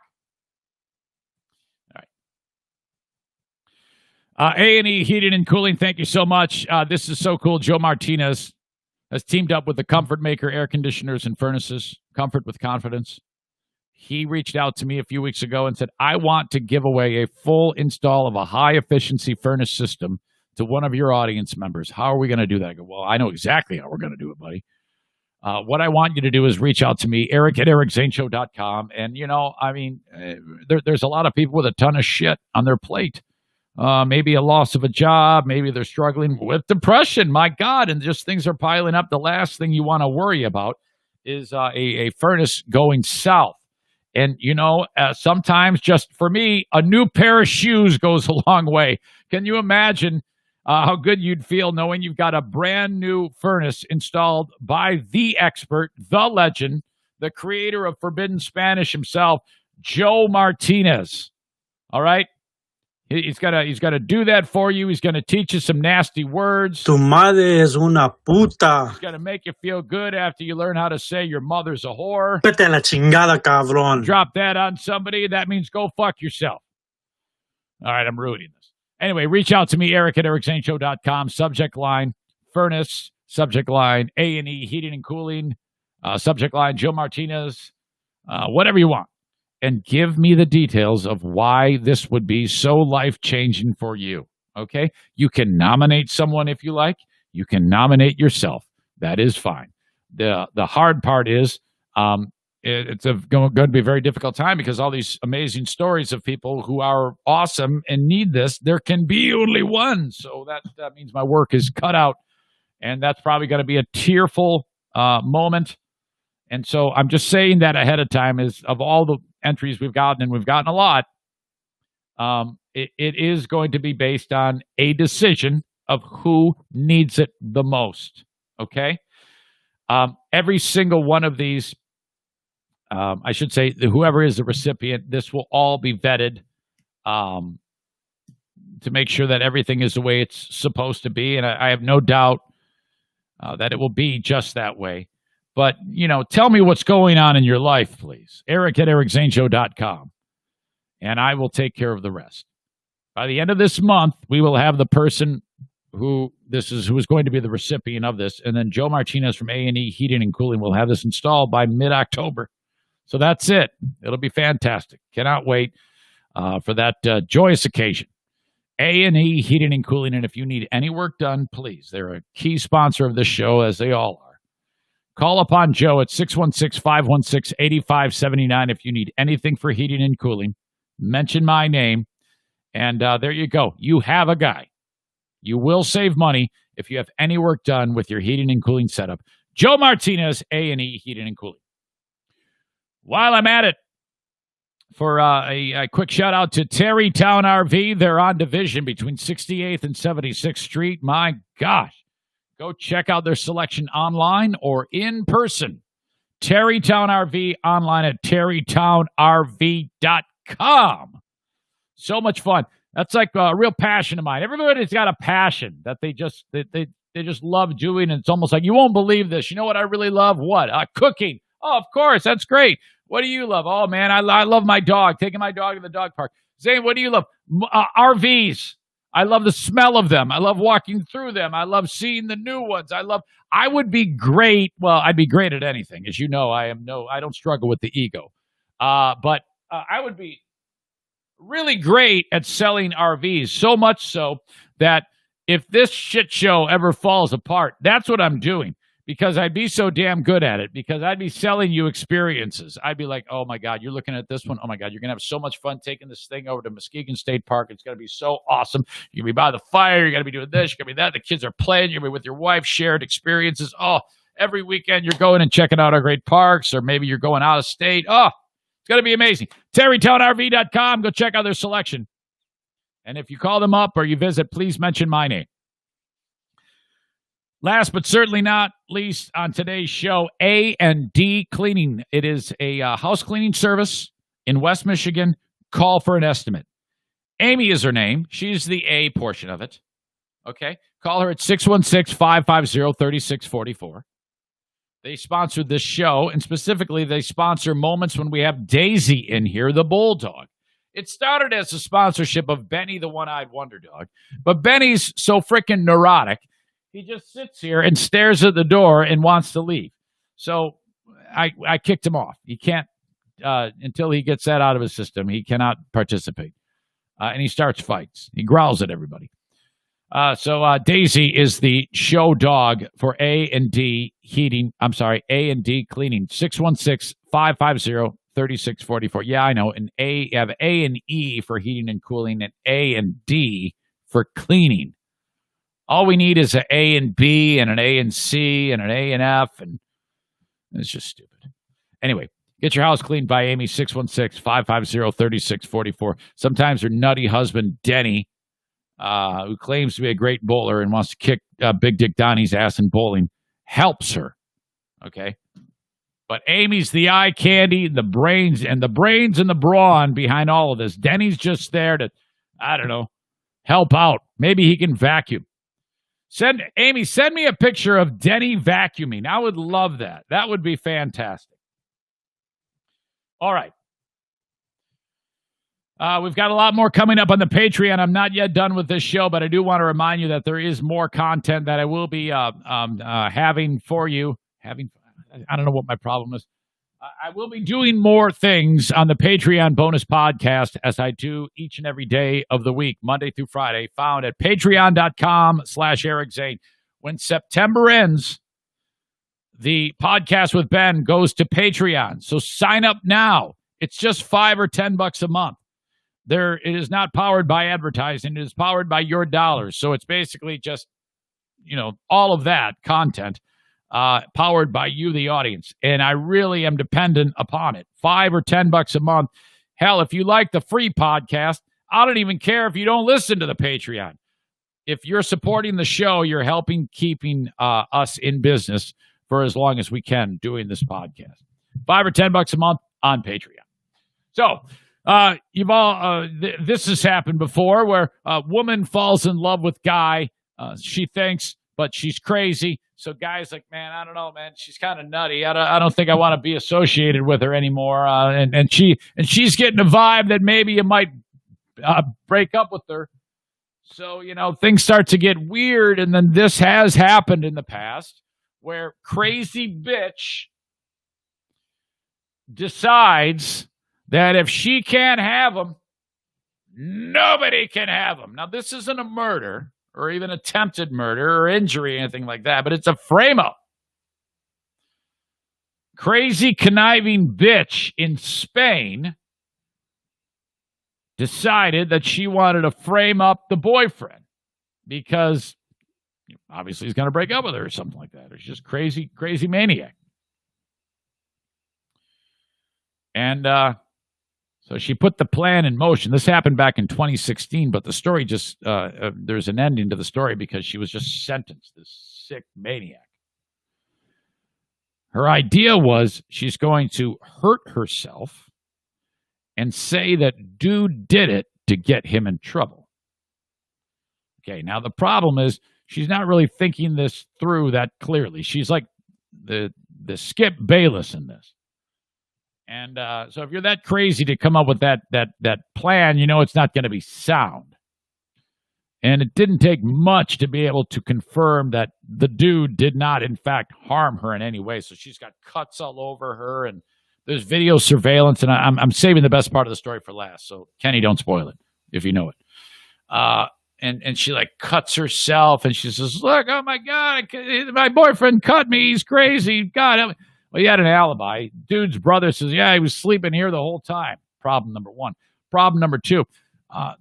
All right. A&E Heating and Cooling, thank you so much. This is so cool. Joe Martinez has teamed up with the Comfort Maker air conditioners and furnaces. Comfort with confidence. He reached out to me a few weeks ago and said, I want to give away a full install of a high-efficiency furnace system to one of your audience members. How are we going to do that? I go, well, I know exactly how we're going to do it, buddy. What I want you to do is reach out to me, Eric at ericzaneshow.com. And, you know, I mean, there's a lot of people with a ton of shit on their plate. Maybe a loss of a job. Maybe they're struggling with depression. My God, and just things are piling up. The last thing you want to worry about is a furnace going south. And, you know, sometimes, just for me, a new pair of shoes goes a long way. Can you imagine how good you'd feel knowing you've got a brand new furnace installed by the expert, the legend, the creator of Forbidden Spanish himself, Joe Martinez? All right? He's gonna do that for you. He's gonna teach you some nasty words. Tu madre es una puta. He's gonna make you feel good after you learn how to say your mother's a whore. Vete a la chingada, cabrón. Drop that on somebody, that means go fuck yourself. All right, I'm ruining this. Anyway, reach out to me, Eric at ericzaneshow.com. Subject line, furnace. Subject line, A&E Heating and Cooling. Subject line, Joe Martinez. Whatever you want. And give me the details of why this would be so life-changing for you, okay? You can nominate someone if you like. You can nominate yourself. That is fine. The hard part is it's going to be a very difficult time, because all these amazing stories of people who are awesome and need this, there can be only one. So that means my work is cut out, and that's probably going to be a tearful moment. And so I'm just saying that ahead of time, is of all the entries we've gotten, and we've gotten a lot, it is going to be based on a decision of who needs it the most, okay? Every single one of these, I should say, whoever is the recipient, this will all be vetted to make sure that everything is the way it's supposed to be, and I have no doubt that it will be just that way. But, you know, tell me what's going on in your life, please. Eric at ericzaneshow.com. And I will take care of the rest. By the end of this month, we will have the person who is going to be the recipient of this. And then Joe Martinez from A&E Heating and Cooling will have this installed by mid-October. So that's it. It'll be fantastic. Cannot wait for that joyous occasion. A&E Heating and Cooling. And if you need any work done, please. They're a key sponsor of this show, as they all are. Call upon Joe at 616-516-8579 if you need anything for heating and cooling. Mention my name, and there you go. You have a guy. You will save money if you have any work done with your heating and cooling setup. Joe Martinez, A&E Heating and Cooling. While I'm at it, for a quick shout out to Terrytown RV. They're on Division between 68th and 76th Street. My gosh. Go check out their selection online or in person. Terrytown RV online at terrytownrv.com. So much fun. That's like a real passion of mine. Everybody's got a passion that they just love doing, and it's almost like, you won't believe this. You know what I really love? What? Cooking. Oh, of course. That's great. What do you love? Oh, man, I love my dog, taking my dog to the dog park. Zane, what do you love? RVs. I love the smell of them. I love walking through them. I love seeing the new ones. I would be great. Well, I'd be great at anything. As you know, I don't struggle with the ego. But I would be really great at selling RVs, so much so that if this shit show ever falls apart, that's what I'm doing, because I'd be so damn good at it, because I'd be selling you experiences. I'd be like, oh my God, you're looking at this one. Oh my God, you're going to have so much fun taking this thing over to Muskegon State Park. It's going to be so awesome. You're going to be by the fire. You're going to be doing this. You're going to be that. The kids are playing. You're going to be with your wife, shared experiences. Oh, every weekend you're going and checking out our great parks, or maybe you're going out of state. Oh, it's going to be amazing. TerrytownRV.com. Go check out their selection. And if you call them up or you visit, please mention my name. Last but certainly not least on today's show, A&D Cleaning. It is a house cleaning service in West Michigan. Call for an estimate. Amy is her name. She's the A portion of it. Okay? Call her at 616-550-3644. They sponsored this show, and specifically they sponsor moments when we have Daisy in here, the bulldog. It started as a sponsorship of Benny, the one-eyed wonder dog. But Benny's so freaking neurotic, he just sits here and stares at the door and wants to leave. So I kicked him off. He can't, until he gets that out of his system, he cannot participate. And he starts fights. He growls at everybody. So Daisy is the show dog for A&D Heating. I'm sorry, A&D Cleaning. 616-550-3644. Yeah, I know. And you have A and E for heating and cooling, and A and D for cleaning. All we need is an A and B and an A and C and an A and F, and it's just stupid. Anyway, get your house cleaned by Amy, 616-550-3644. Sometimes her nutty husband, Denny, who claims to be a great bowler and wants to kick Big Dick Donnie's ass in bowling, helps her. Okay? But Amy's the eye candy, the brains and the brawn behind all of this. Denny's just there to, I don't know, help out. Maybe he can vacuum. Amy, send me a picture of Denny vacuuming. I would love that. That would be fantastic. All right. We've got a lot more coming up on the Patreon. I'm not yet done with this show, but I do want to remind you that there is more content that I will be having for you. I don't know what my problem is. I will be doing more things on the Patreon bonus podcast as I do each and every day of the week, Monday through Friday, found at patreon.com/Eric Zane. When September ends, the podcast with Ben goes to Patreon. So sign up now. It's just $5 or $10 a month. It is not powered by advertising. It is powered by your dollars. So it's basically just, all of that content powered by you, the audience. And I really am dependent upon it. $5 or $10 a month. Hell, if you like the free podcast, I don't even care if you don't listen to the Patreon. If you're supporting the show, you're helping keeping us in business for as long as we can doing this podcast. $5 or $10 a month on Patreon. So you've all this has happened before, where a woman falls in love with guy. She thinks, but she's crazy. So guy's like, man, I don't know, man. She's kind of nutty. I don't think I want to be associated with her anymore. And she's getting a vibe that maybe you might break up with her. So, things start to get weird. And then this has happened in the past, where crazy bitch decides that if she can't have him, nobody can have him. Now, this isn't a murder or even attempted murder or injury or anything like that, but it's a frame-up. Crazy, conniving bitch in Spain decided that she wanted to frame up the boyfriend because obviously he's going to break up with her or something like that. Or she's just crazy, crazy maniac. And So she put the plan in motion. This happened back in 2016, but the story just, there's an ending to the story because she was just sentenced, this sick maniac. Her idea was she's going to hurt herself and say that dude did it to get him in trouble. Okay, now the problem is she's not really thinking this through that clearly. She's like the Skip Bayless in this. And so if you're that crazy to come up with that plan, you know it's not going to be sound. And it didn't take much to be able to confirm that the dude did not, in fact, harm her in any way. So she's got cuts all over her, and there's video surveillance. And I'm saving the best part of the story for last. So Kenny, don't spoil it if you know it. And she like cuts herself, and she says, "Look, oh my God, my boyfriend cut me. He's crazy. God help me." Well, he had an alibi. Dude's brother says, "Yeah, he was sleeping here the whole time." Problem number one. Problem number two,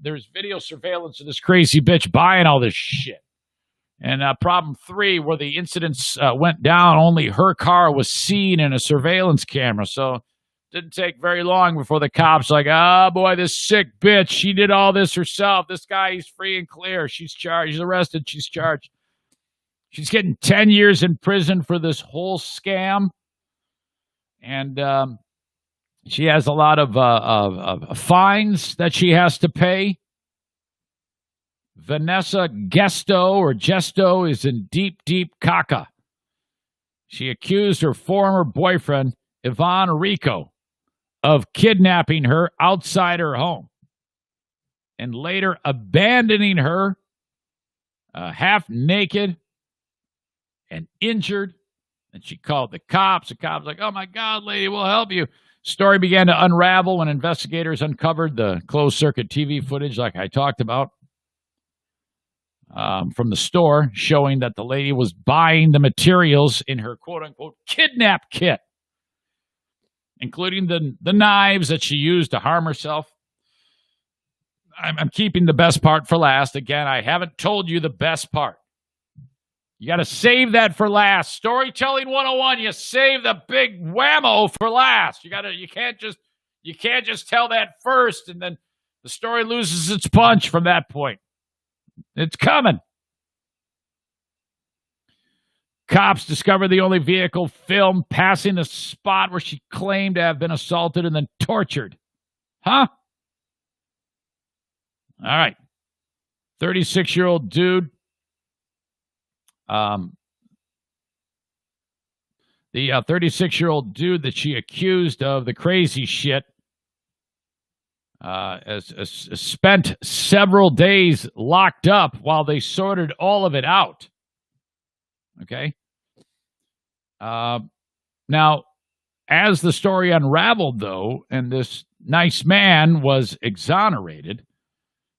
there's video surveillance of this crazy bitch buying all this shit. And problem three, where the incidents went down, only her car was seen in a surveillance camera. So it didn't take very long before the cops like, "Oh boy, this sick bitch, she did all this herself. This guy, he's free and clear. She's charged. She's arrested. She's charged. She's getting 10 years in prison for this whole scam." And she has a lot of fines that she has to pay. Vanessa Gesto is in deep, deep caca. She accused her former boyfriend, Ivan Rico, of kidnapping her outside her home and later abandoning her half naked and injured. And she called the cops. The cops like, "Oh, my God, lady, we'll help you." Story began to unravel when investigators uncovered the closed-circuit TV footage like I talked about from the store, showing that the lady was buying the materials in her quote-unquote kidnap kit, including the knives that she used to harm herself. I'm keeping the best part for last. Again, I haven't told you the best part. You got to save that for last. Storytelling 101, you save the big whammo for last. You can't just tell that first and then the story loses its punch from that point. It's coming. Cops discovered the only vehicle filmed passing the spot where she claimed to have been assaulted and then tortured. Huh? All right. 36-year-old dude. The 36-year-old dude that she accused of the crazy shit has spent several days locked up while they sorted all of it out. Okay. Now, as the story unraveled, though, and this nice man was exonerated,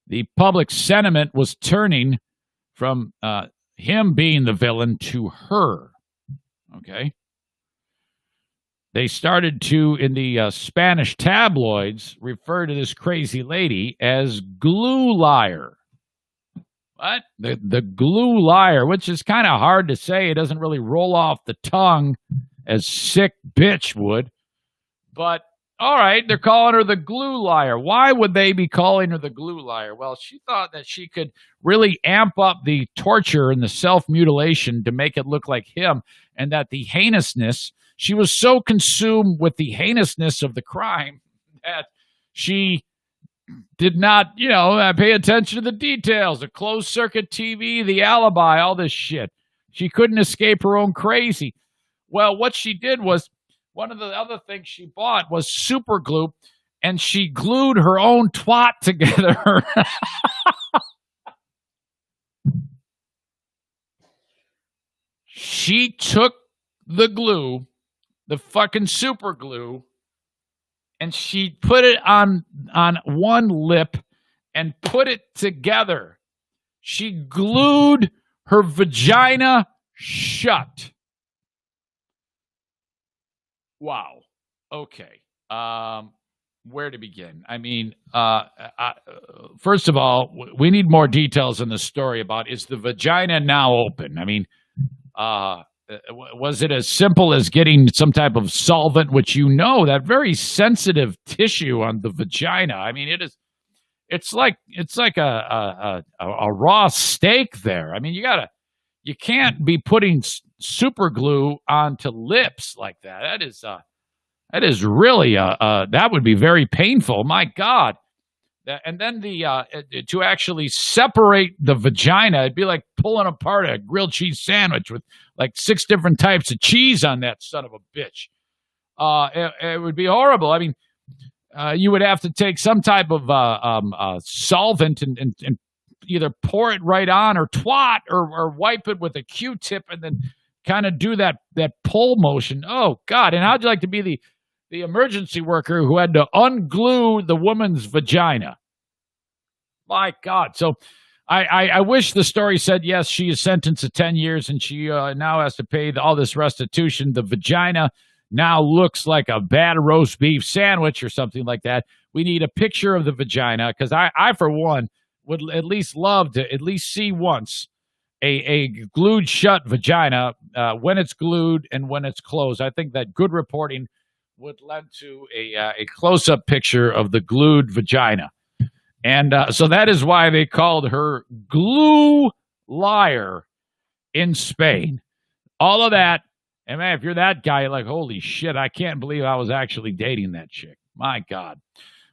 the public sentiment was turning from him being the villain to her. Okay. They started to, in the Spanish tabloids, refer to this crazy lady as glue liar. What? The glue liar, which is kind of hard to say. It doesn't really roll off the tongue as sick bitch would. But, all right, they're calling her the glue liar. Why would they be calling her the glue liar? Well, she thought that she could really amp up the torture and the self-mutilation to make it look like him, and that the heinousness, she was so consumed with the heinousness of the crime that she did not, pay attention to the details, the closed-circuit TV, the alibi, all this shit. She couldn't escape her own crazy. Well, what she did was, one of the other things she bought was super glue, and she glued her own twat together. She took the glue, the fucking super glue, and she put it on one lip and put it together. She glued her vagina shut. Wow. Okay. Where to begin? I mean, first of all, we need more details in the story about, is the vagina now open? I mean, Was it as simple as getting some type of solvent, which that very sensitive tissue on the vagina? I mean, it's like a raw steak there. I mean, you can't be putting super glue onto lips like that. That is really that would be very painful. My God. And then to actually separate the vagina, it'd be like pulling apart a grilled cheese sandwich with like 6 different types of cheese on that son of a bitch. It would be horrible. I mean, you would have to take some type of solvent and either pour it right on or twat or wipe it with a Q-tip and then kind of do that pull motion. Oh, God. And how'd you like to be the emergency worker who had to unglue the woman's vagina? My God. So I wish the story said, yes, she is sentenced to 10 years and she now has to pay all this restitution. The vagina now looks like a bad roast beef sandwich or something like that. We need a picture of the vagina because I, for one, would at least love to at least see once a glued shut vagina when it's glued and when it's closed. I think that good reporting would lend to a close-up picture of the glued vagina. And so that is why they called her Glue Liar in Spain. All of that. And, man, if you're that guy, you're like, holy shit, I can't believe I was actually dating that chick. My God.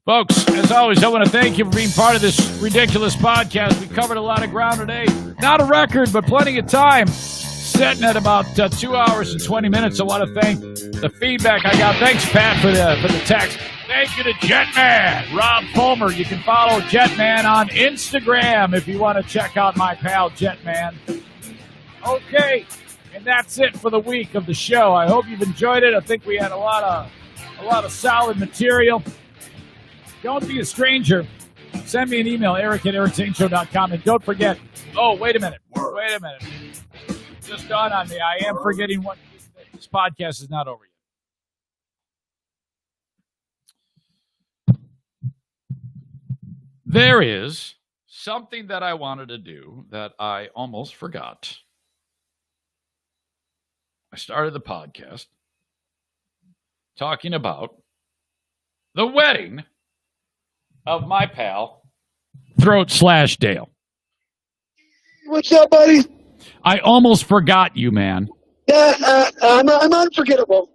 Folks, as always, I want to thank you for being part of this ridiculous podcast. We covered a lot of ground today. Not a record, but plenty of time. Sitting at about 2 hours and 20 minutes. I want to thank the feedback I got. Thanks, Pat, for the text. Thank you to Jetman, Rob Fulmer. You can follow Jetman on Instagram if you want to check out my pal Jetman. Okay, and that's it for the week of the show. I hope you've enjoyed it. I think we had a lot of solid material. Don't be a stranger. Send me an email, eric@ericzaneshow.com. And don't forget, wait a minute. Just dawned on me. I am forgetting one. This podcast is not over yet. There is something that I wanted to do that I almost forgot. I started the podcast talking about the wedding of my pal, Throat/Dale. What's up, buddy? I almost forgot you, man. Yeah, I'm unforgettable.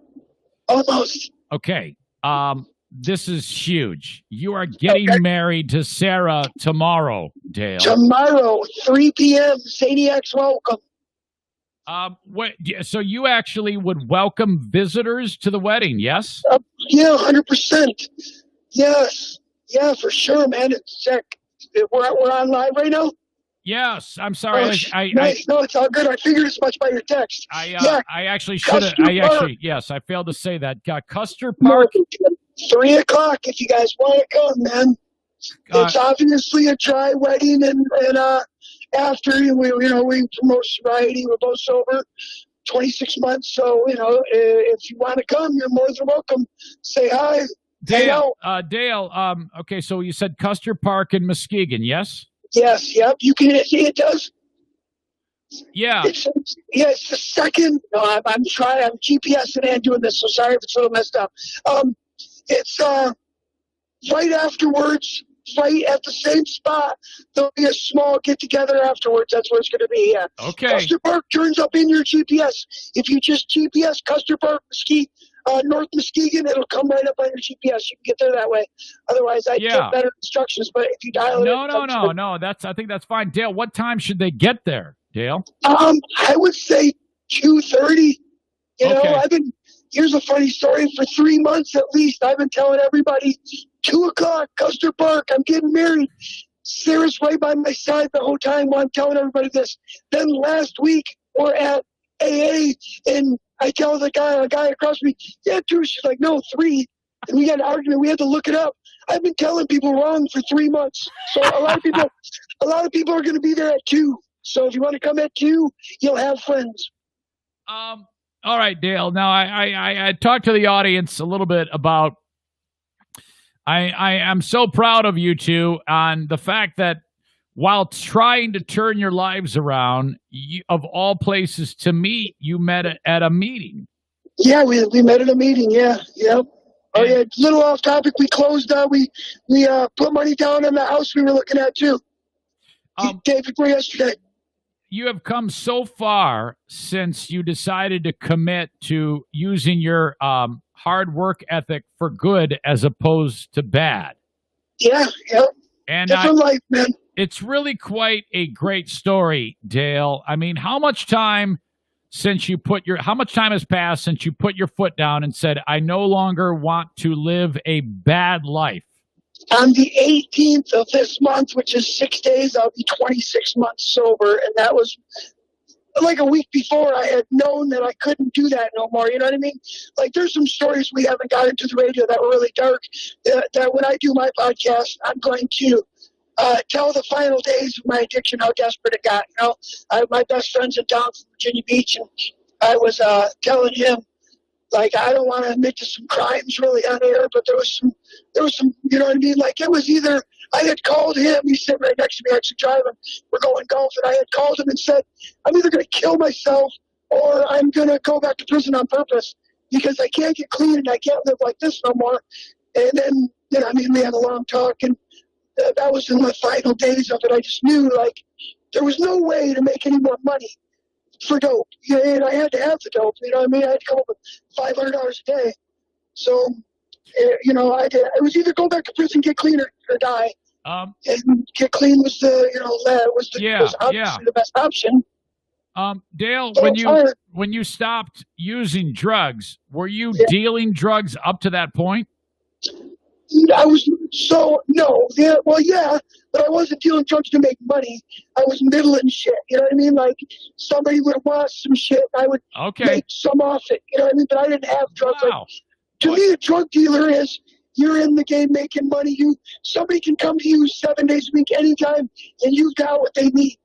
Almost. Okay. This is huge. You are getting married to Sarah tomorrow, Dale. Tomorrow, 3 p.m. Zaniac's welcome. So you actually would welcome visitors to the wedding, yes? Yeah, 100%. Yes. Yeah, for sure, man. It's sick. We're on live right now? Yes. I'm sorry. Nice. No, it's all good. I figured as much by your text. I actually should have. Yes, I failed to say that. Custer Park. 3 o'clock if you guys want to come, man. It's obviously a dry wedding, and after we promote sobriety. We're both sober, 26 months. So if you want to come, you're more than welcome. Say hi. Dale. Okay, so you said Custer Park in Muskegon, yes? Yes. Yep. You can see it does. Yeah. It's the second. No, I'm trying. I'm GPSing and doing this. So sorry if it's a little messed up. It's right afterwards, right at the same spot. There'll be a small get-together afterwards. That's where it's going to be, yeah. Okay. Custer Park turns up in your GPS. If you just GPS Custer Park, North Muskegon, it'll come right up on your GPS. You can get there that way. Otherwise, I'd get better instructions. But if you dial it in... No. I think that's fine. Dale, what time should they get there, Dale? I would say 2:30. Here's a funny story. For 3 months at least, I've been telling everybody, 2 o'clock, Custer Park, I'm getting married. Sarah's right by my side the whole time while I'm telling everybody this. Then last week, we're at AA, and I tell a guy across me, yeah, 2. She's like, no, 3. And we got an argument. We had to look it up. I've been telling people wrong for 3 months. So a lot of people are going to be there at 2. So if you want to come at 2, you'll have friends. All right, Dale. Now, I talked to the audience a little bit about I am so proud of you two on the fact that while trying to turn your lives around, of all places to meet, you met at a meeting. Yeah, we met at a meeting. Yeah. Oh yeah, little off topic. We closed. We put money down on the house we were looking at too. Day before yesterday. You have come so far since you decided to commit to using your hard work ethic for good as opposed to bad. Yeah. And different life, man. It's really quite a great story, Dale. I mean, how much time has passed since you put your foot down and said, I no longer want to live a bad life? On the 18th of this month, which is 6 days, I'll be 26 months sober. And that was like a week before I had known that I couldn't do that no more. You know what I mean? Like, there's some stories we haven't got into the radio that were really dark, that when I do my podcast, I'm going to tell the final days of my addiction, how desperate it got. You know, my best friend's in town from Virginia Beach, and I was telling him, like, I don't want to admit to some crimes really on air, but there was some, you know what I mean? Like, it was either I had called him, he's sitting right next to me, actually driving, we're going golf, and I had called him and said, I'm either going to kill myself or I'm going to go back to prison on purpose because I can't get clean and I can't live like this no more. And then, you know, I mean, we had a long talk, and that was in the final days of it. I just knew, like, there was no way to make any more money for dope. And I had to have the dope. You know what I mean? I had to come up with $500 a day. So, you know, I was either go back to prison, get clean, or die. And get clean was was obviously the best option. Dale, when you stopped using drugs, were you dealing drugs up to that point? I was but I wasn't dealing drugs to make money. I was middling shit. You know what I mean? Like, somebody would want some shit, I would make some off it. You know what I mean? But I didn't have drugs. Wow. Like, to me, a drug dealer is you're in the game making money. Somebody can come to you 7 days a week, anytime, and you've got what they need.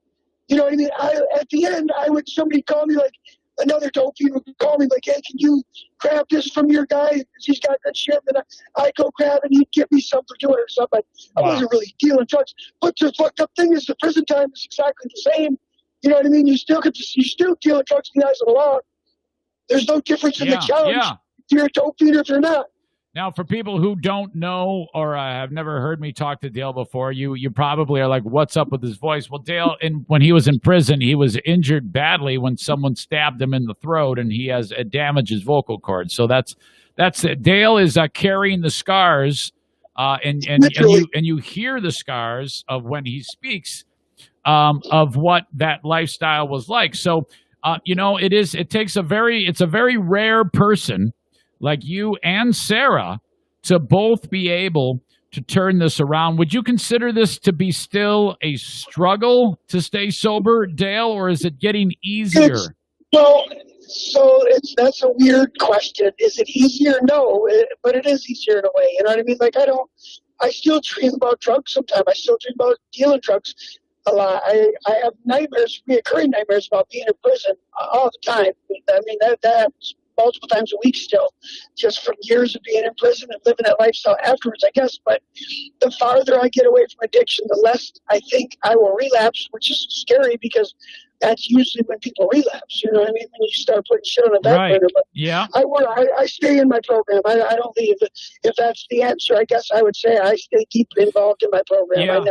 You know what I mean? At the end, somebody call me, like, another dope dealer would call me, like, hey, can you grab this from your guy? Because he's got that shit. And I go grab it, and he'd give me some for doing it or something. I wasn't really dealing drugs. But the fucked up thing is the prison time is exactly the same. You know what I mean? You're still dealing drugs in the eyes of the law. There's no difference in the challenge. Yeah. If you're a dope dealer, if you're not. Now, for people who don't know or have never heard me talk to Dale before, you probably are like, what's up with his voice? Well, Dale, when he was in prison, he was injured badly when someone stabbed him in the throat, and he has damaged his vocal cords. So that's it. Dale is carrying the scars, and you hear the scars of when he speaks of what that lifestyle was like. So, it's a very rare person like you and Sarah to both be able to turn this around. Would you consider this to be still a struggle to stay sober, Dale, or is it getting easier? That's a weird question. Is it easier? No, but it is easier in a way. You know what I mean? Like, I still dream about drugs sometimes. I still dream about dealing drugs a lot. I have nightmares, reoccurring nightmares about being in prison all the time. I mean, that happens multiple times a week still, just from years of being in prison and living that lifestyle afterwards, I guess. But the farther I get away from addiction, the less I think I will relapse, which is scary because that's usually when people relapse. You know what I mean? When you start putting shit on the back burner. But yeah, I stay in my program. I don't leave. If that's the answer, I guess I would say I stay deeply involved in my program.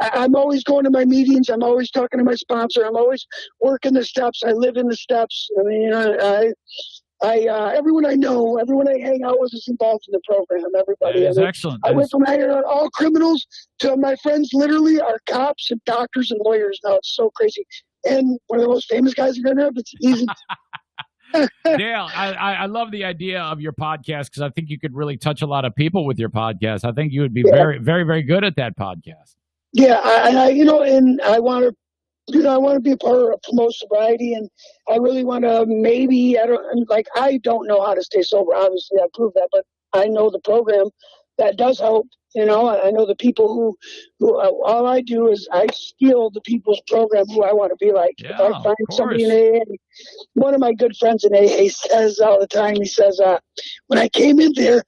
I'm always going to my meetings. I'm always talking to my sponsor. I'm always working the steps. I live in the steps. I mean, everyone I know, everyone I hang out with is involved in the program. Everybody. That is excellent. I went from hanging out all criminals to my friends literally are cops and doctors and lawyers now. It's so crazy. And one of the most famous guys are going to have. It's easy. Dale, I love the idea of your podcast because I think you could really touch a lot of people with your podcast. I think you would be very, very, very good at that podcast. Yeah, and I want to be a part of promote sobriety, and I really want to I don't know how to stay sober. Obviously, I proved that, but I know the program that does help. You know, I know the people who all I do is I steal the people's program who I want to be like. Yeah, if I find somebody in AA, one of my good friends in AA says all the time, he says, when I came in there,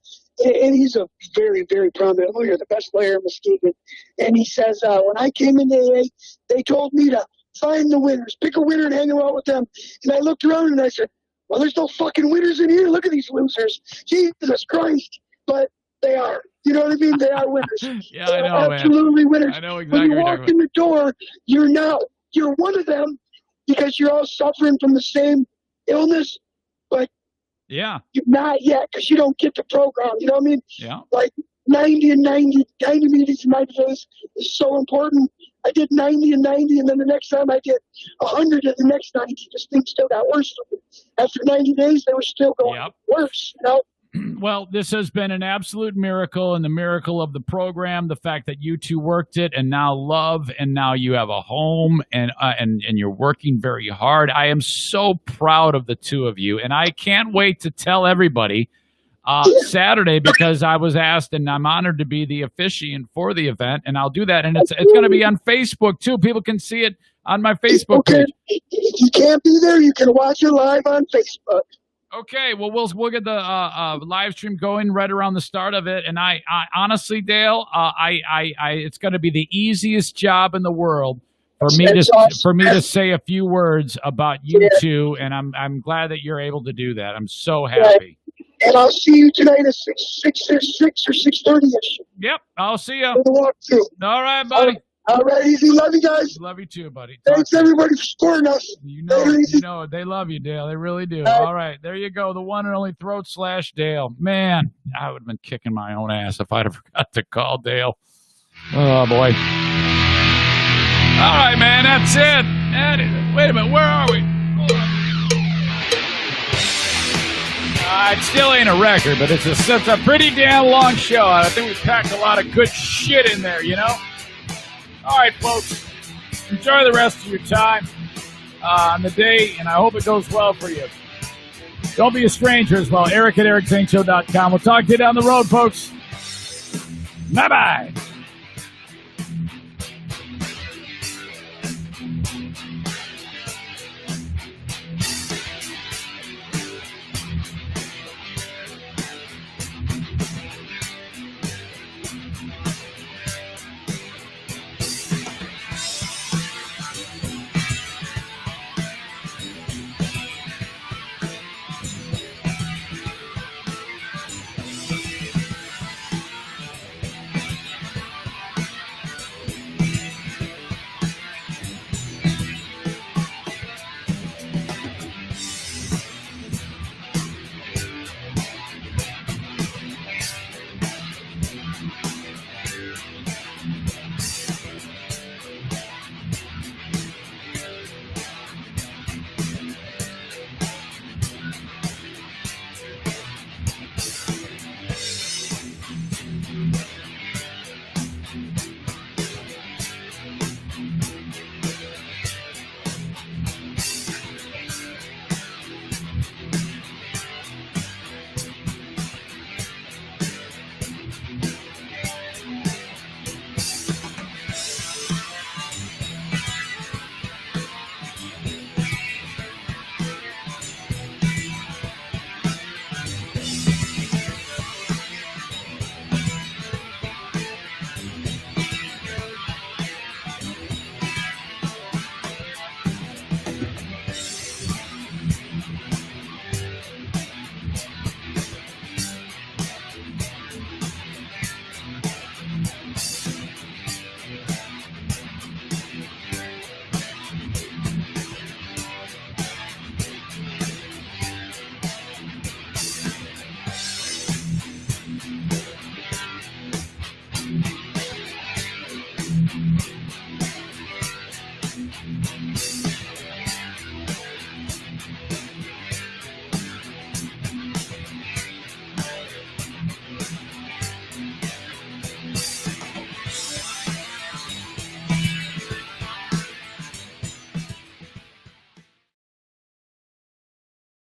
and he's a very, very prominent lawyer, the best lawyer in Muskegon. And he says, when I came into AA, they told me to find the winners, pick a winner and hang around with them. And I looked around and I said, well, there's no fucking winners in here. Look at these losers. Jesus Christ. But they are. You know what I mean? They are winners. Yeah, I know, absolutely man. winners. I know exactly. When you walk in the door, you're one of them because you're all suffering from the same illness, but yeah, you're not yet because you don't get the program. You know what I mean? Yeah. Like 90 meetings in 90 days is so important. I did 90 and 90, and then the next time I did 100 and the next 90. Just things still got worse. After 90 days, they were still going worse. You know? Well, this has been an absolute miracle, and the miracle of the program, the fact that you two worked it and now love, and now you have a home, and you're working very hard. I am so proud of the two of you, and I can't wait to tell everybody Saturday, because I was asked, and I'm honored to be the officiant for the event, and I'll do that. And it's going to be on Facebook too. People can see it on my Facebook page. If you can't be there, you can watch it live on Facebook. Okay, well, we'll get the live stream going right around the start of it. And I honestly, Dale, it's going to be the easiest job in the world for me to say a few words about you two, and I'm glad that you're able to do that. I'm so happy. And I'll see you tonight at 6 or 6:30ish. Yep, I'll see you. For the walkthrough. All right, buddy. All right, easy. Love you guys. Love you too, buddy. Thanks everybody for supporting us. You know it. They love you, Dale. They really do. All right, there you go. The one and only Throat/Dale. Man, I would have been kicking my own ass if I'd have forgot to call Dale. Oh boy. All right, man. That's it. Wait a minute. Where are we? It still ain't a record, but it's a pretty damn long show. I think we packed a lot of good shit in there, you know? All right, folks. Enjoy the rest of your time on the day, and I hope it goes well for you. Don't be a stranger as well. Eric at EricZaneShow.com. We'll talk to you down the road, folks. Bye-bye.